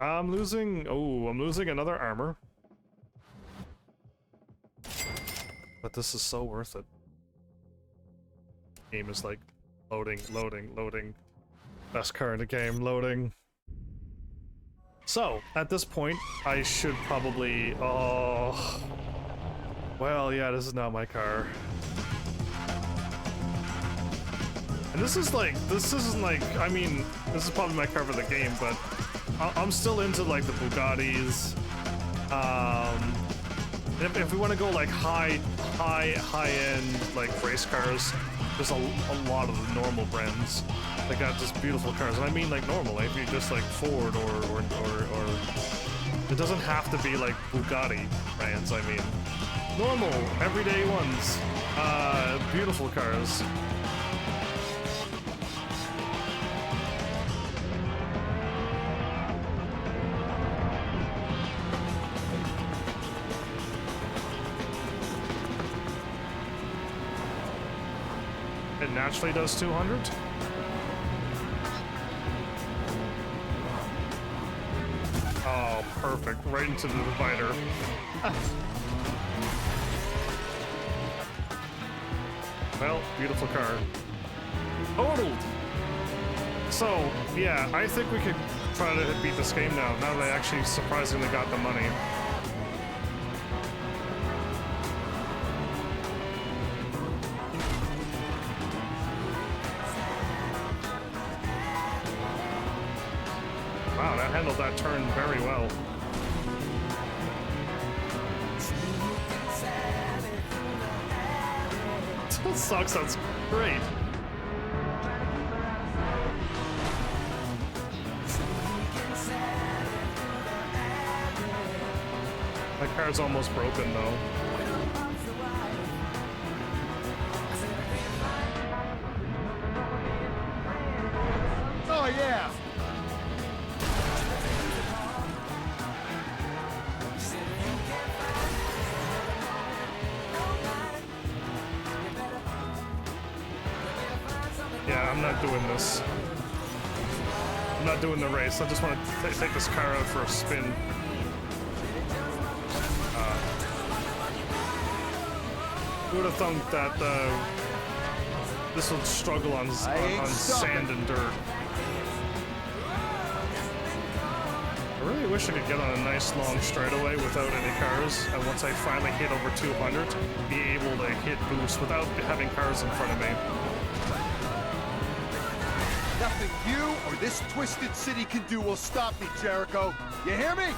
I'm losing another armor. But this is so worth it. Game is like loading. Best car in the game, loading. So, at this point, I should probably... Oh... Well, yeah, this is not my car. And this isn't like, I mean, this is probably my car for the game, but I'm still into like the Bugattis. If we want to go like high-end like race cars, there's a lot of the normal brands that got just beautiful cars. And I mean like normal, if you're just like Ford or it doesn't have to be like Bugatti brands, I mean. Normal, everyday ones. Beautiful cars. It naturally does 200. Oh, perfect. Right into the divider. Well, beautiful car. Totaled! So, yeah, I think we could try to beat this game now that I actually surprisingly got the money. Wow, that handled that turn very well. This song sounds great. My car's almost broken though. Oh yeah! not doing this. I'm not doing the race. I just want to take this car out for a spin. Who would have thought that this would struggle on sand and dirt? I really wish I could get on a nice long straightaway without any cars, and once I finally hit over 200, be able to hit boost without having cars in front of me. Nothing you or this twisted city can do will stop me, Jericho. You hear me?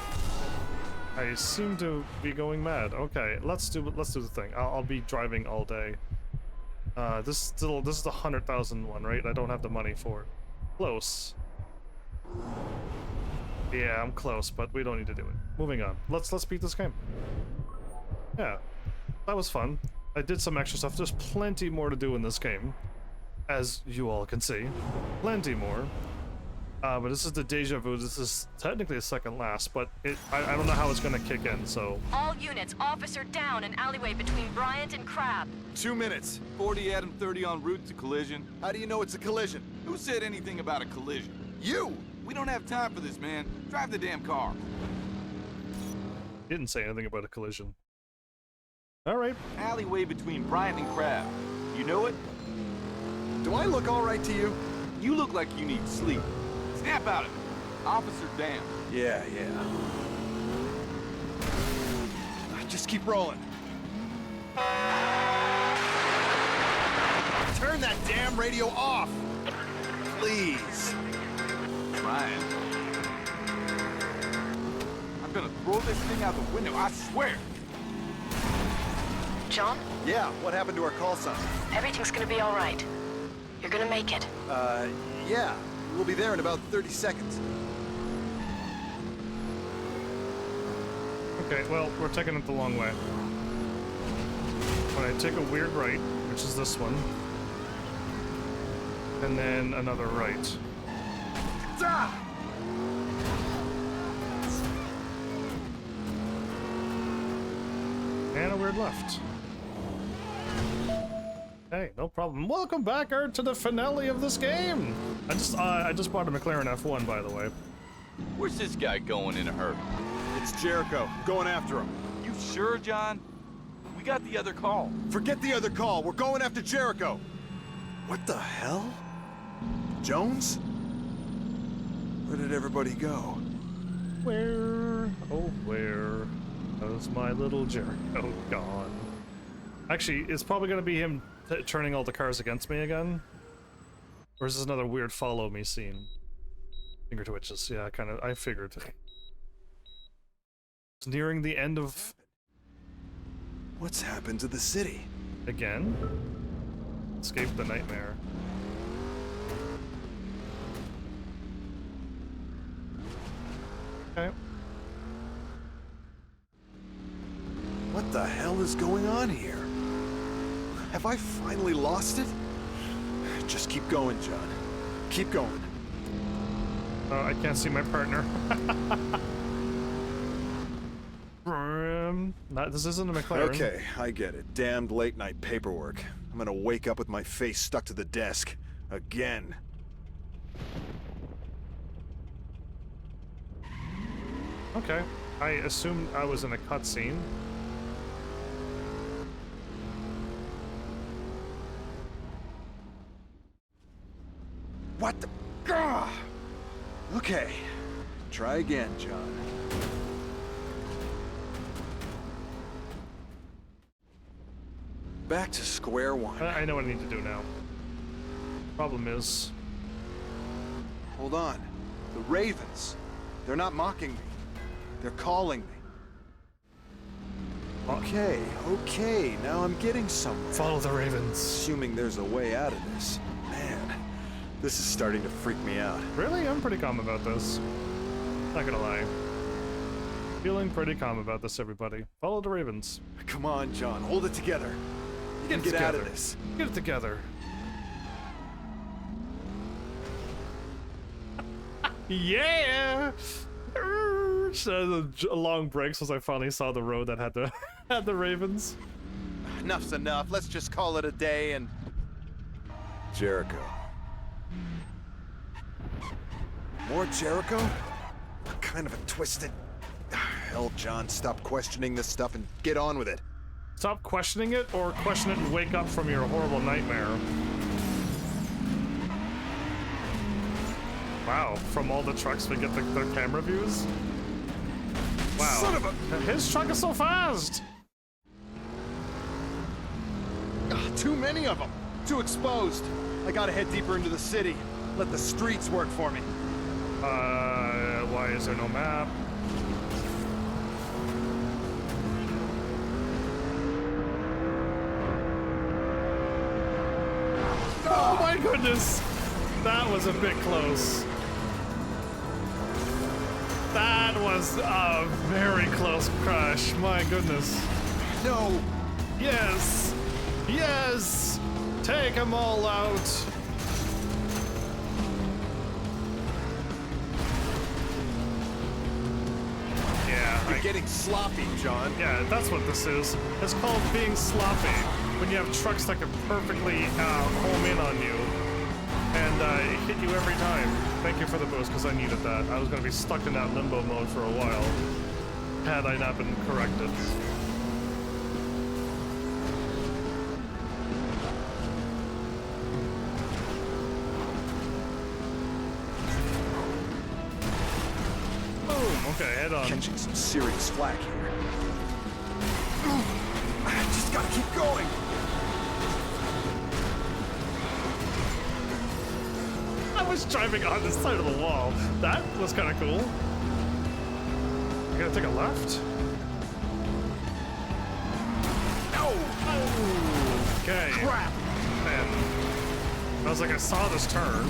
I seem to be going mad. Okay, let's do the thing. I'll be driving all day. This is the 100,000 one, right? I don't have the money for it. Close. Yeah, I'm close, but we don't need to do it. Moving on. Let's beat this game. Yeah, that was fun. I did some extra stuff. There's plenty more to do in this game, as you all can see. Plenty more. But this is the deja vu. This is technically the second last, but I don't know how it's gonna kick in, so. All units, officer down an alleyway between Bryant and Crab. 2 minutes. 40 Adam 30 en route to collision. How do you know it's a collision? Who said anything about a collision? You! We don't have time for this, man. Drive the damn car. Didn't say anything about a collision. Alright. Alleyway between Bryant and Crab. You know it? Do I look all right to you? You look like you need sleep. Snap out of it. Officer down. Yeah. Just keep rolling. Turn that damn radio off! Please. Ryan. I'm gonna throw this thing out the window, I swear. John? Yeah, what happened to our call sign? Everything's gonna be all right. You're gonna make it. Yeah. We'll be there in about 30 seconds. Okay, well, we're taking it the long way. When I take a weird right, which is this one, and then another right. Ah! And a weird left. Hey, no problem. Welcome back, Art, to the finale of this game. I just bought a McLaren F1, by the way. Where's this guy going in a hurry? It's Jericho. Going after him. You sure, John? We got the other call. Forget the other call. We're going after Jericho. What the hell? Jones? Where did everybody go? Where, oh where, is my little Jericho gone? Actually, it's probably gonna be him turning all the cars against me again. Or is this another weird follow me scene? Finger twitches, yeah, I figured. It's nearing the end of... What's happened to the city? Again? Escape the nightmare. Okay. What the hell is going on here? Have I finally lost it? Just keep going, John. Keep going. Oh, I can't see my partner. This isn't a McLaren. Okay, I get it. Damned late-night paperwork. I'm gonna wake up with my face stuck to the desk. Again. Okay. I assumed I was in a cutscene. What the... Gah! Okay. Try again, John. Back to square one. I know what I need to do now. Problem is... Hold on. The Ravens. They're not mocking me. They're calling me. Okay, now I'm getting somewhere. Follow the Ravens. Assuming there's a way out of this. Man, this is starting to freak me out. Really? I'm pretty calm about this. Not gonna lie. Feeling pretty calm about this, everybody. Follow the Ravens. Come on, John, hold it together. You can get out of this. Get it together. Yeah! So a long break since I finally saw the road that had the Ravens. Enough's enough. Let's just call it a day and... Jericho. More Jericho? What kind of a twisted... Hell, John, stop questioning this stuff and get on with it. Stop questioning it, or question it and wake up from your horrible nightmare. Wow, from all the trucks we get their camera views? Wow. Son of a... His truck is so fast! Too many of them. Too exposed. I gotta head deeper into the city. Let the streets work for me. Why is there no map? Oh my goodness! That was a bit close. That was a very close crash. My goodness. No! Yes! Yes! Take them all out! Yeah, You're getting sloppy, John. Yeah, that's what this is. It's called being sloppy. When you have trucks that can perfectly home in on you and hit you every time. Thank you for the boost, because I needed that. I was going to be stuck in that limbo mode for a while had I not been corrected. Boom! Okay, head on. Catching some serious flack here. I just gotta keep going. I was driving on the side of the wall. That was kind of cool. I gotta take a left? No! Oh, okay. Crap! Man. I was like, I saw this turn.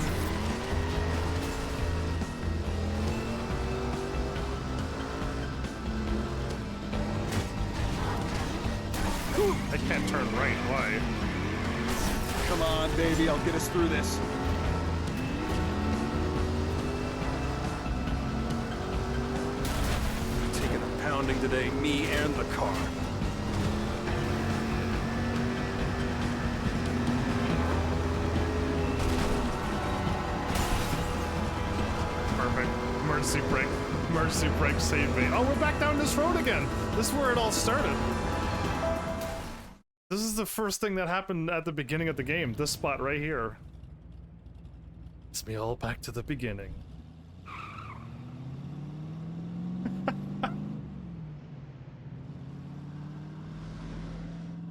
I can't turn right. Why? Come on, baby. I'll get us through this. Taking a pounding today, me and the car. Perfect. Emergency brake. Emergency brake saved me. Oh, we're back down this road again. This is where it all started. This is the first thing that happened at the beginning of the game. This spot right here. It's me all back to the beginning.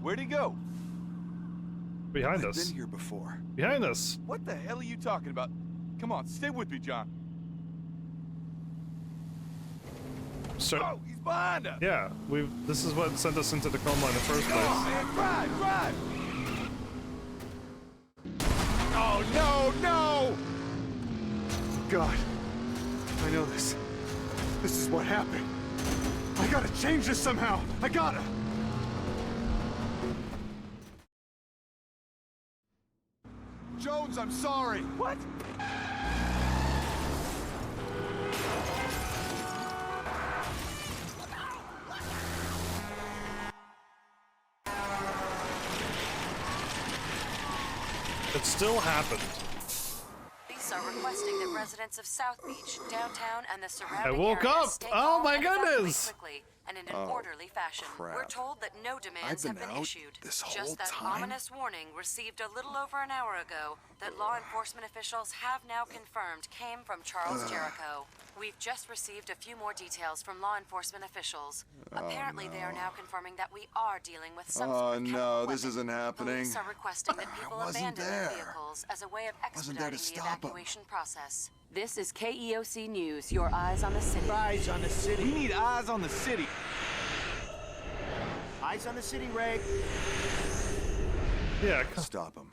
Where'd he go? Behind I've us. been here before. Behind us. What the hell are you talking about? Come on, stay with me, John. So, Oh, he's behind us! yeah, this is what sent us into the coma in the first place. Oh, man, drive, drive! Oh, no, no! God, I know this. This is what happened. I gotta change this somehow. I gotta. Jones, I'm sorry. What? It still happened. Police are requesting that residents of South Beach, downtown, and the surrounding I woke areas up. stay Oh calm my and evacuate goodness. quickly and in an orderly fashion. crap. We're told that no demands I've have been been out issued. this whole Just that time? ominous warning received a little over an hour ago that law enforcement officials have now confirmed came from Charles Jericho. We've just received a few more details from law enforcement officials. Apparently, they are now confirming that we are dealing with some sort of chemical this weapon. isn't happening. Police are requesting that people wasn't abandon their there. vehicles as a way of Wasn't there to expediting the stop 'em. evacuation process. This is KEOC News, your eyes on the city. Eyes on the city. We need eyes on the city. Eyes on the city, Ray. Yeah. Stop him.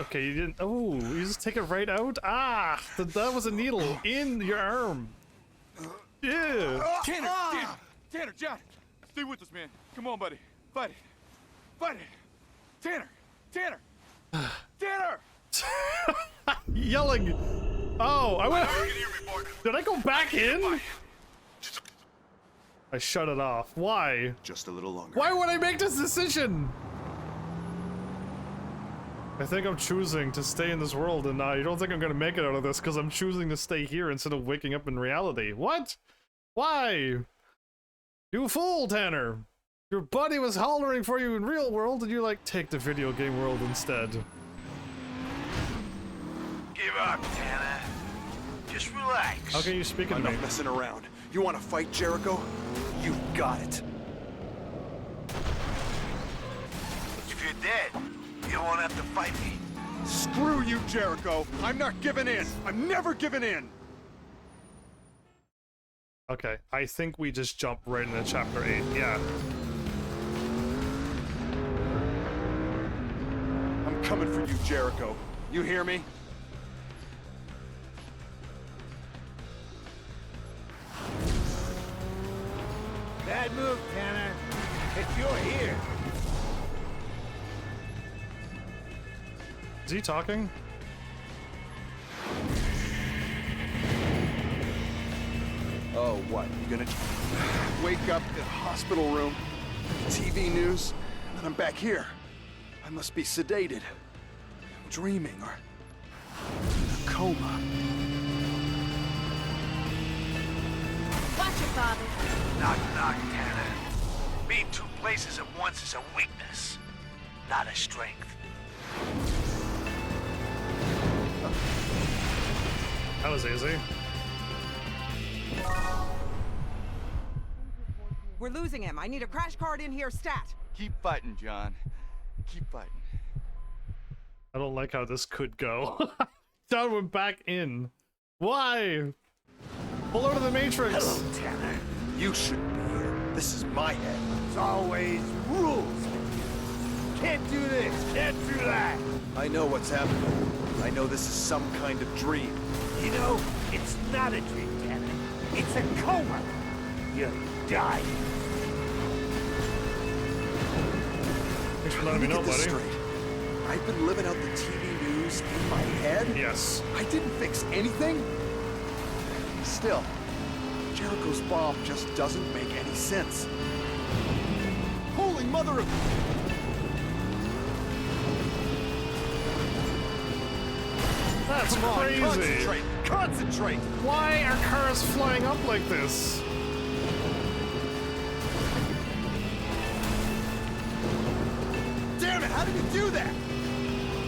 Okay, you didn't. Oh, you just take it right out? Ah, that was a needle in your arm. Yeah. Tanner, Tanner, John, stay with us, man. Come on, buddy. Fight it. Fight it. Tanner, Tanner. Yelling. Oh, I went. Did I go back in? I shut it off. Why? Just a little longer. Why would I make this decision? I think I'm choosing to stay in this world, and you don't think I'm gonna make it out of this because I'm choosing to stay here instead of waking up in reality. What? Why? You fool, Tanner! Your buddy was hollering for you in real world, and you like take the video game world instead. Give up, Tanner. Just relax. How can you speak to me? Enough messing around. You want to fight, Jericho? You got it. If you're dead, you won't have to fight me. Screw you, Jericho. I'm not giving in. I'm never giving in. Okay, I think we just jump right into chapter 8. Yeah. I'm coming for you, Jericho. You hear me? Bad move, Tanner. If you're here. Is he talking? Oh, what? You gonna wake up in a hospital room, TV news, and then I'm back here. I must be sedated, dreaming, or in a coma. Watch it, Father. Knock, knock, Tanner. Being two places at once is a weakness, not a strength. That was easy. We're losing him. I need a crash card in here stat. Keep fighting, John. Keep fighting. I don't like how this could go. John went back in. Why? Pull out of the Matrix. Hello, Tanner. You shouldn't be here. This is my head. It's always rules. Can't do this, can't do that. I know what's happening. I know this is some kind of dream. You know, it's not a dream, Tanner. It's a coma. You're dying. Thanks for letting me know, buddy. Straight. I've been living out the TV news in my head? Yes. I didn't fix anything? Still, Jericho's bomb just doesn't make any sense. Holy mother of... That's Come on, crazy. concentrate! Concentrate! Why are cars flying up like this? Damn it, how did he do that?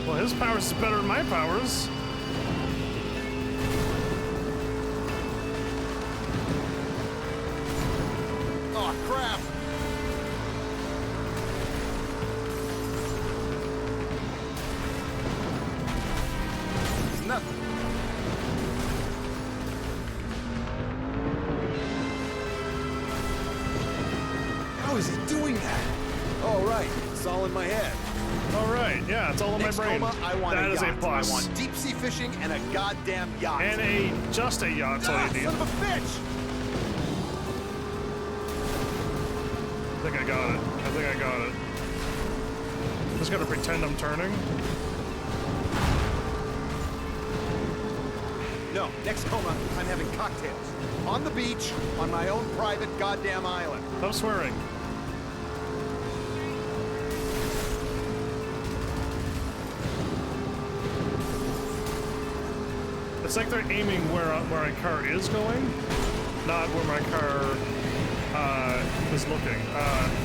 Well, his powers is better than my powers. Oh, crap! Nothing. How is he doing that? Oh, right. It's all in my head. All right, yeah, it's all in Next my brain. coma, I want That a is yacht. a plus. I want deep sea fishing and a goddamn yacht. And just a yacht's all you need. Son of a bitch! I think I got it. I think I got it. Just gotta pretend I'm turning. No, next coma, I'm having cocktails. On the beach, on my own private goddamn island. Stop swearing. It's like they're aiming where my car is going, not where my car is looking.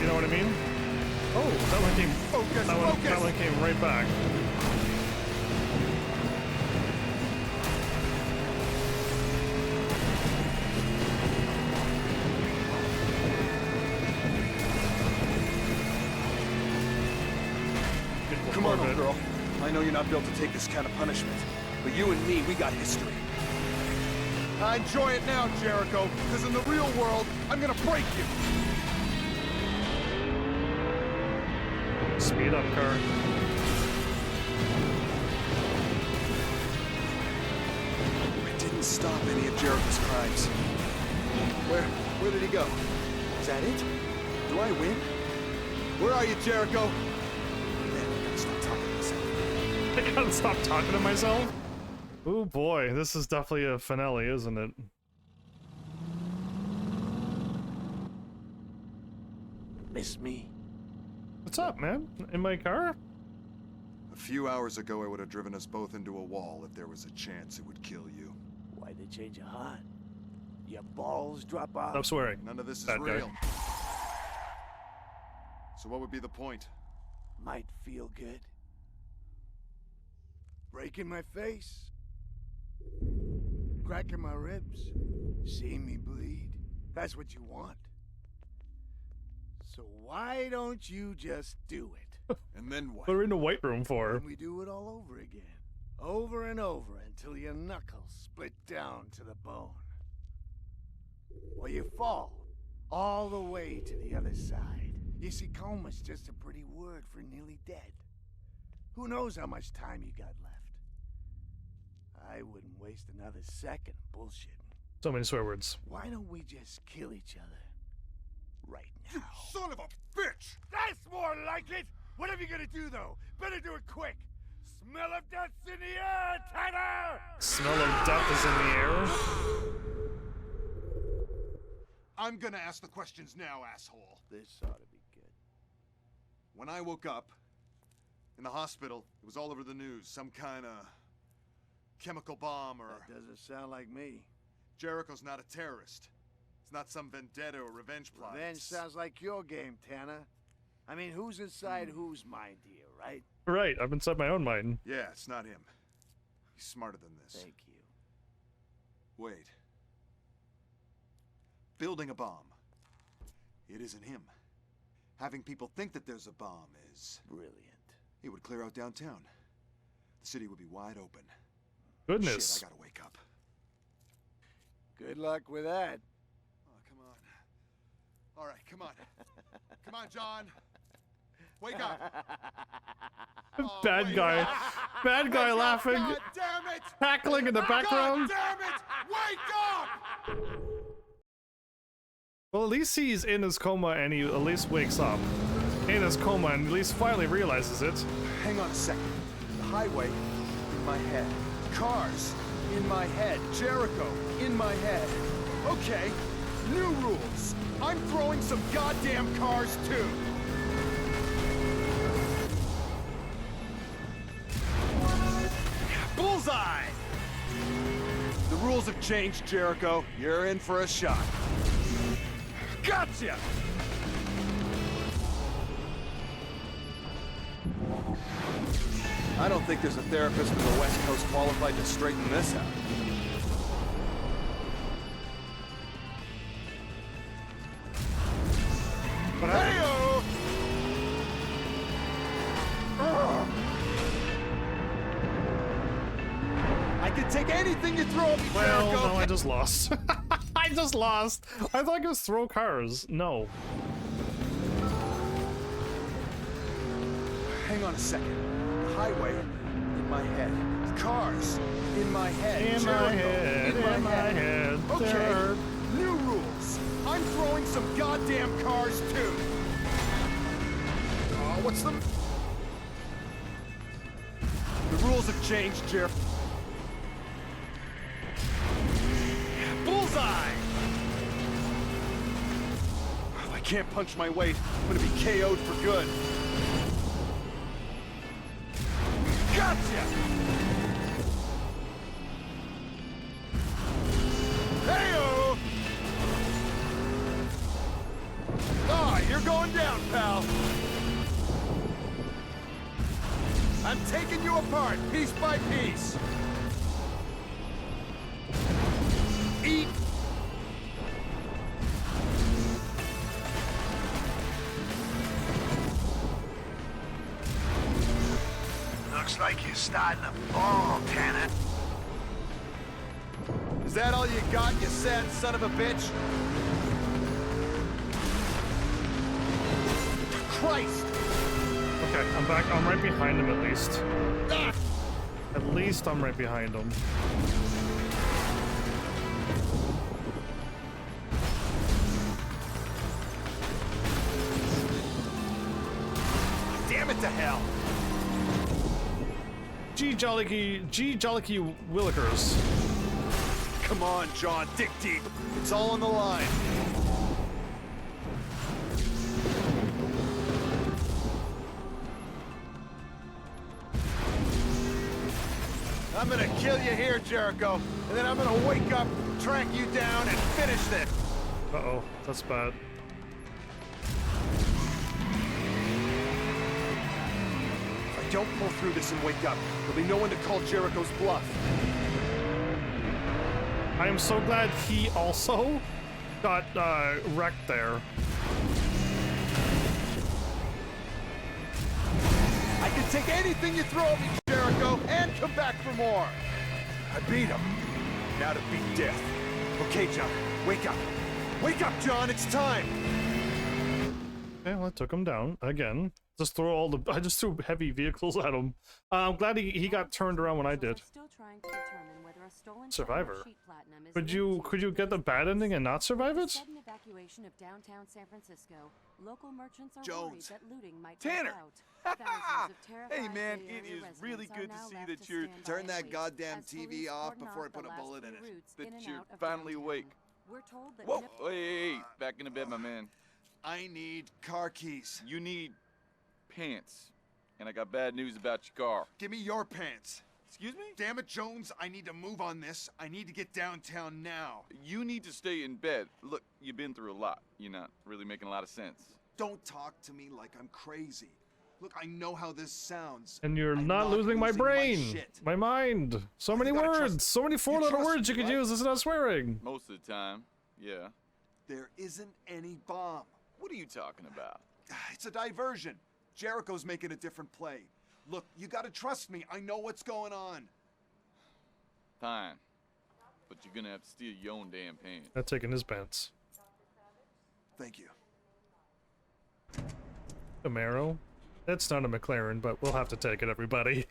You know what I mean? Oh, that one came. Focus, that one came right back. Come on, old girl. I know you're not built to take this kind of punishment, but you and me, we got history. I enjoy it now, Jericho, because in the real world, I'm gonna break you. Speed up, car. I didn't stop any of Jericho's crimes. Where did he go? Is that it? Do I win? Where are you, Jericho? I gotta stop talking to myself. Oh boy, this is definitely a finale, isn't it? Miss me? What's up, man? In my car? few hours ago, I would have driven us both into a wall if there was a chance it would kill you. Why'd they change your heart? Your balls drop off? Stop swearing. None of this is Bad guy. real. So what would be the point? Might feel good. Breaking my face. Cracking my ribs. Seeing me bleed. That's what you want. So why don't you just do it? And then what? What are we in the white room for? And we do it all over again. Over and over until your knuckles split down to the bone. Or you fall all the way to the other side. You see, coma's just a pretty word for nearly dead. Who knows how much time you got left? I wouldn't waste another second bullshitting. So many swear words. Why don't we just kill each other right now? You son of a bitch! That's more like it! Whatever you're gonna do, though, better do it quick. Smell of death's in the air, Tanner! Smell of death is in the air? I'm gonna ask the questions now, asshole. This ought to be good. When I woke up in the hospital, it was all over the news. Some kind of chemical bomb or... That doesn't sound like me. Jericho's not a terrorist. It's not some vendetta or revenge plot. Revenge sounds like your game, Tanner. I mean, who's inside whose mind here, right? Right, I've inside my own mind. Yeah, it's not him. He's smarter than this. Thank you. Wait. Building a bomb. It isn't him. Having people think that there's a bomb is... brilliant. It would clear out downtown. The city would be wide open. Goodness. Shit, I gotta wake up. Good luck with that. Oh, come on. All right, come on. Come on, John. Wake up. Oh, Bad guy. Up. Bad guy laughing. God damn it! Cackling in the background. God damn it! Wake up! Well, at least he's in his coma and he at least wakes up. In his coma and at least finally realizes it. Hang on a second. The highway in my head. Cars in my head. Jericho in my head. Okay, new rules. I'm throwing some goddamn cars too. Bullseye! The rules have changed, Jericho. You're in for a shot. Gotcha! I don't think there's a therapist from the West Coast qualified to straighten this out. But hey-o! I can take anything you throw at me, Well, Jericho. no, I just lost. I just lost. I thought it was throw cars. No. Hang on a second. The highway in my head. Cars in my head. In Jericho my head. in my head. Okay. There. New rules. I'm throwing some goddamn cars too. Oh, what's the... The rules have changed, Jer... Bullseye! If I can't punch my weight, I'm gonna be KO'd for good. Gotcha! Hey-o! Ah, you're going down, pal. I'm taking you apart, piece by piece. Eat. Looks like you're starting to fall, Tanner. Is that all you got, you sad son of a bitch? Christ! Okay, I'm back. I'm right behind him at least. Ah! At least I'm right behind him. Damn it to hell! G Jolliky Willikers. Come on, John, dig deep. It's all on the line. I'm gonna kill you here, Jericho, and then I'm gonna wake up, track you down, and finish this. Uh-oh, that's bad. If I don't pull through this and wake up, there'll be no one to call Jericho's bluff. I am so glad he also got wrecked there. I can take anything you throw at me, Jericho, and come back for more. I beat him. Now to beat death. Okay, John, wake up. Wake up, John, it's time. Okay, well, I took him down again. Just throw all the. I just threw heavy vehicles at him. I'm glad he got turned around when I did. Survivor. Could you get the bad ending and not survive it? Sudden evacuation of downtown San Francisco. Local merchants are Jones. worried that looting might Tanner. break out. Hey man, it is really good to see that you're... Turn that goddamn TV off before I put a bullet in it. That you're finally awake. We're told that Whoa, hey, back into bed, my man. I need car keys. You need pants. And I got bad news about your car. Give me your pants. Excuse me? Damn it, Jones, I need to move on this. I need to get downtown now. You need to stay in bed. Look, you've been through a lot. You're not really making a lot of sense. Don't talk to me like I'm crazy. Look, I know how this sounds. And you're I'm not losing my brain, shit. my mind. So many words, so many four-letter words you could use. This is not swearing. Most of the time, yeah. There isn't any bomb. What are you talking about? It's a diversion. Jericho's making a different play. Look, you gotta trust me. I know what's going on. Fine. But you're gonna have to steal your own damn pants. Not taking his pants. Thank you. Camaro? That's not a McLaren, but we'll have to take it, everybody.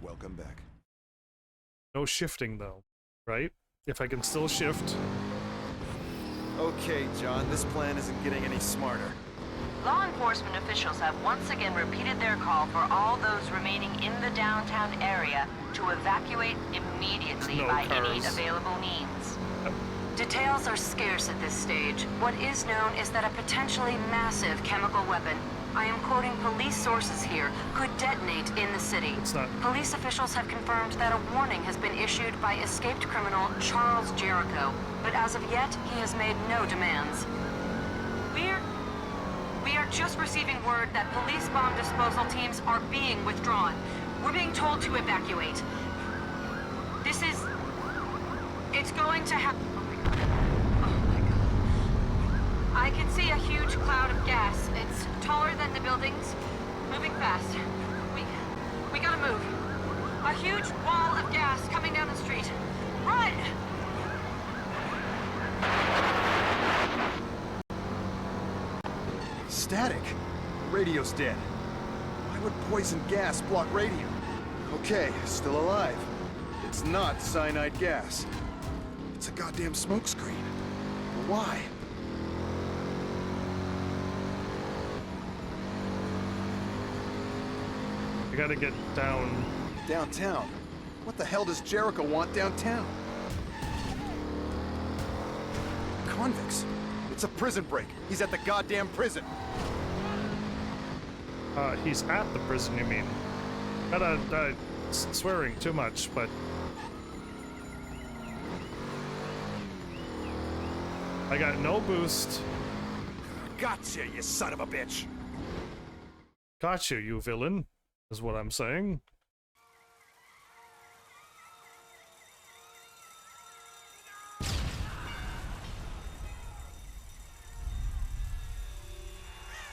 Welcome back. No shifting, though, right? If I can still shift. Okay, John, this plan isn't getting any smarter. Law enforcement officials have once again repeated their call for all those remaining in the downtown area to evacuate immediately by any available means. Details are scarce at this stage. What is known is that a potentially massive chemical weapon, I am quoting police sources here, could detonate in the city. Police officials have confirmed that a warning has been issued by escaped criminal Charles Jericho, but as of yet, he has made no demands. We are just receiving word that police bomb disposal teams are being withdrawn. We're being told to evacuate. It's going to happen. Oh my god. I can see a huge cloud of gas. It's taller than the buildings, moving fast. We gotta move. A huge wall of gas coming down the street. Run! Static. Radio's dead. Why would poison gas block radio? Okay, still alive. It's not cyanide gas. It's a goddamn smokescreen. Why? I gotta get down. Downtown? What the hell does Jericho want downtown? Convicts. It's a prison break. He's at the goddamn prison. He's at the prison, you mean? Gotta, swearing too much, but... I got no boost. Gotcha, you son of a bitch! Gotcha, you villain, is what I'm saying.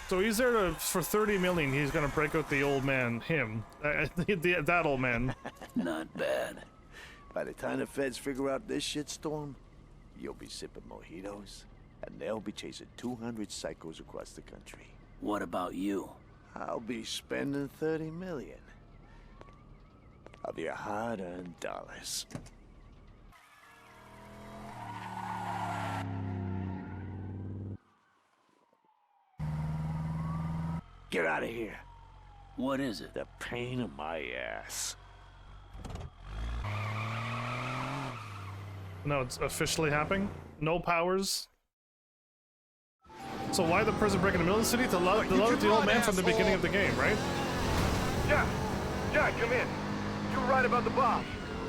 So he's there for 30 million. He's gonna break out the old man, him, that old man. Not bad. By the time the feds figure out this shitstorm, you'll be sipping mojitos, and they'll be chasing 200 psychos across the country. What about you? I'll be spending 30 million of your hard-earned dollars. Get out of here. What is it? The pain in my ass. No, it's officially happening. No powers. So why the prison break in the middle of the city? To love the old man from the beginning of the game, right? Yeah. Jack, come in. You were right about the bomb.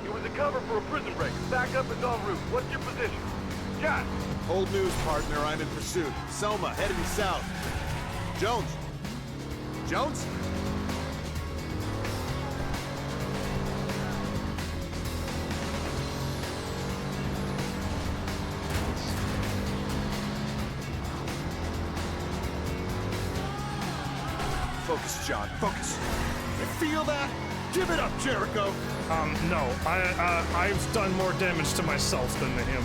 It was a cover for a prison break. Backup is en route. What's your position? Jack! Old news, partner. I'm in pursuit. Selma, heading south. Jones? Jones? Focus, John. Focus. You feel that? Give it up, Jericho! No. I've done more damage to myself than to him.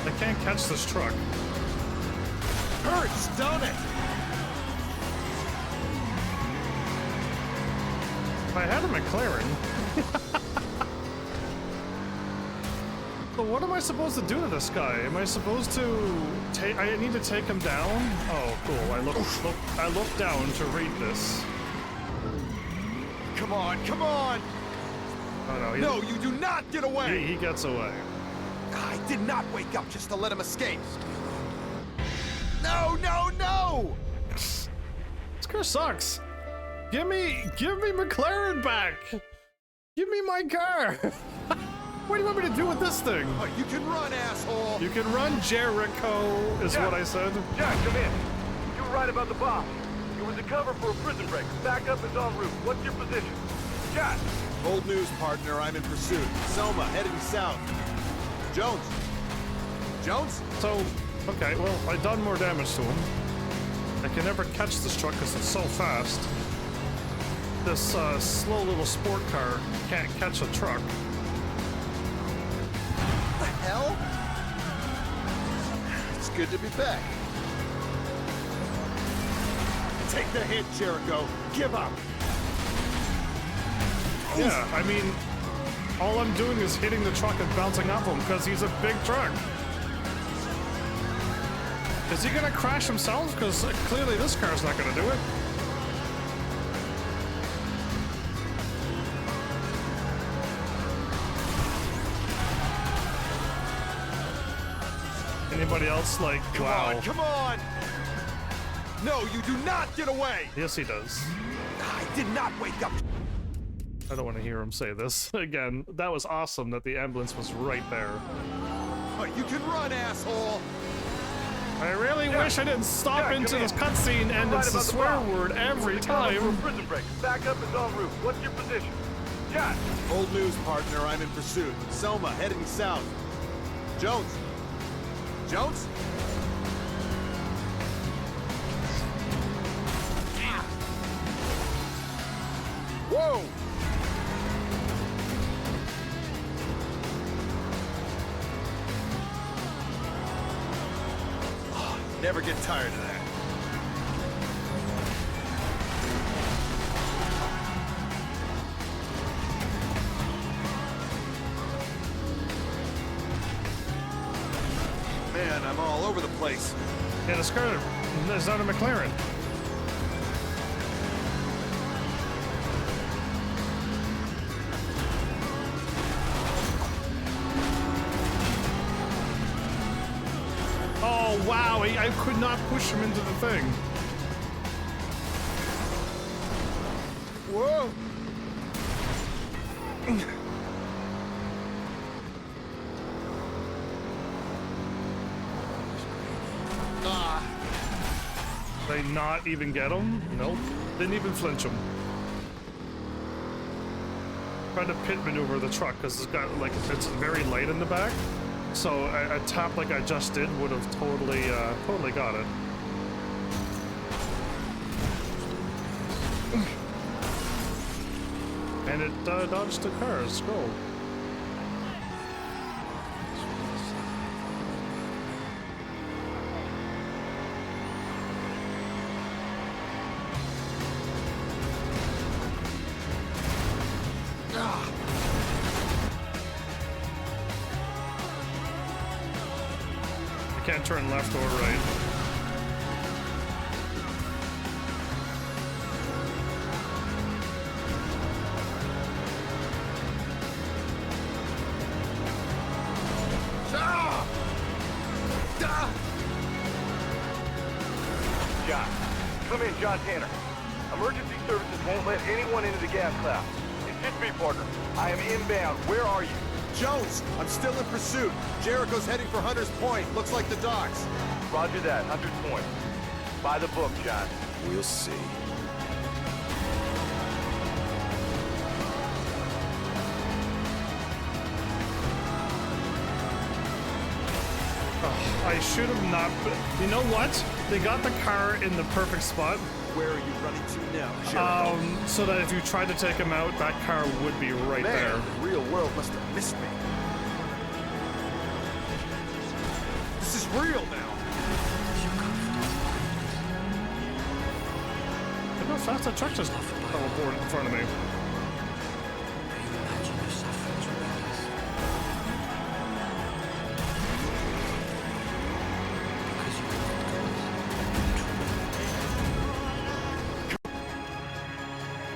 I can't catch this truck. Hurts, done it! If I had a McLaren... So what am I supposed to do to this guy? Am I supposed to take... I need to take him down? Oh, cool. I looked down to read this. Come on, come on! Oh, no. No, you do not get away! He gets away. I did not wake up just to let him escape. No, no, no! This car sucks. Give me McLaren back! Give me my car! What do you want me to do with this thing? Oh, you can run, asshole! You can run, Jericho, is Jack, what I said. Jack, come in. You were right about the bomb. It was a cover for a prison break. Backup is en route. What's your position? Jack! Old news, partner. I'm in pursuit. Selma, heading south. Jones? Jones? So, okay, well, I've done more damage to him. I can never catch this truck because it's so fast. This slow little sport car can't catch a truck. What the hell? It's good to be back. Take the hit, Jericho. Give up. Yeah, I mean, all I'm doing is hitting the truck and bouncing off him because he's a big truck. Is he gonna crash himself? Because clearly this car's not gonna do it. Anybody else like, wow. Come on! No, you do not get away! Yes, he does. I did not wake up. I don't want to hear him say this again. That was awesome that the ambulance was right there. Oh, you can run, asshole! I really wish I didn't stop into this cutscene and it's a swear word every time. Prison break. Backup is en route. What's your position? Jack! Old news, partner. I'm in pursuit. Selma, heading south. Jones? Jones? Whoa! Oh, never get tired of that. Man, I'm all over the place. Yeah, this car is not a McLaren. Oh, wow, I could not push him into the thing. Whoa! Did they not even get him? Nope. Didn't even flinch him. Tried to pit maneuver the truck because it's got like it's very light in the back. So a tap like I just did would have totally got it. And it dodged the car. Scroll. I can't turn left or right. Come in, John Tanner. Emergency services won't let anyone into the gas cloud. It's just me, partner. I am inbound. Where are you? Jones, I'm still in pursuit. Jericho's heading for Hunter's Point. Looks like the docks. Roger that, Hunter's Point. By the book, John. We'll see. Oh, I should have not. You know what? They got the car in the perfect spot. Where are you running to now, Jericho? So that if you tried to take him out, that car would be right there. The real world must have missed me. This is real now. Look how fast that truck just teleported in front of me.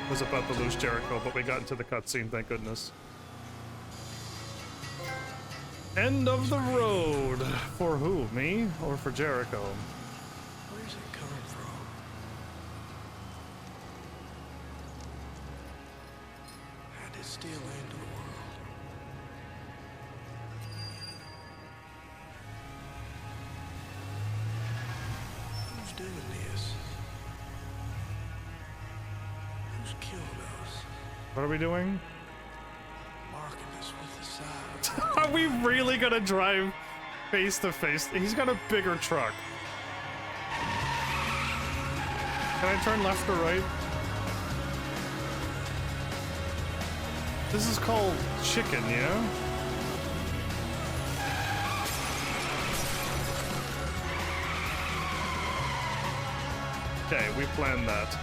Was about to lose Jericho, but we got into the cutscene, thank goodness. End of the road. For who? Me? Or for Jericho? Where's it coming from? How did Steel enter the world? Who's doing this? Who's killing us? What are we doing? Marking us with the side. Are we really gonna drive face to face? He's got a bigger truck. Can I turn left or right? This is called chicken, yeah? Okay, we planned that.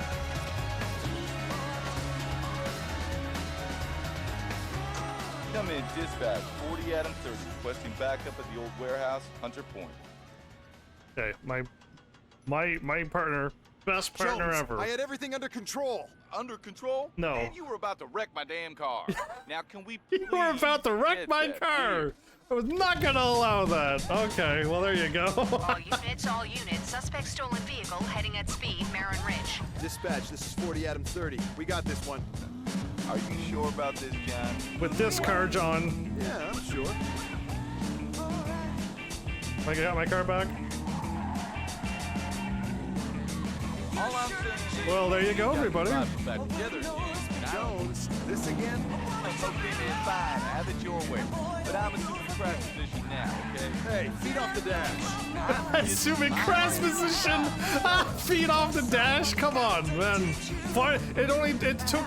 Come in, dispatch. 40 Adam 30, requesting backup at the old warehouse, Hunter Point. Okay, my partner, best partner Jones, ever. I had everything under control. Under control? No. Man, you were about to wreck my damn car. Now, can we please You were about to wreck get my that car. clear? I was not gonna allow that. Okay, well there you go. All units, suspect stolen vehicle heading at speed, Marin Ridge. Dispatch, this is 40 Adam 30. We got this one. Are you sure about this, John? With this car, John. Yeah, I'm sure. I got my car back. All I'm saying is Well, there you go, everybody. back together. Jones, this again? Okay, man, fine. Have it your way. But I'm assuming crash position now, okay? Hey, feet off the dash. Assuming crash position. Feet off the dash. Come on, man. It took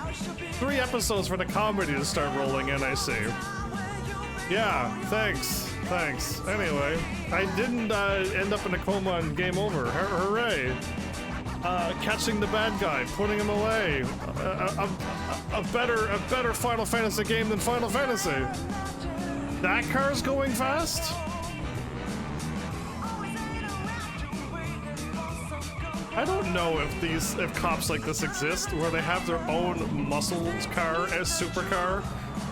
3 episodes for the comedy to start rolling in. I see. Yeah. Thanks. Anyway, I didn't end up in a coma and game over. Hooray! Catching the bad guy, putting him away. A better Final Fantasy game than Final Fantasy. That car's going fast? I don't know if cops like this exist, where they have their own muscles car as supercar,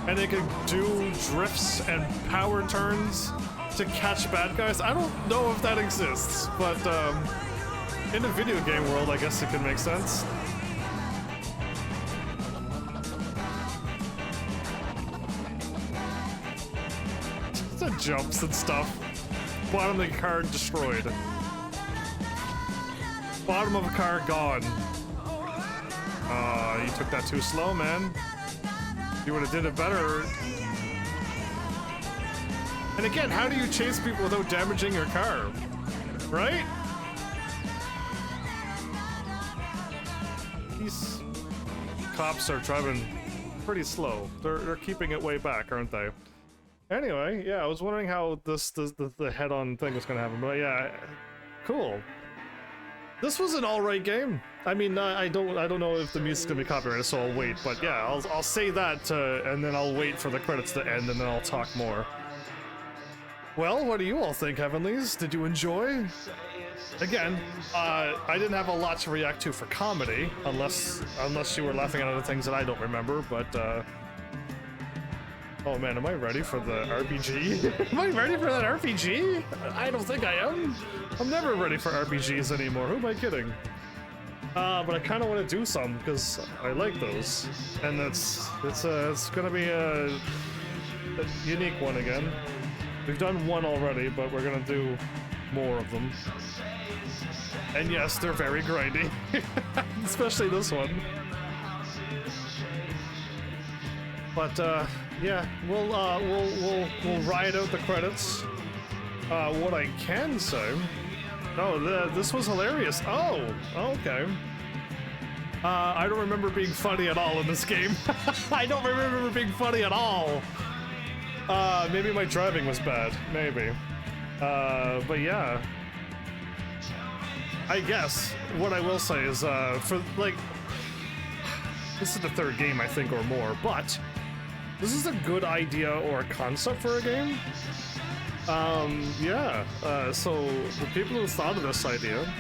and they can do drifts and power turns to catch bad guys. I don't know if that exists, but in the video game world, I guess it could make sense. The jumps and stuff. Bottom of the car destroyed. Bottom of a car gone. You took that too slow, man. You would have did it better. And again, how do you chase people without damaging your car? Right? These cops are driving pretty slow. They're keeping it way back, aren't they? Anyway, yeah, I was wondering how the head-on thing was gonna happen, but yeah, cool. This was an alright game. I mean, I don't know if the music's gonna be copyrighted, so I'll wait. But yeah, I'll say that, and then I'll wait for the credits to end, and then I'll talk more. Well, what do you all think, Heavenlies? Did you enjoy? Again, I didn't have a lot to react to for comedy, unless you were laughing at other things that I don't remember. But oh man, am I ready for the RPG? Am I ready for that RPG? I don't think I am. I'm never ready for RPGs anymore. Who am I kidding? But I kind of want to do some because I like those, and it's gonna be a unique one again. We've done one already, but we're gonna do more of them. And yes, they're very grindy, especially this one. But yeah, we'll ride out the credits. What I can say. Oh, this was hilarious. Oh, okay. I don't remember being funny at all in this game. I don't remember being funny at all. Maybe my driving was bad. Maybe. But yeah. I guess what I will say is, for like, this is the third game I think or more, but this is a good idea or a concept for a game. Yeah, so the people who thought of this idea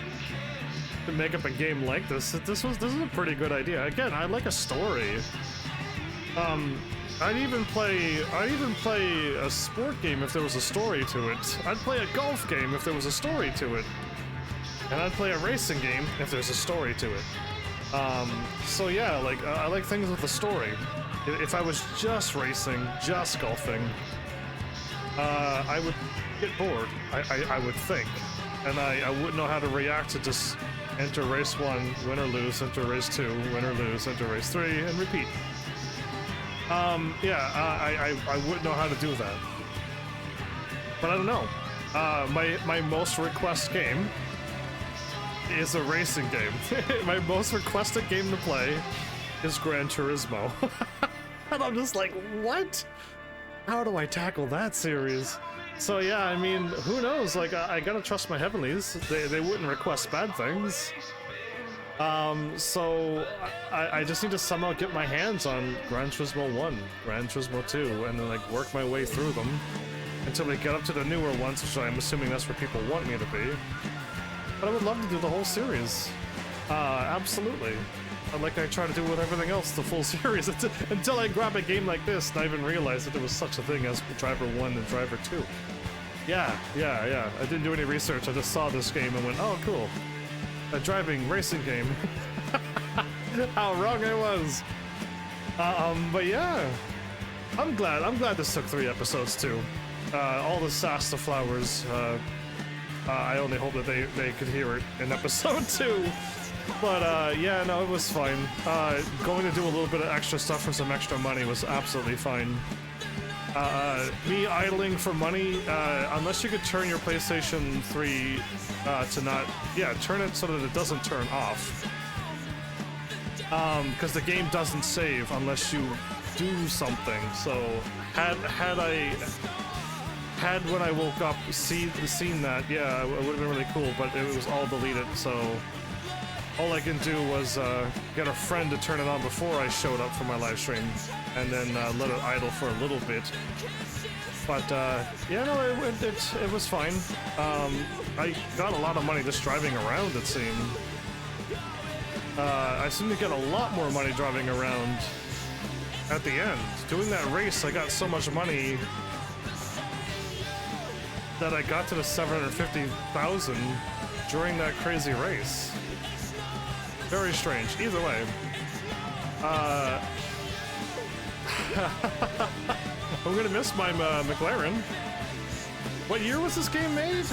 to make up a game like this is a pretty good idea. Again, I like a story. I'd even play a sport game if there was a story to it. I'd play a golf game if there was a story to it. And I'd play a racing game if there's a story to it. So yeah, like, I like things with a story. If I was just racing, just golfing, I would get bored, I would think. And I wouldn't know how to react to just enter race 1, win or lose, enter race 2, win or lose, enter race 3, and repeat. Yeah, I wouldn't know how to do that. But I don't know. My most request game is a racing game. My most requested game to play is Gran Turismo. And I'm just like, what? How do I tackle that series? So yeah, I mean, who knows? Like, I gotta trust my heavenlies. They wouldn't request bad things. So I just need to somehow get my hands on Gran Turismo 1, Gran Turismo 2, and then like work my way through them until we get up to the newer ones, which I'm assuming that's where people want me to be. But I would love to do the whole series. Absolutely. Like I try to do with everything else, the full series, until I grab a game like this and I even realized that there was such a thing as Driver 1 and Driver 2. Yeah. I didn't do any research, I just saw this game and went, oh cool. A driving racing game. How wrong I was. But yeah. I'm glad this took 3 episodes too. All the sass to flowers, I only hope that they could hear it in episode 2. But yeah, no, it was fine. Going to do a little bit of extra stuff for some extra money was absolutely fine. Me idling for money, unless you could turn your PlayStation 3 to not... Yeah, turn it so that it doesn't turn off. Because the game doesn't save unless you do something. So, had when I woke up seen that, yeah, it would have been really cool, but it was all deleted, so... All I can do was get a friend to turn it on before I showed up for my live stream, and then let it idle for a little bit. But yeah, no, it was fine. I got a lot of money just driving around, it seemed. I seem to get a lot more money driving around at the end. Doing that race, I got so much money that I got to the 750,000 during that crazy race. Very strange. Either way. I'm gonna miss my McLaren. What year was this game made?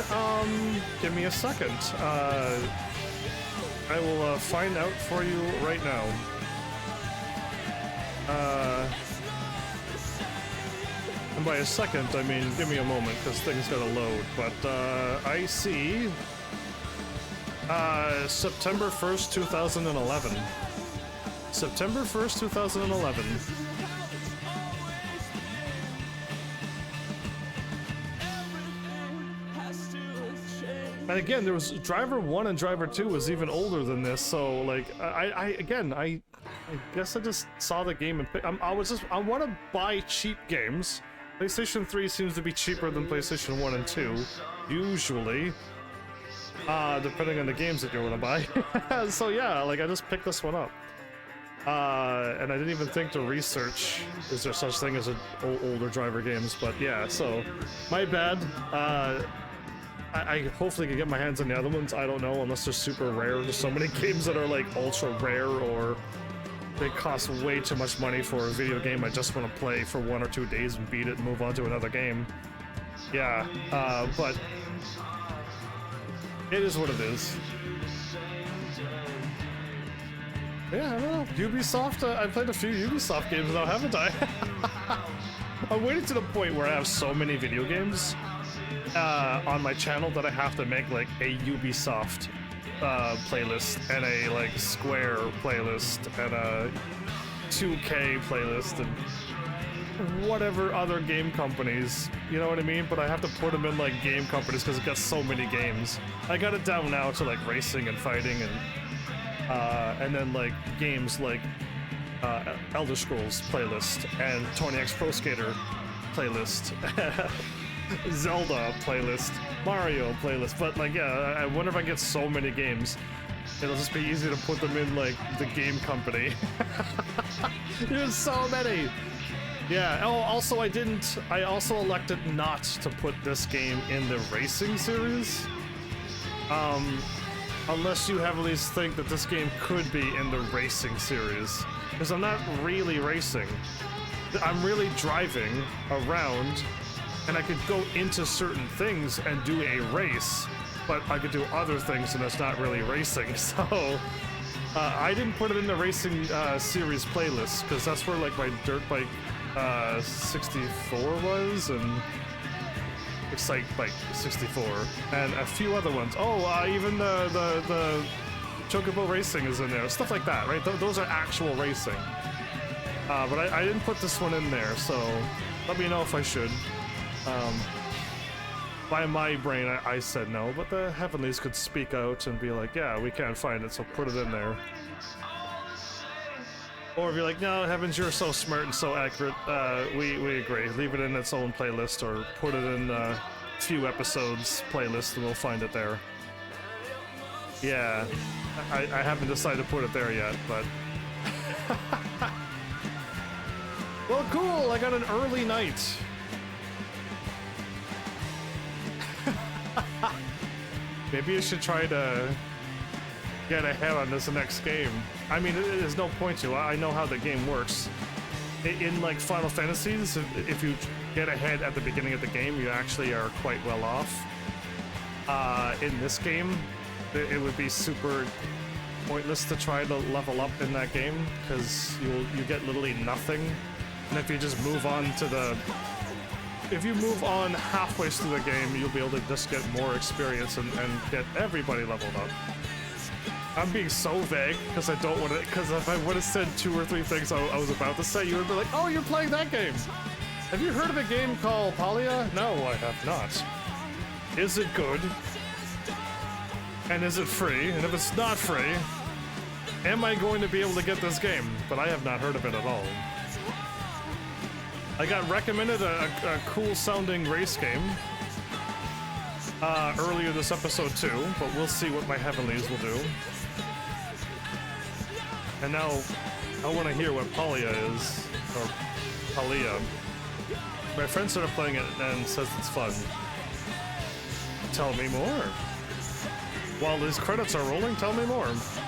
Give me a second. I will find out for you right now. And by a second, I mean give me a moment, because things gotta load. But I see... September 1st, 2011. September 1st, 2011. And again, there was Driver 1 and Driver 2 was even older than this, so like I guess I just saw the game and I want to buy cheap games. PlayStation 3 seems to be cheaper than PlayStation 1 and 2, usually. Depending on the games that you want to buy. So yeah, like I just picked this one up. And I didn't even think to research, is there such thing as older driver games, but yeah, so my bad. I hopefully can get my hands on the other ones. I don't know, unless they're super rare. There's so many games that are like ultra rare, or they cost way too much money for a video game I just want to play for 1 or 2 days and beat it and move on to another game. Yeah, but it is what it is. Yeah, I don't know. Ubisoft, I played a few Ubisoft games now, haven't I? I'm waiting to the point where I have so many video games on my channel that I have to make like a Ubisoft playlist and a like Square playlist and a 2K playlist and whatever other game companies, you know what I mean? But I have to put them in like game companies because it got so many games. I got it down now to like racing and fighting and then like games like Elder Scrolls playlist and Tony X Pro Skater playlist, Zelda playlist, Mario playlist. But like, yeah, I wonder if I get so many games, it'll just be easy to put them in like the game company. There's so many. Yeah. Oh, also I also elected not to put this game in the racing series. Unless you heavily think that this game could be in the racing series. Because I'm not really racing. I'm really driving around, and I could go into certain things and do a race, but I could do other things and it's not really racing. So I didn't put it in the racing series playlist, because that's where like my dirt bike 64 was, and Excite Bike 64, and a few other ones. Oh, even the Chocobo Racing is in there. Stuff like that, right? Those are actual racing. But I didn't put this one in there, so let me know if I should. By my brain, I said no, but the Heavenlies could speak out and be like, yeah, we can't find it, so put it in there. Or if you're like, no, Heavens, you're so smart and so accurate, we agree. Leave it in its own playlist, or put it in a few episodes playlist and we'll find it there. Yeah, I haven't decided to put it there yet, but... Well, cool, I got an early night. Maybe you should try to get ahead on this next game. I mean, there's no point to. I know how the game works. In like Final Fantasies, if you get ahead at the beginning of the game, you actually are quite well off. In this game, it would be super pointless to try to level up in that game, because you get literally nothing. And if you just move on to the... If you move on halfway through the game, you'll be able to just get more experience and get everybody leveled up. I'm being so vague because I don't want to, because if I would have said 2 or 3 things I was about to say, you would be like, oh, you're playing that game. Have you heard of a game called Palia? No, I have not. Is it good? And is it free? And if it's not free, am I going to be able to get this game? But I have not heard of it at all. I got recommended a cool sounding race game earlier this episode too, but we'll see what my Heavenlies will do. And now I want to hear what Palia is, or Palia. My friend started playing it and says it's fun. Tell me more. While these credits are rolling, tell me more.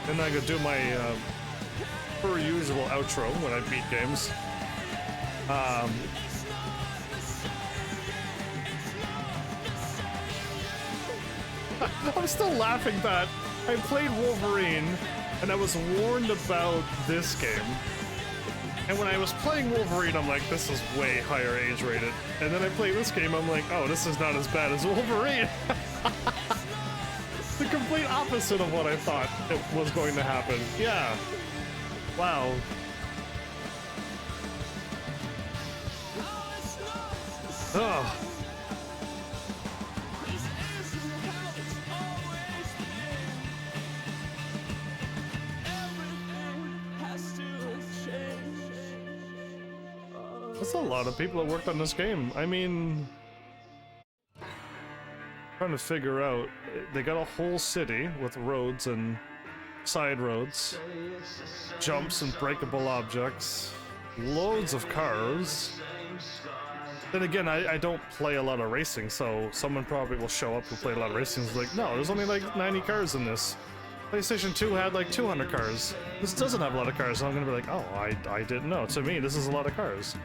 And I could do my per usual outro when I beat games. I'm still laughing that I played Wolverine and I was warned about this game. And when I was playing Wolverine, I'm like, this is way higher age rated. And then I play this game, I'm like, oh, this is not as bad as Wolverine. The complete opposite of what I thought it was going to happen. Yeah. Wow. Oh. That's a lot of people that worked on this game. I mean, trying to figure out, they got a whole city with roads and side roads, jumps and breakable objects, loads of cars. Then again, I don't play a lot of racing, so someone probably will show up who play a lot of racing and is like, no, there's only like 90 cars in this. PlayStation 2 had like 200 cars. This doesn't have a lot of cars, so I'm gonna be like, oh, I didn't know. To me, this is a lot of cars.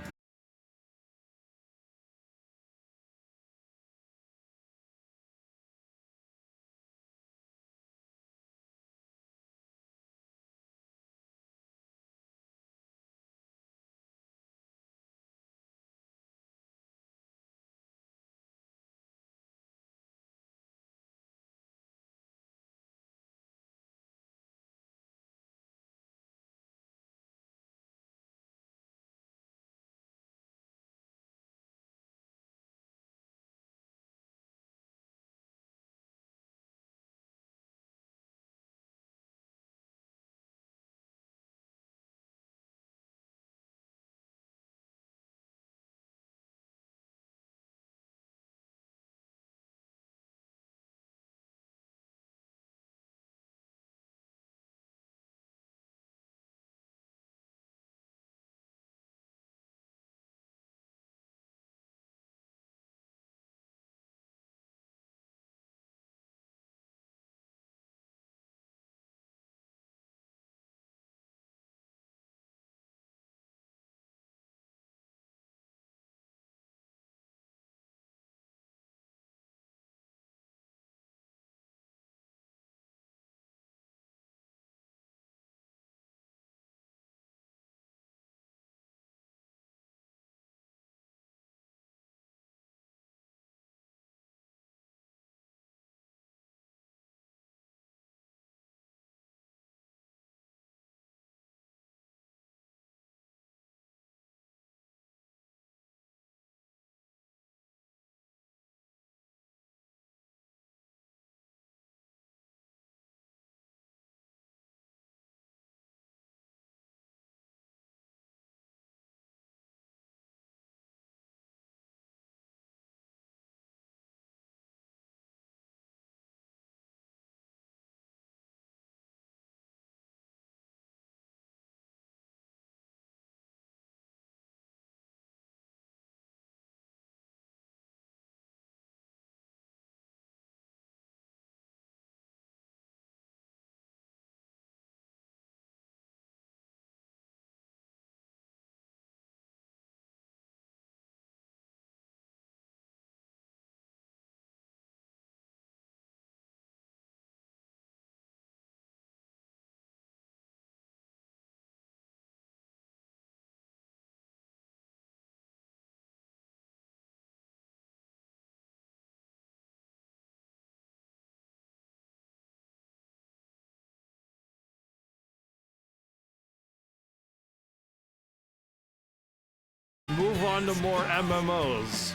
Move on to more MMOs.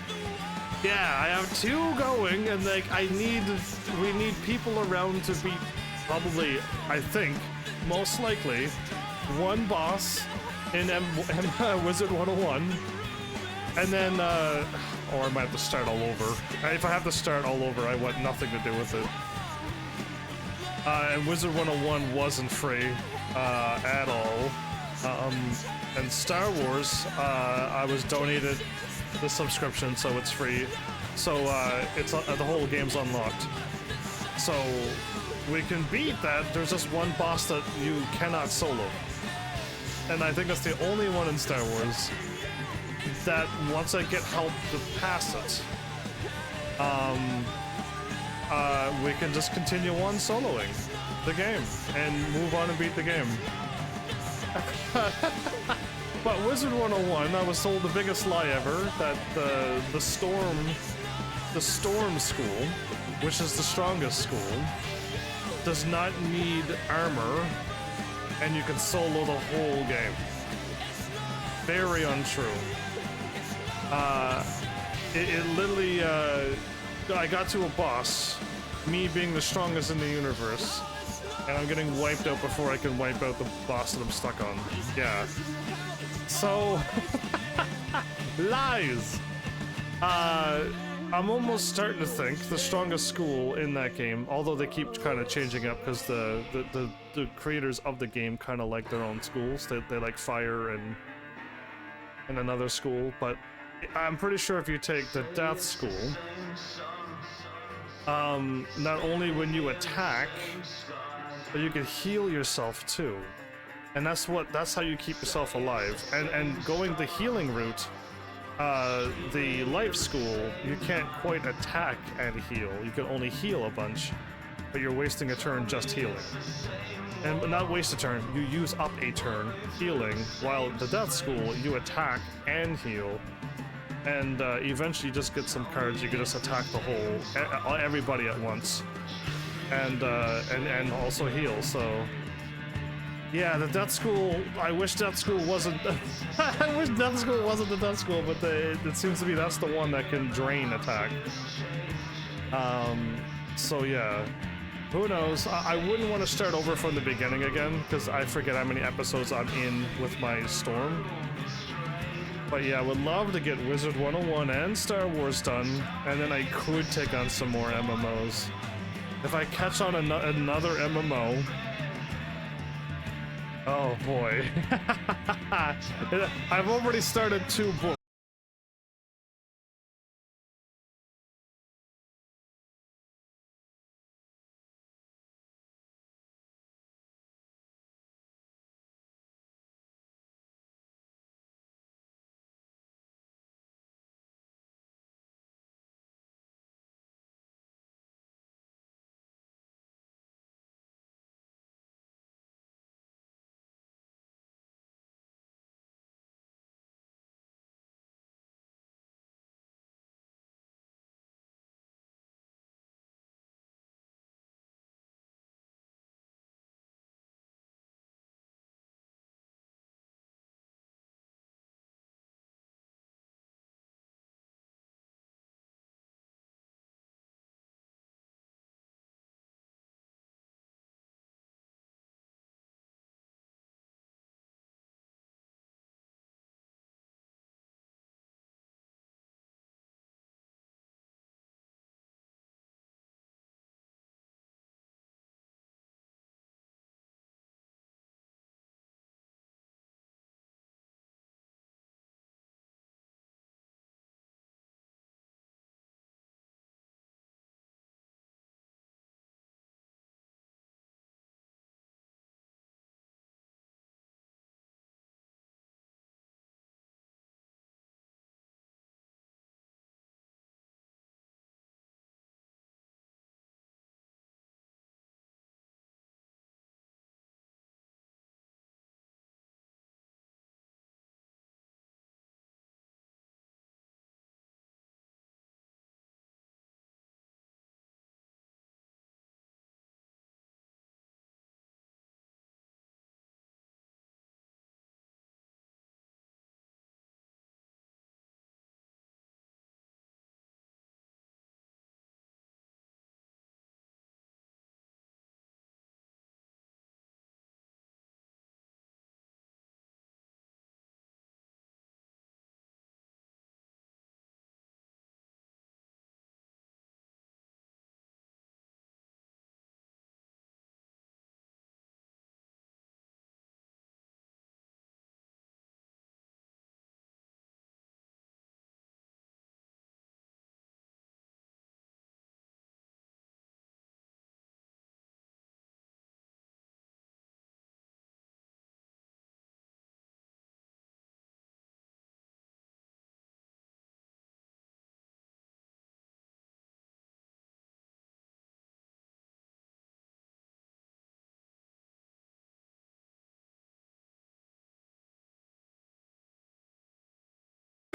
Yeah, I have 2 going, and like we need people around to beat probably, I think, most likely, 1 boss in Wizard 101, and then or I might have to start all over. If I have to start all over, I want nothing to do with it. And Wizard 101 wasn't free at all. And Star Wars, I was donated the subscription, so it's free. So it's the whole game's unlocked. So we can beat that. There's just 1 boss that you cannot solo, and I think that's the only one in Star Wars that once I get help to pass it, we can just continue on soloing the game and move on and beat the game. But Wizard 101, I was told the biggest lie ever, that the Storm School, which is the strongest school, does not need armor, and you can solo the whole game. Very untrue. It literally, I got to a boss, me being the strongest in the universe, and I'm getting wiped out before I can wipe out the boss that I'm stuck on. Yeah. So, lies! I'm almost starting to think the strongest school in that game, although they keep kind of changing up because the creators of the game kind of like their own schools. They like Fire and another school, but I'm pretty sure if you take the death school, not only when you attack, but you can heal yourself too. And that's how you keep yourself alive. And going the healing route, the life school, you can't quite attack and heal. You can only heal a bunch, but you're wasting a turn just healing. And not waste a turn, you use up a turn healing, while the death school, you attack and heal. And eventually you just get some cards, you can just attack the whole, everybody at once. And also heal, so... Yeah, the death school, I wish death school wasn't... I wish death school wasn't the death school, but it seems to be that's the one that can drain attack. So yeah, who knows? I wouldn't want to start over from the beginning again, because I forget how many episodes I'm in with my Storm. But yeah, I would love to get Wizard 101 and Star Wars done, and then I could take on some more MMOs. If I catch on another MMO... Oh boy. I've already started 2 books.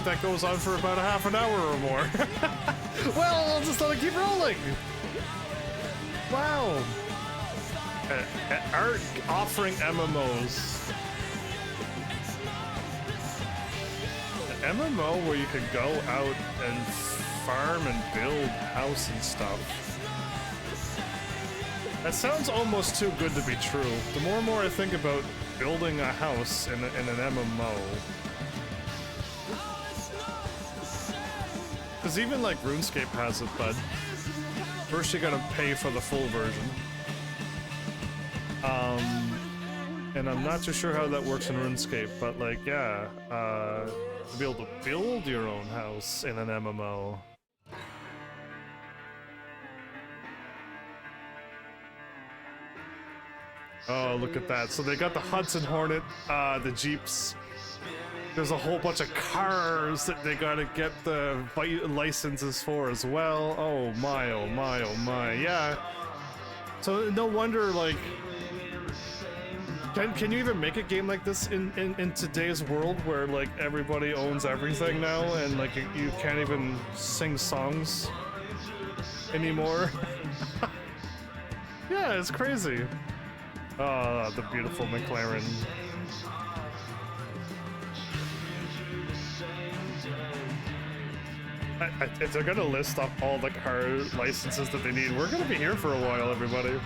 That goes on for about a half an hour or more. Well, I'll just let it keep rolling. Wow. Art offering MMOs. An MMO where you can go out and farm and build house and stuff. That sounds almost too good to be true. The more and more I think about building a house in an MMO. Because even like RuneScape has it, but first you gotta pay for the full version. And I'm not too sure how that works in RuneScape, but like, yeah, To be able to build your own house in an MMO. Oh, look at that. So they got the Hudson Hornet, the Jeeps. There's a whole bunch of cars that they gotta get the licenses for as well. Oh my, oh my, oh my. Yeah. So no wonder, like... Can you even make a game like this in today's world where, like, everybody owns everything now and, like, you can't even sing songs anymore? Yeah, it's crazy. Oh, the beautiful McLaren. If they're gonna list off all the car licenses that they need, we're gonna be here for a while, everybody.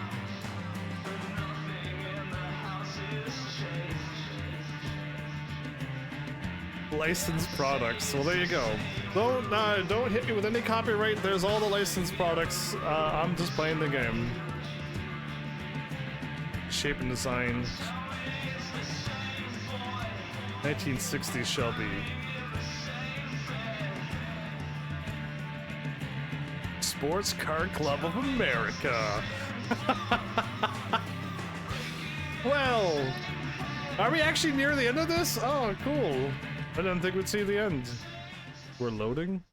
Licensed products. Well, there you go. Don't hit me with any copyright. There's all the licensed products. I'm just playing the game. Shape and design. 1960s Shelby. Sports Car Club of America. Well, are we actually near the end of this? Oh, cool. I didn't think we'd see the end. We're loading?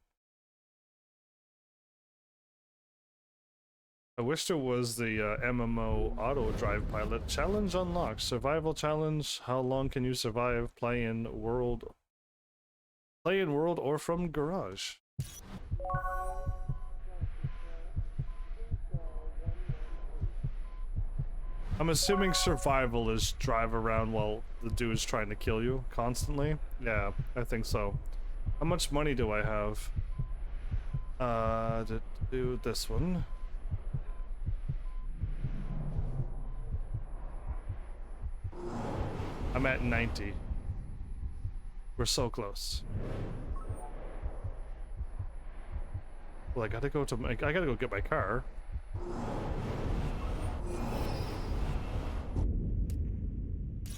I wish there was the MMO auto drive pilot. Challenge unlocked. Survival challenge. How long can you survive? Play in world or from garage. I'm assuming survival is drive around while the dude's trying to kill you constantly. Yeah, I think so. How much money do I have? To do this one. I'm at 90. We're so close. Well, I gotta go get my car.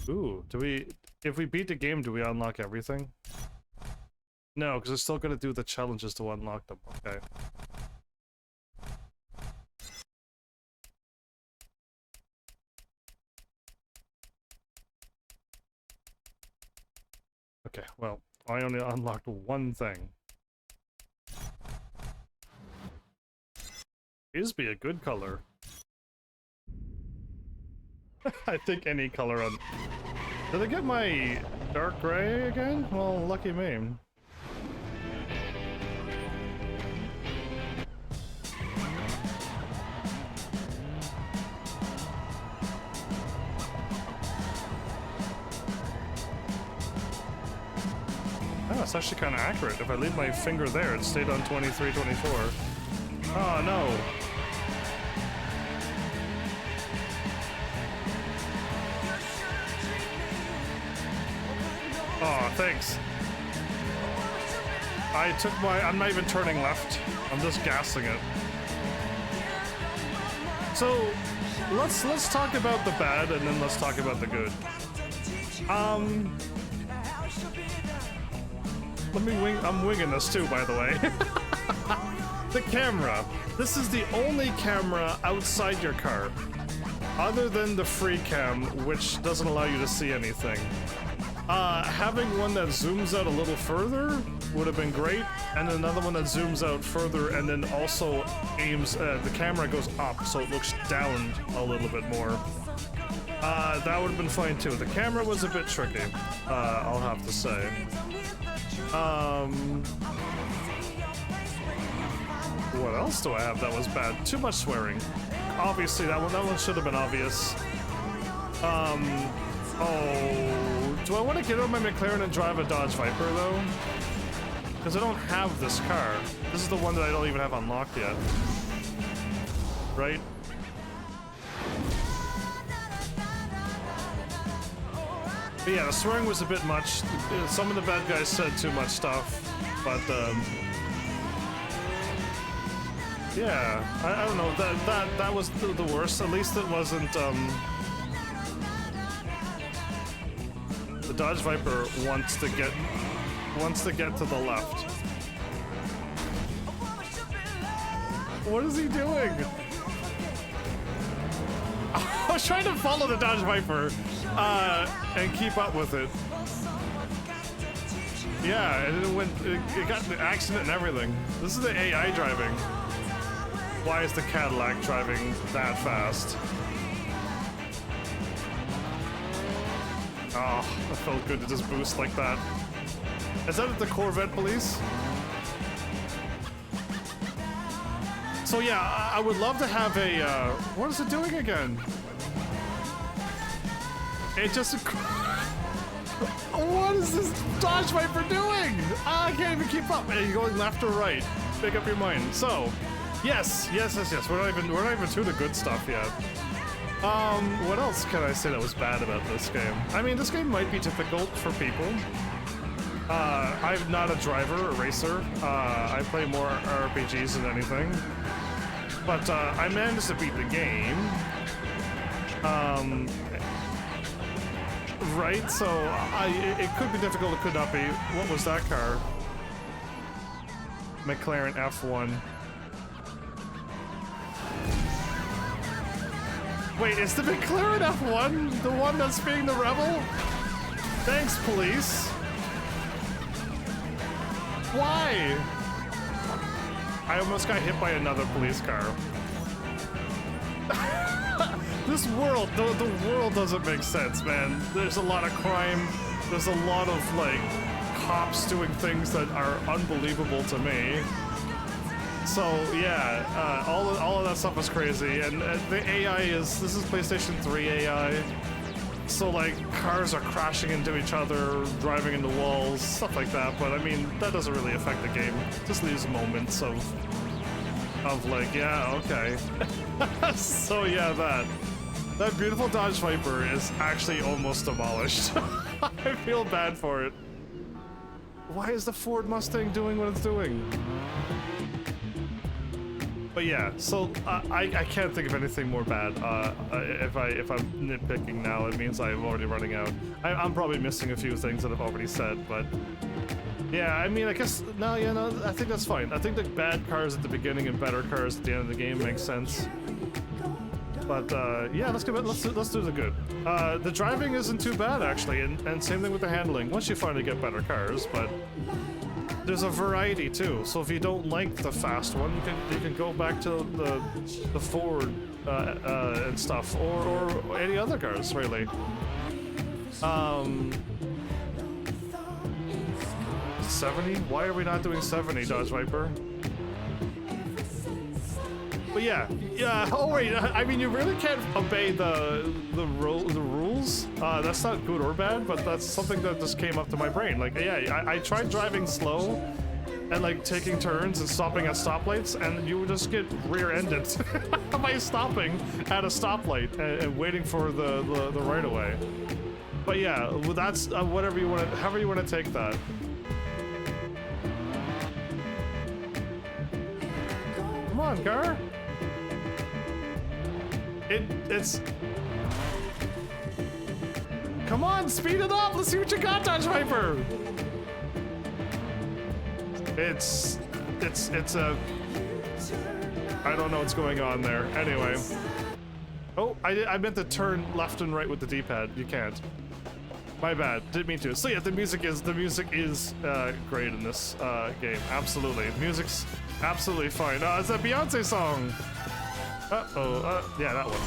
Ooh, if we beat the game, do we unlock everything? No, because we're still gonna do the challenges to unlock them. Okay. Okay, well, I only unlocked one thing. Is be a good color. I think any color on... Did I get my dark gray again? Well, lucky me. Oh, it's actually kind of accurate. If I leave my finger there, it stayed on 23, 24. Oh, no. Oh, thanks. I'm not even turning left. I'm just gassing it. So, let's talk about the bad and then let's talk about the good. I'm winging this too, by the way. The camera. This is the only camera outside your car, other than the free cam, which doesn't allow you to see anything. Having one that zooms out a little further would have been great, and another one that zooms out further and then also aims, the camera goes up so it looks down a little bit more. That would have been fine too. The camera was a bit tricky, I'll have to say. What else do I have that was bad? Too much swearing. Obviously, that one should have been obvious. Oh, do I want to get on my McLaren and drive a Dodge Viper though? Because I don't have this car. This is the one that I don't even have unlocked yet. Right? But yeah, the swearing was a bit much. Some of the bad guys said too much stuff, but yeah, I don't know. That was the worst. At least it wasn't. The Dodge Viper wants to get wants to get to the left. What is he doing? I was trying to follow the Dodge Viper and keep up with it. Yeah, and it got the accident and everything. This is the AI driving. Why is the Cadillac driving that fast? Oh, it felt good to just boost like that. Is that the Corvette police? So yeah, I would love to have a, what is it doing again? It just, what is this Dodge Viper doing? I can't even keep up. Are you going left or right? Make up your mind. So, yes. We're not even to the good stuff yet. What else can I say that was bad about this game? I mean, this game might be difficult for people. I'm not a driver or racer. I play more RPGs than anything. But I managed to beat the game. Right, so it could be difficult, it could not be. What was that car? McLaren F1. Wait, is the McLaren F1 the one that's being the rebel? Thanks, police. Why? I almost got hit by another police car. This world, the world doesn't make sense, man. There's a lot of crime. There's a lot of, like, cops doing things that are unbelievable to me. So, yeah, all of that stuff is crazy. And the AI this is PlayStation 3 AI. So, like, cars are crashing into each other, driving into walls, stuff like that. But, I mean, that doesn't really affect the game. It just leaves moments of like, yeah, okay. So, yeah, that beautiful Dodge Viper is actually almost demolished. I feel bad for it. Why is the Ford Mustang doing what it's doing? But yeah, so I can't think of anything more bad. If I'm nitpicking now, it means I'm already running out. I'm probably missing a few things that I've already said, but yeah, I mean, I guess no, I think that's fine. I think the bad cars at the beginning and better cars at the end of the game makes sense. But yeah, let's do the good. The driving isn't too bad actually, and same thing with the handling. Once you finally get better cars, but there's a variety too. So if you don't like the fast one, you can go back to the Ford and stuff, or any other cars really. 70? Why are we not doing 70, Dodge Viper? But yeah. Oh wait, I mean, you really can't obey the rules. That's not good or bad, but that's something that just came up to my brain. Like, yeah, I tried driving slow and like taking turns and stopping at stoplights, and you would just get rear-ended by stopping at a stoplight and waiting for the right of way. But yeah, well, that's whatever you want to, however you want to take that. Come on, car. It's... Come on, speed it up! Let's see what you got, Dodge Viper! It's a... I don't know what's going on there. Anyway. Oh, I meant to turn left and right with the D-pad. You can't. My bad. Didn't mean to. So yeah, the music is great in this game. Absolutely. The music's absolutely fine. It's a Beyonce song! Yeah, that one.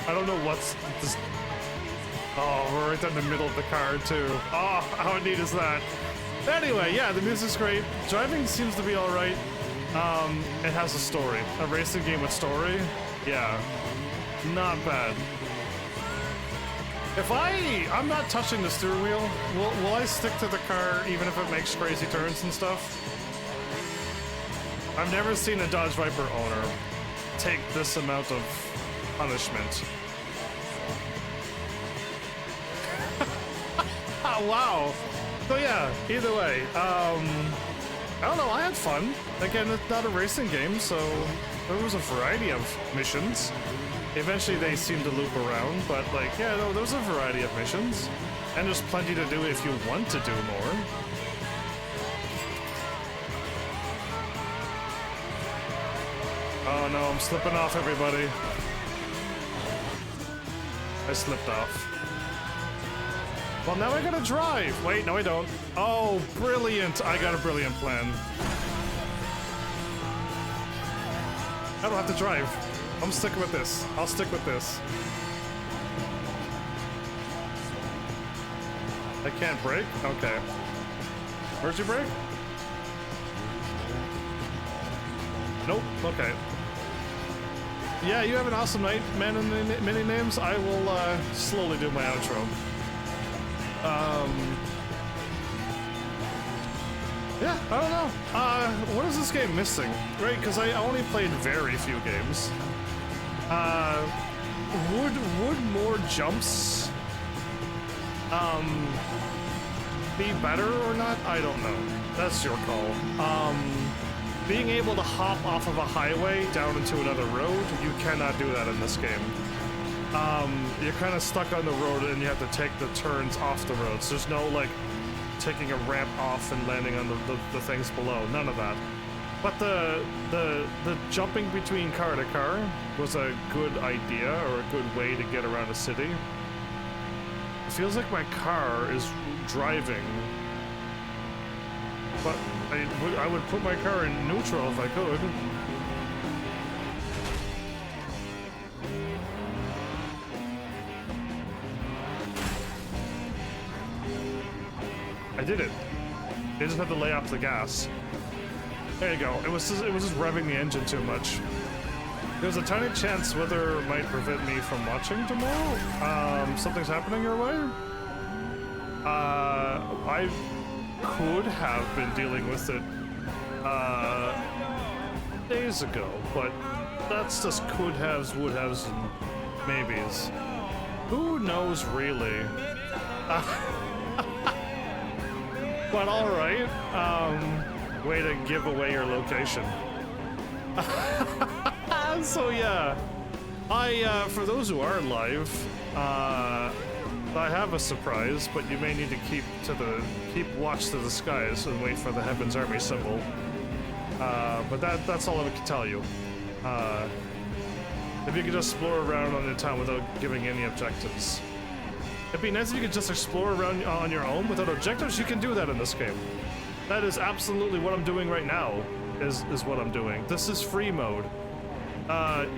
I don't know what's this. Oh, we're right down the middle of the car too. Oh, how neat is that? Anyway, yeah, the music's great. Driving seems to be all right. It has a story. A racing game with story? Yeah. Not bad. If I'm not touching the steering wheel, will I stick to the car even if it makes crazy turns and stuff? I've never seen a Dodge Viper owner take this amount of punishment. Wow. So yeah, either way, I don't know, I had fun. Again, it's not a racing game, so there was a variety of missions. Eventually they seemed to loop around, but like, yeah, no, there was a variety of missions. And there's plenty to do if you want to do more. Oh no, I'm slipping off, everybody. I slipped off. Well, now I gotta drive. Wait, no I don't. Oh, brilliant. I got a brilliant plan. I don't have to drive. I'm sticking with this. I'll stick with this. I can't brake? Okay. Where's your brake? Nope. Okay. Yeah, you have an awesome night, man in the many names. I will slowly do my outro. Yeah, I don't know. What is this game missing? Right, because I only played very few games. Would more jumps be better or not? I don't know. That's your call. Being able to hop off of a highway down into another road, you cannot do that in this game. You're kind of stuck on the road and you have to take the turns off the road. So there's no like taking a ramp off and landing on the things below. None of that. But the jumping between car to car was a good idea or a good way to get around a city. It feels like my car is driving, but I would put my car in neutral if I could. I did it. They just had to lay off the gas. There you go. It was just revving the engine too much. There's a tiny chance weather might prevent me from watching tomorrow. Something's happening your way. I could have been dealing with it days ago, but that's just could haves, would haves, and maybes. Who knows really? But all right. Way to give away your location. So yeah, for those who are live, I have a surprise, but you may need to keep watch to the skies and wait for the Heaven's Army symbol. But that's all I can tell you. If you could just explore around on your town without giving any objectives. It'd be nice if you could just explore around on your own without objectives. You can do that in this game. That is absolutely what I'm doing right now, is what I'm doing. This is free mode.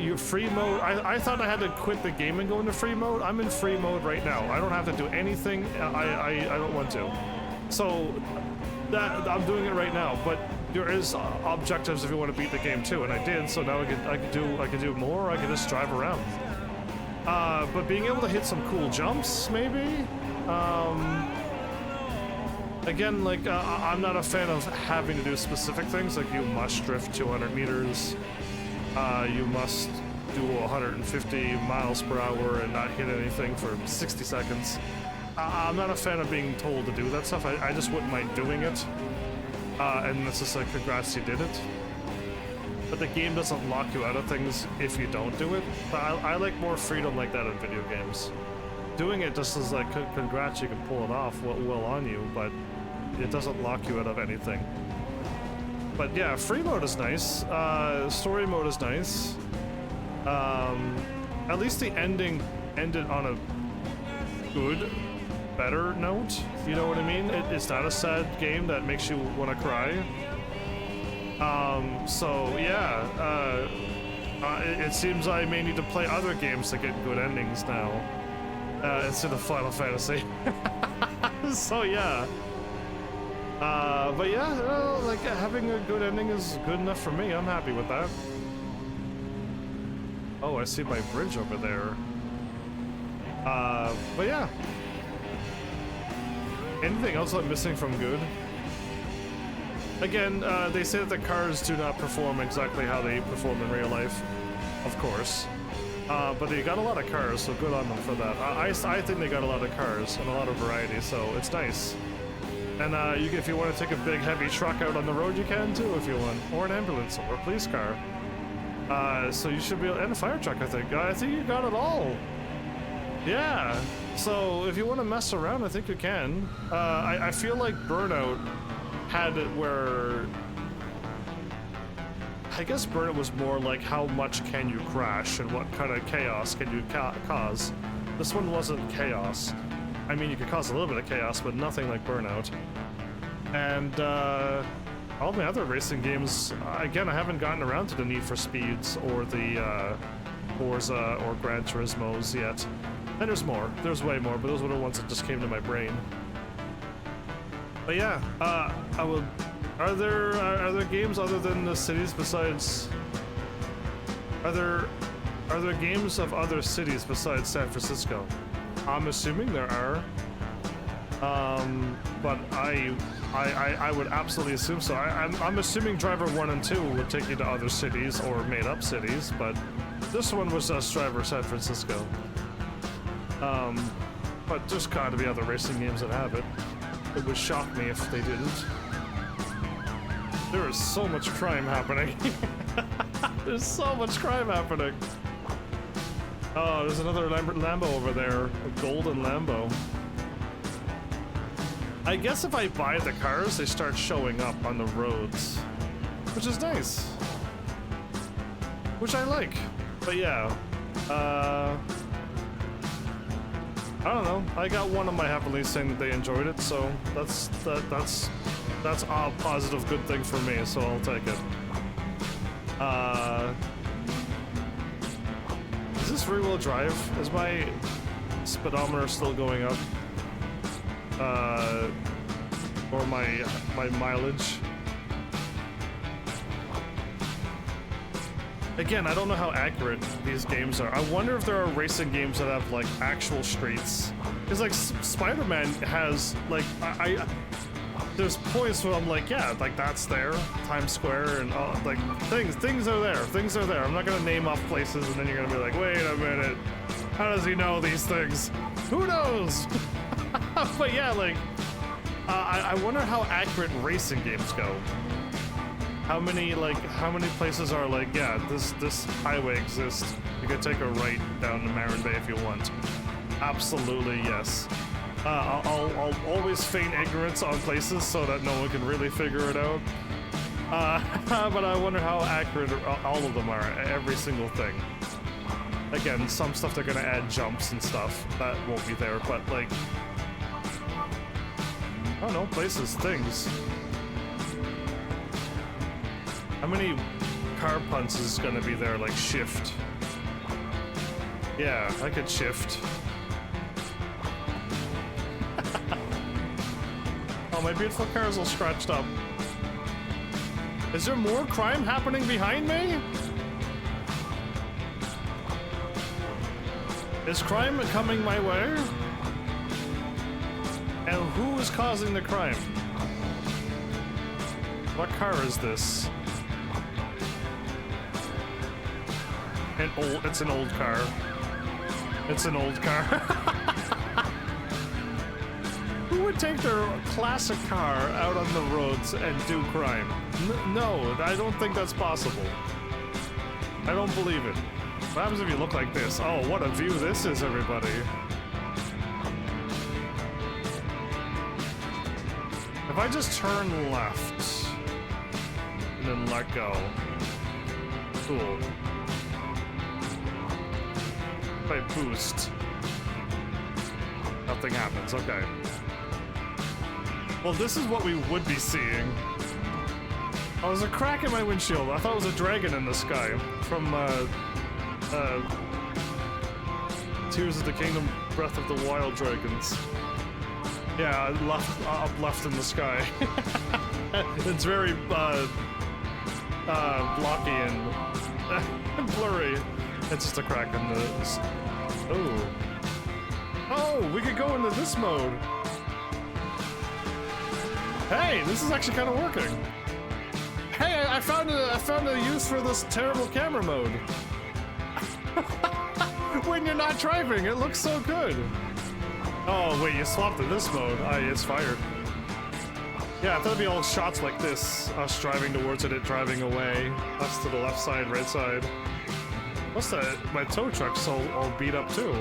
Your free mode, I thought I had to quit the game and go into free mode. I'm in free mode right now. I don't have to do anything. I don't want to. So I'm doing it right now, but there is objectives if you want to beat the game too, and I did, so now I could do more, I could just drive around. But being able to hit some cool jumps, maybe? Again, like, I'm not a fan of having to do specific things, like you must drift 200 meters, you must do 150 miles per hour and not hit anything for 60 seconds. I'm not a fan of being told to do that stuff. I just wouldn't mind doing it. And it's just like, congrats, you did it. But the game doesn't lock you out of things if you don't do it. But I like more freedom like that in video games. Doing it just is like, congrats, you can pull it off, well on you, but it doesn't lock you out of anything. But yeah, free mode is nice. Story mode is nice. At least the ending ended on a good, better note. You know what I mean? It's not a sad game that makes you want to cry. So yeah, it seems I may need to play other games to get good endings now, instead of Final Fantasy. So yeah. But yeah, like having a good ending is good enough for me. I'm happy with that. Oh, I see my bridge over there. But yeah. Anything else I'm missing from good? Again, they say that the cars do not perform exactly how they perform in real life, of course. But they got a lot of cars, so good on them for that. I think they got a lot of cars and a lot of variety, so it's nice. And if you want to take a big heavy truck out on the road, you can too if you want, or an ambulance or a police car. So you should be able, and a fire truck, I think. I think you got it all. Yeah. So if you want to mess around, I think you can. I feel like Burnout had it where, I guess Burnout was more like how much can you crash and what kind of chaos can you cause. This one wasn't chaos. I mean, you could cause a little bit of chaos, but nothing like Burnout. And all the other racing games, again, I haven't gotten around to the Need for Speeds or the Forza or Gran Turismos yet. And there's more. There's way more, but those were the ones that just came to my brain. But yeah, I would. Are there games other than the cities besides? Are there games of other cities besides San Francisco? I'm assuming there are. But I would absolutely assume so. I'm assuming Driver 1 and 2 would take you to other cities or made-up cities, but this one was just Driver San Francisco. But there's got to be other racing games that have it. It would shock me if they didn't. There is so much crime happening. There's so much crime happening. Oh, there's another Lambo over there. A golden Lambo. I guess if I buy the cars, they start showing up on the roads. Which is nice. Which I like. But yeah. I don't know. I got one of my Happily saying that they enjoyed it, so that's a positive good thing for me, so I'll take it. Is this rear-wheel drive? Is my speedometer still going up? Or my mileage? Again, I don't know how accurate these games are. I wonder if there are racing games that have like actual streets. Because like Spider-Man has like there's points where I'm like, yeah, like that's there, Times Square, and all, like things are there. Things are there. I'm not gonna name off places, and then you're gonna be like, wait a minute, how does he know these things? Who knows? But yeah, like I wonder how accurate racing games go. How many places are like, yeah, this highway exists. You can take a right down to Marin Bay if you want. Absolutely, yes. I'll always feign ignorance on places so that no one can really figure it out. But I wonder how accurate all of them are, every single thing. Again, some stuff they're gonna add jumps and stuff. That won't be there, but like, I don't know, places, things. How many car punts is gonna be there, like shift? Yeah, I could shift. Oh, my beautiful car's all scratched up. Is there more crime happening behind me? Is crime coming my way? And who is causing the crime? What car is this? It's an old car. It's an old car. Who would take their classic car out on the roads and do crime? No, I don't think that's possible. I don't believe it. What happens if you look like this? Oh, what a view this is, everybody. If I just turn left and then let go. Cool. If I boost, nothing happens. Okay. Well, this is what we would be seeing. Oh, there's a crack in my windshield. I thought it was a dragon in the sky from Tears of the Kingdom, Breath of the Wild Dragons. Yeah, up left in the sky. It's very blocky and blurry. It's just a crack in the... Oh. Oh, we could go into this mode. Hey, this is actually kind of working. Hey, I found a use for this terrible camera mode. when you're not driving. It looks so good. Oh, wait, you swapped to this mode. It's fired. Yeah, I thought it'd be all shots like this. Us driving towards it driving away. Us to the left side, right side. What's that? My tow truck's all beat up too.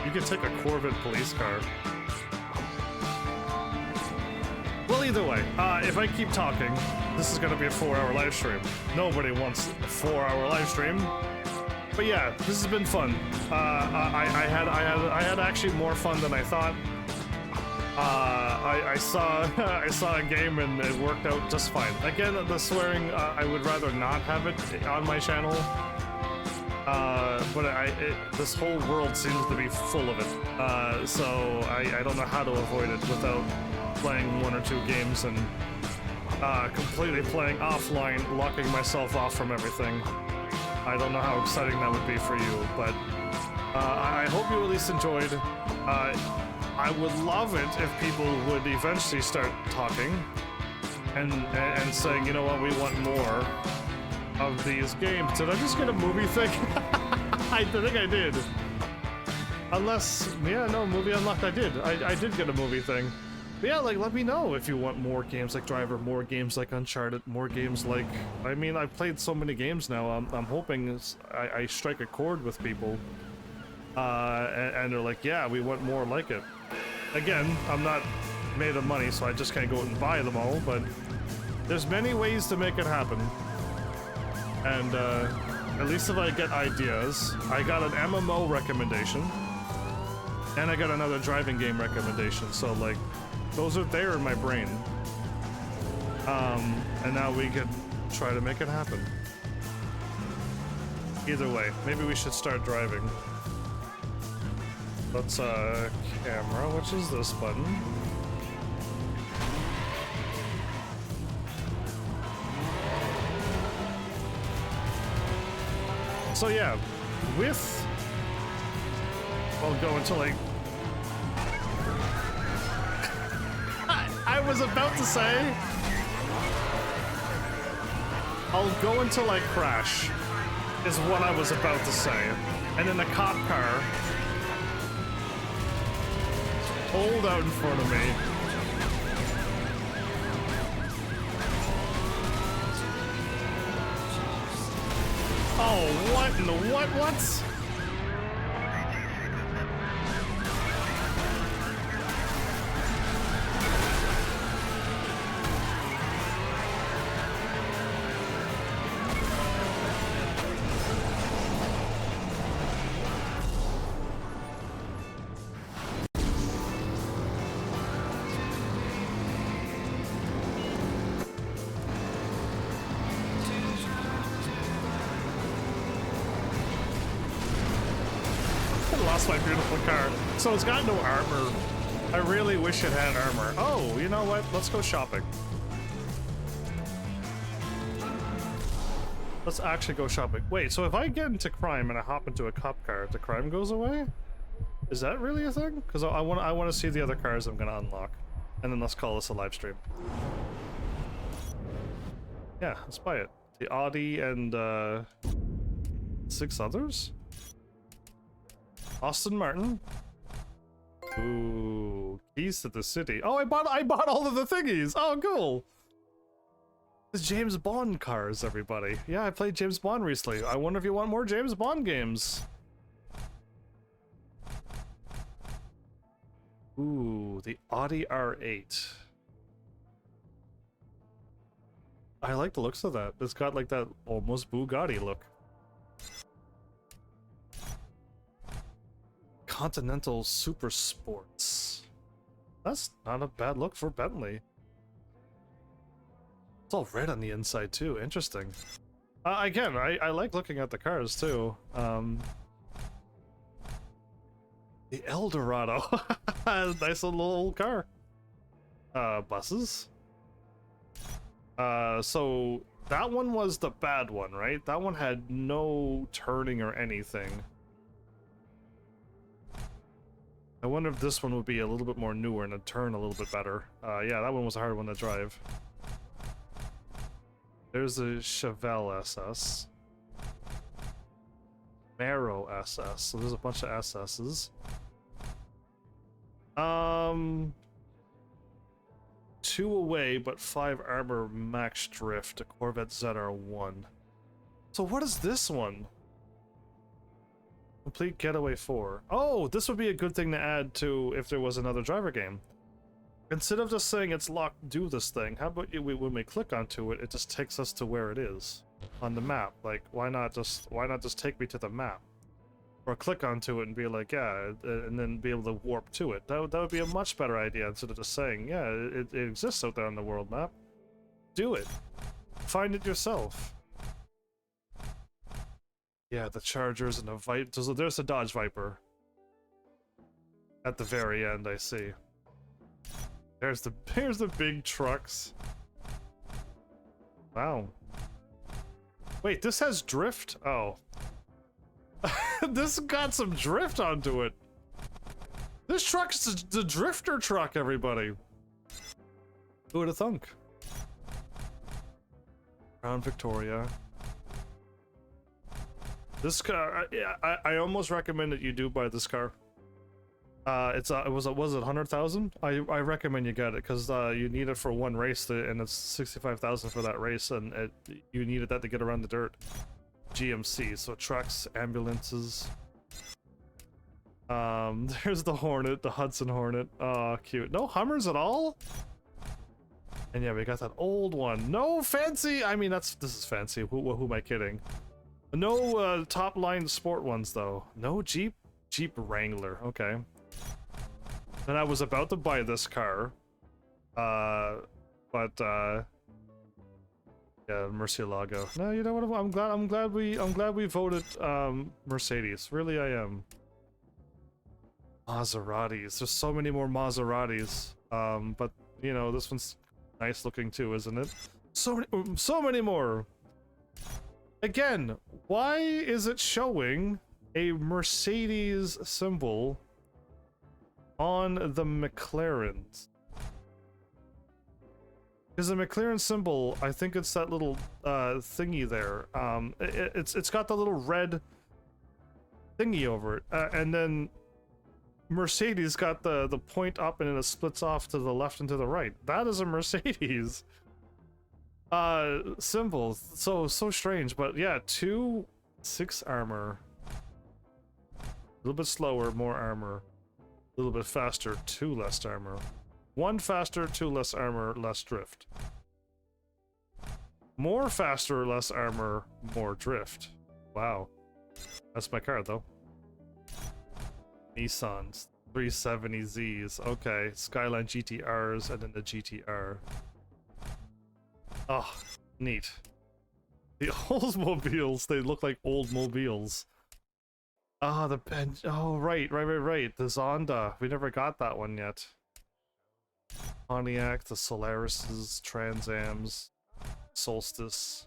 You could take a Corvette police car. Well, either way, if I keep talking, this is gonna be a 4-hour live stream. Nobody wants a 4-hour live stream. But yeah, this has been fun. I had actually more fun than I thought. I saw a game and it worked out just fine. Again, the swearing, I would rather not have it on my channel. But this whole world seems to be full of it. So I don't know how to avoid it without playing 1 or 2 games and completely playing offline, locking myself off from everything. I don't know how exciting that would be for you, but I hope you at least enjoyed. I would love it if people would eventually start talking and saying, you know what, we want more of these games. Did I just get a movie thing? I think I did. Unless, yeah, no, movie unlocked, I did. I did get a movie thing. But yeah, like, let me know if you want more games like Driver, more games like Uncharted, more games like... I mean, I've played so many games now, I'm hoping I strike a chord with people. And they're like, yeah, we want more like it. Again, I'm not made of money, so I just can't go out and buy them all, but there's many ways to make it happen. And at least if I get ideas, I got an MMO recommendation, and I got another driving game recommendation, so like, those are there in my brain. And now we can try to make it happen. Either way, maybe we should start driving. Let's, camera, which is this button. So yeah, with... I'll go into like... I was about to say... I'll go until I crash, is what I was about to say. And then the cop car pulled out in front of me. Oh, what in the what? My beautiful car. So it's got no armor. I really wish it had armor. Oh, you know what? Let's go shopping. Let's actually go shopping. Wait, so if I get into crime and I hop into a cop car, the crime goes away? Is that really a thing? Because I want to see the other cars I'm gonna unlock, and then let's call this a live stream. Yeah, let's buy it. The Audi and 6 others. Aston Martin. Ooh, keys to the city. Oh, I bought all of the thingies. Oh, cool. It's James Bond cars, everybody. Yeah, I played James Bond recently. I wonder if you want more James Bond games. Ooh, the Audi R8. I like the looks of that. It's got like that almost Bugatti look. Continental Super Sports. That's not a bad look for Bentley. It's all red on the inside too. Interesting. Again, I like looking at the cars too. The Eldorado. Nice little old car. Buses. So that one was the bad one, right? That one had no turning or anything. I wonder if this one would be a little bit more newer and it'd turn a little bit better. Yeah, that one was a hard one to drive. There's a Chevelle SS. Marrow SS. So there's a bunch of SS's. 2 away, but 5 armor max drift. A Corvette ZR1. So what is this one? Complete Getaway 4. Oh, this would be a good thing to add to if there was another driver game. Instead of just saying it's locked, do this thing, how about when we click onto it, it just takes us to where it is on the map. Like, why not just take me to the map? Or click onto it and be like, yeah, and then be able to warp to it. That would be a much better idea instead of just saying, yeah, it exists out there on the world map. Do it. Find it yourself. Yeah, the Chargers and the Viper. So there's a Dodge Viper. At the very end, I see. There's the big trucks. Wow. Wait, this has drift? Oh. This got some drift onto it. This truck's the drifter truck, everybody. Who would have thunk? Crown Victoria. This car, I almost recommend that you do buy this car. Was it 100,000? I recommend you get it because you need it for one race, and it's 65,000 for that race, and you needed that to get around the dirt. GMC, so trucks, ambulances. There's the Hornet, the Hudson Hornet. Oh, cute. No Hummers at all? And yeah, we got that old one. No fancy. I mean, this is fancy. Who am I kidding? No top line sport ones though. No Jeep Wrangler. Okay. And I was about to buy this car, but yeah, Murcielago. No, you know what? I'm glad we voted Mercedes. Really, I am. Maseratis. There's so many more Maseratis. But you know, this one's nice looking too, isn't it? So many more. Again, why is it showing a Mercedes symbol on the McLarens? Because the McLaren symbol, I think it's that little thingy there. It's got the little red thingy over it, and then Mercedes got the point up, and then it splits off to the left and to the right. That is a Mercedes symbol. So strange, but yeah, 2 6 armor, a little bit slower, more armor, a little bit faster, 2 less armor. 1 faster, 2 less armor, less drift. More faster, less armor, more drift. Wow. That's my car, though. Nissans. 370Zs. Okay. Skyline GTRs, and then the GTR. Oh, neat. The Oldsmobiles, they look like old mobiles. Ah, the bench. Oh, right. The Zonda. We never got that one yet. Pontiac, the Solarises, Transams, Solstice,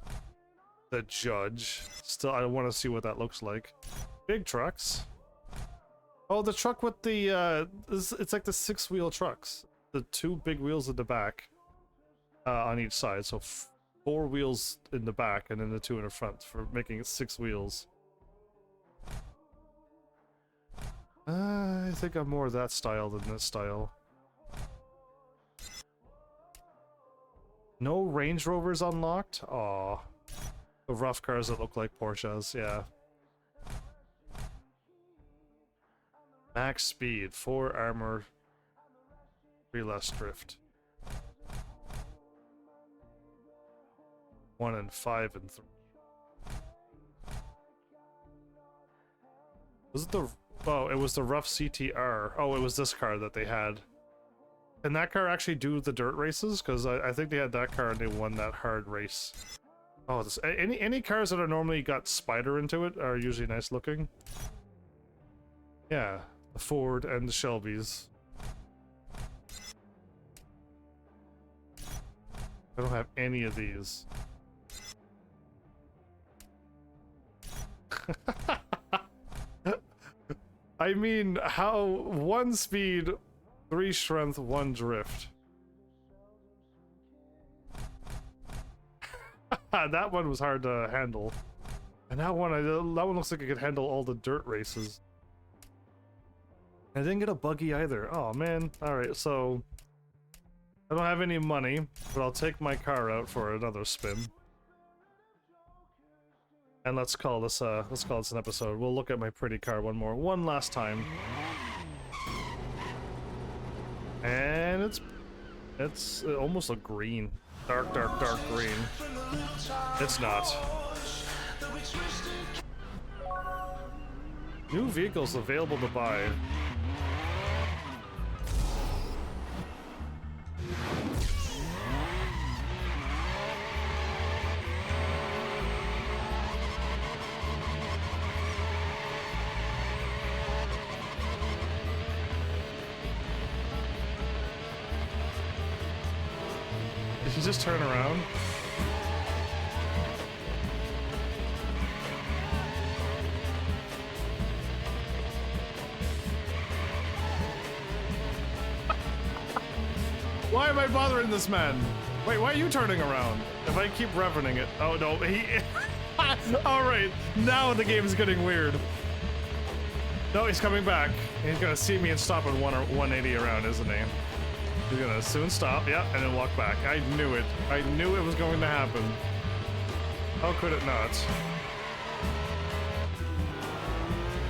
the Judge. Still, I want to see what that looks like. Big trucks. Oh, the truck with the, it's like the 6-wheel trucks. The 2 big wheels in the back, on each side. So 4 wheels in the back and then the 2 in the front for making it 6 wheels. I think I'm more that style than this style. No Range Rovers unlocked? Aw. The rough cars that look like Porsches, yeah. Max speed, 4 armor, 3 less drift. 1 and 5 and 3. Was it the... Oh, it was the rough CTR. Oh, it was this car that they had. Can that car actually do the dirt races? Because I think they had that car and they won that hard race. Oh, any cars that are normally got spider into it are usually nice looking. Yeah, the Ford and the Shelbys. I don't have any of these. I mean, how 1 speed, 3 strength, 1 drift. That one was hard to handle. And that one looks like it could handle all the dirt races. I didn't get a buggy either. Oh man. Alright, so I don't have any money, but I'll take my car out for another spin. And let's call this an episode. We'll look at my pretty car one last time. And it's almost a green. Dark green. It's not. New vehicles available to buy. Did you just turn around? Why am I bothering this man? Wait, why are you turning around? If I keep revening it. Oh no, he... Alright, now the game's getting weird. No, he's coming back. He's gonna see me and stop at 180 around, isn't he? He's gonna soon stop, yeah, and then walk back. I knew it. I knew it was going to happen. How could it not?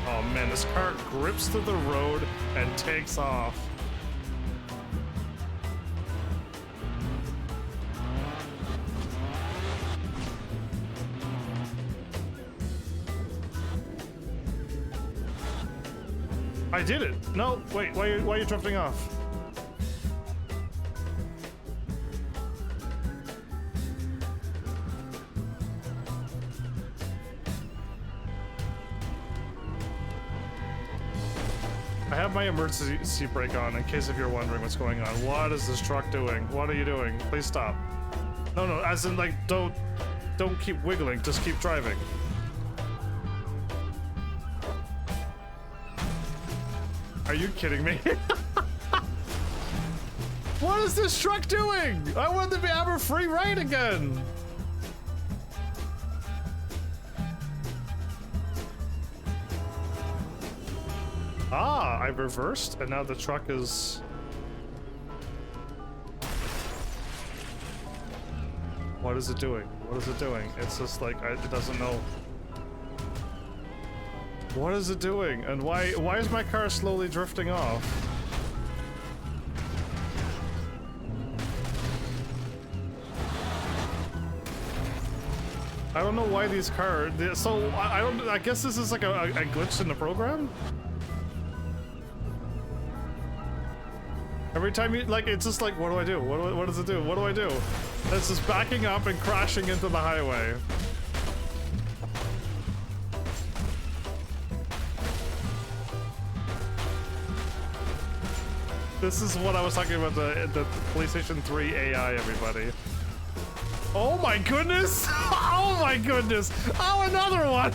Oh man, this car grips to the road and takes off. I did it! No, wait, why are you drifting off? I have my emergency brake on in case if you're wondering what's going on. What is this truck doing? What are you doing? Please stop. No, as in like, don't keep wiggling, just keep driving. Are you kidding me? What is this truck doing? I want to have a free ride again. Ah, I reversed and now the truck is... What is it doing? What is it doing? It's just like, it doesn't know. What is it doing? And why is my car slowly drifting off? I don't know why these cars... So, I guess this is like a glitch in the program? Every time you... Like, it's just like, what do I do? What does it do? What do I do? It's just backing up and crashing into the highway. This is what I was talking about, the PlayStation 3 AI, everybody. Oh my goodness! Oh my goodness! Oh, another one!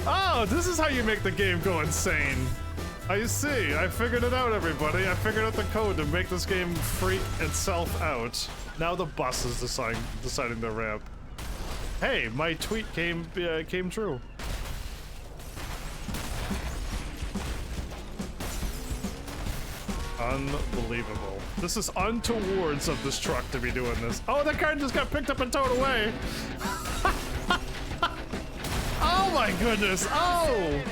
Oh, this is how you make the game go insane. I see. I figured it out, everybody. I figured out the code to make this game freak itself out. Now the bus is deciding to ramp. Hey, my tweet came true. Unbelievable. This is untowards of this truck to be doing this. Oh, the car just got picked up and towed away. Oh my goodness. Oh.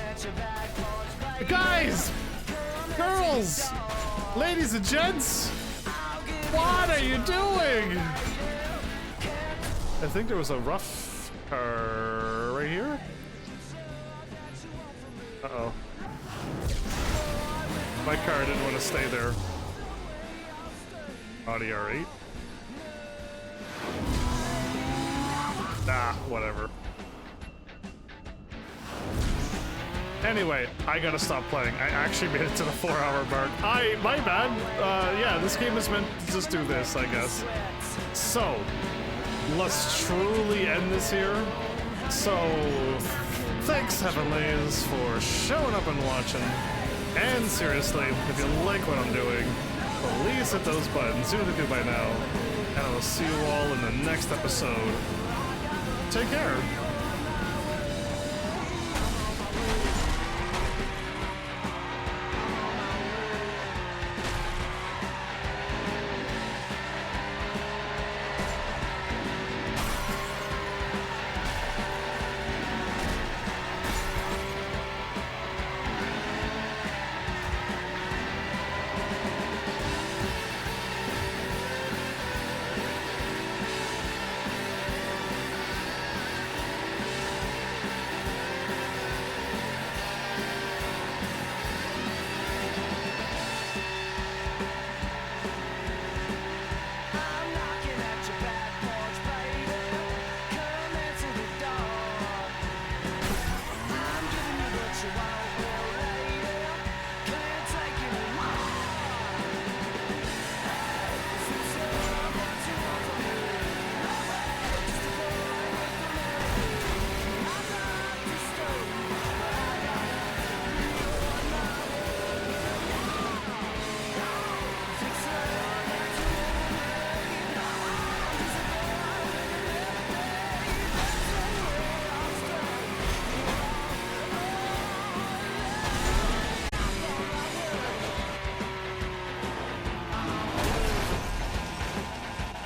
Guys, girls, ladies and gents, what are you doing? I think there was a rough car right here. Uh-oh. My car didn't want to stay there. Audi R8. Nah, whatever. Anyway, I gotta stop playing. I actually made it to the 4-hour mark. My bad. Yeah, this game is meant to just do this, I guess. So, let's truly end this here. So, thanks, Heavenlies, for showing up and watching. And seriously, if you like what I'm doing, please hit those buttons. You know what to do by now. And I will see you all in the next episode. take care.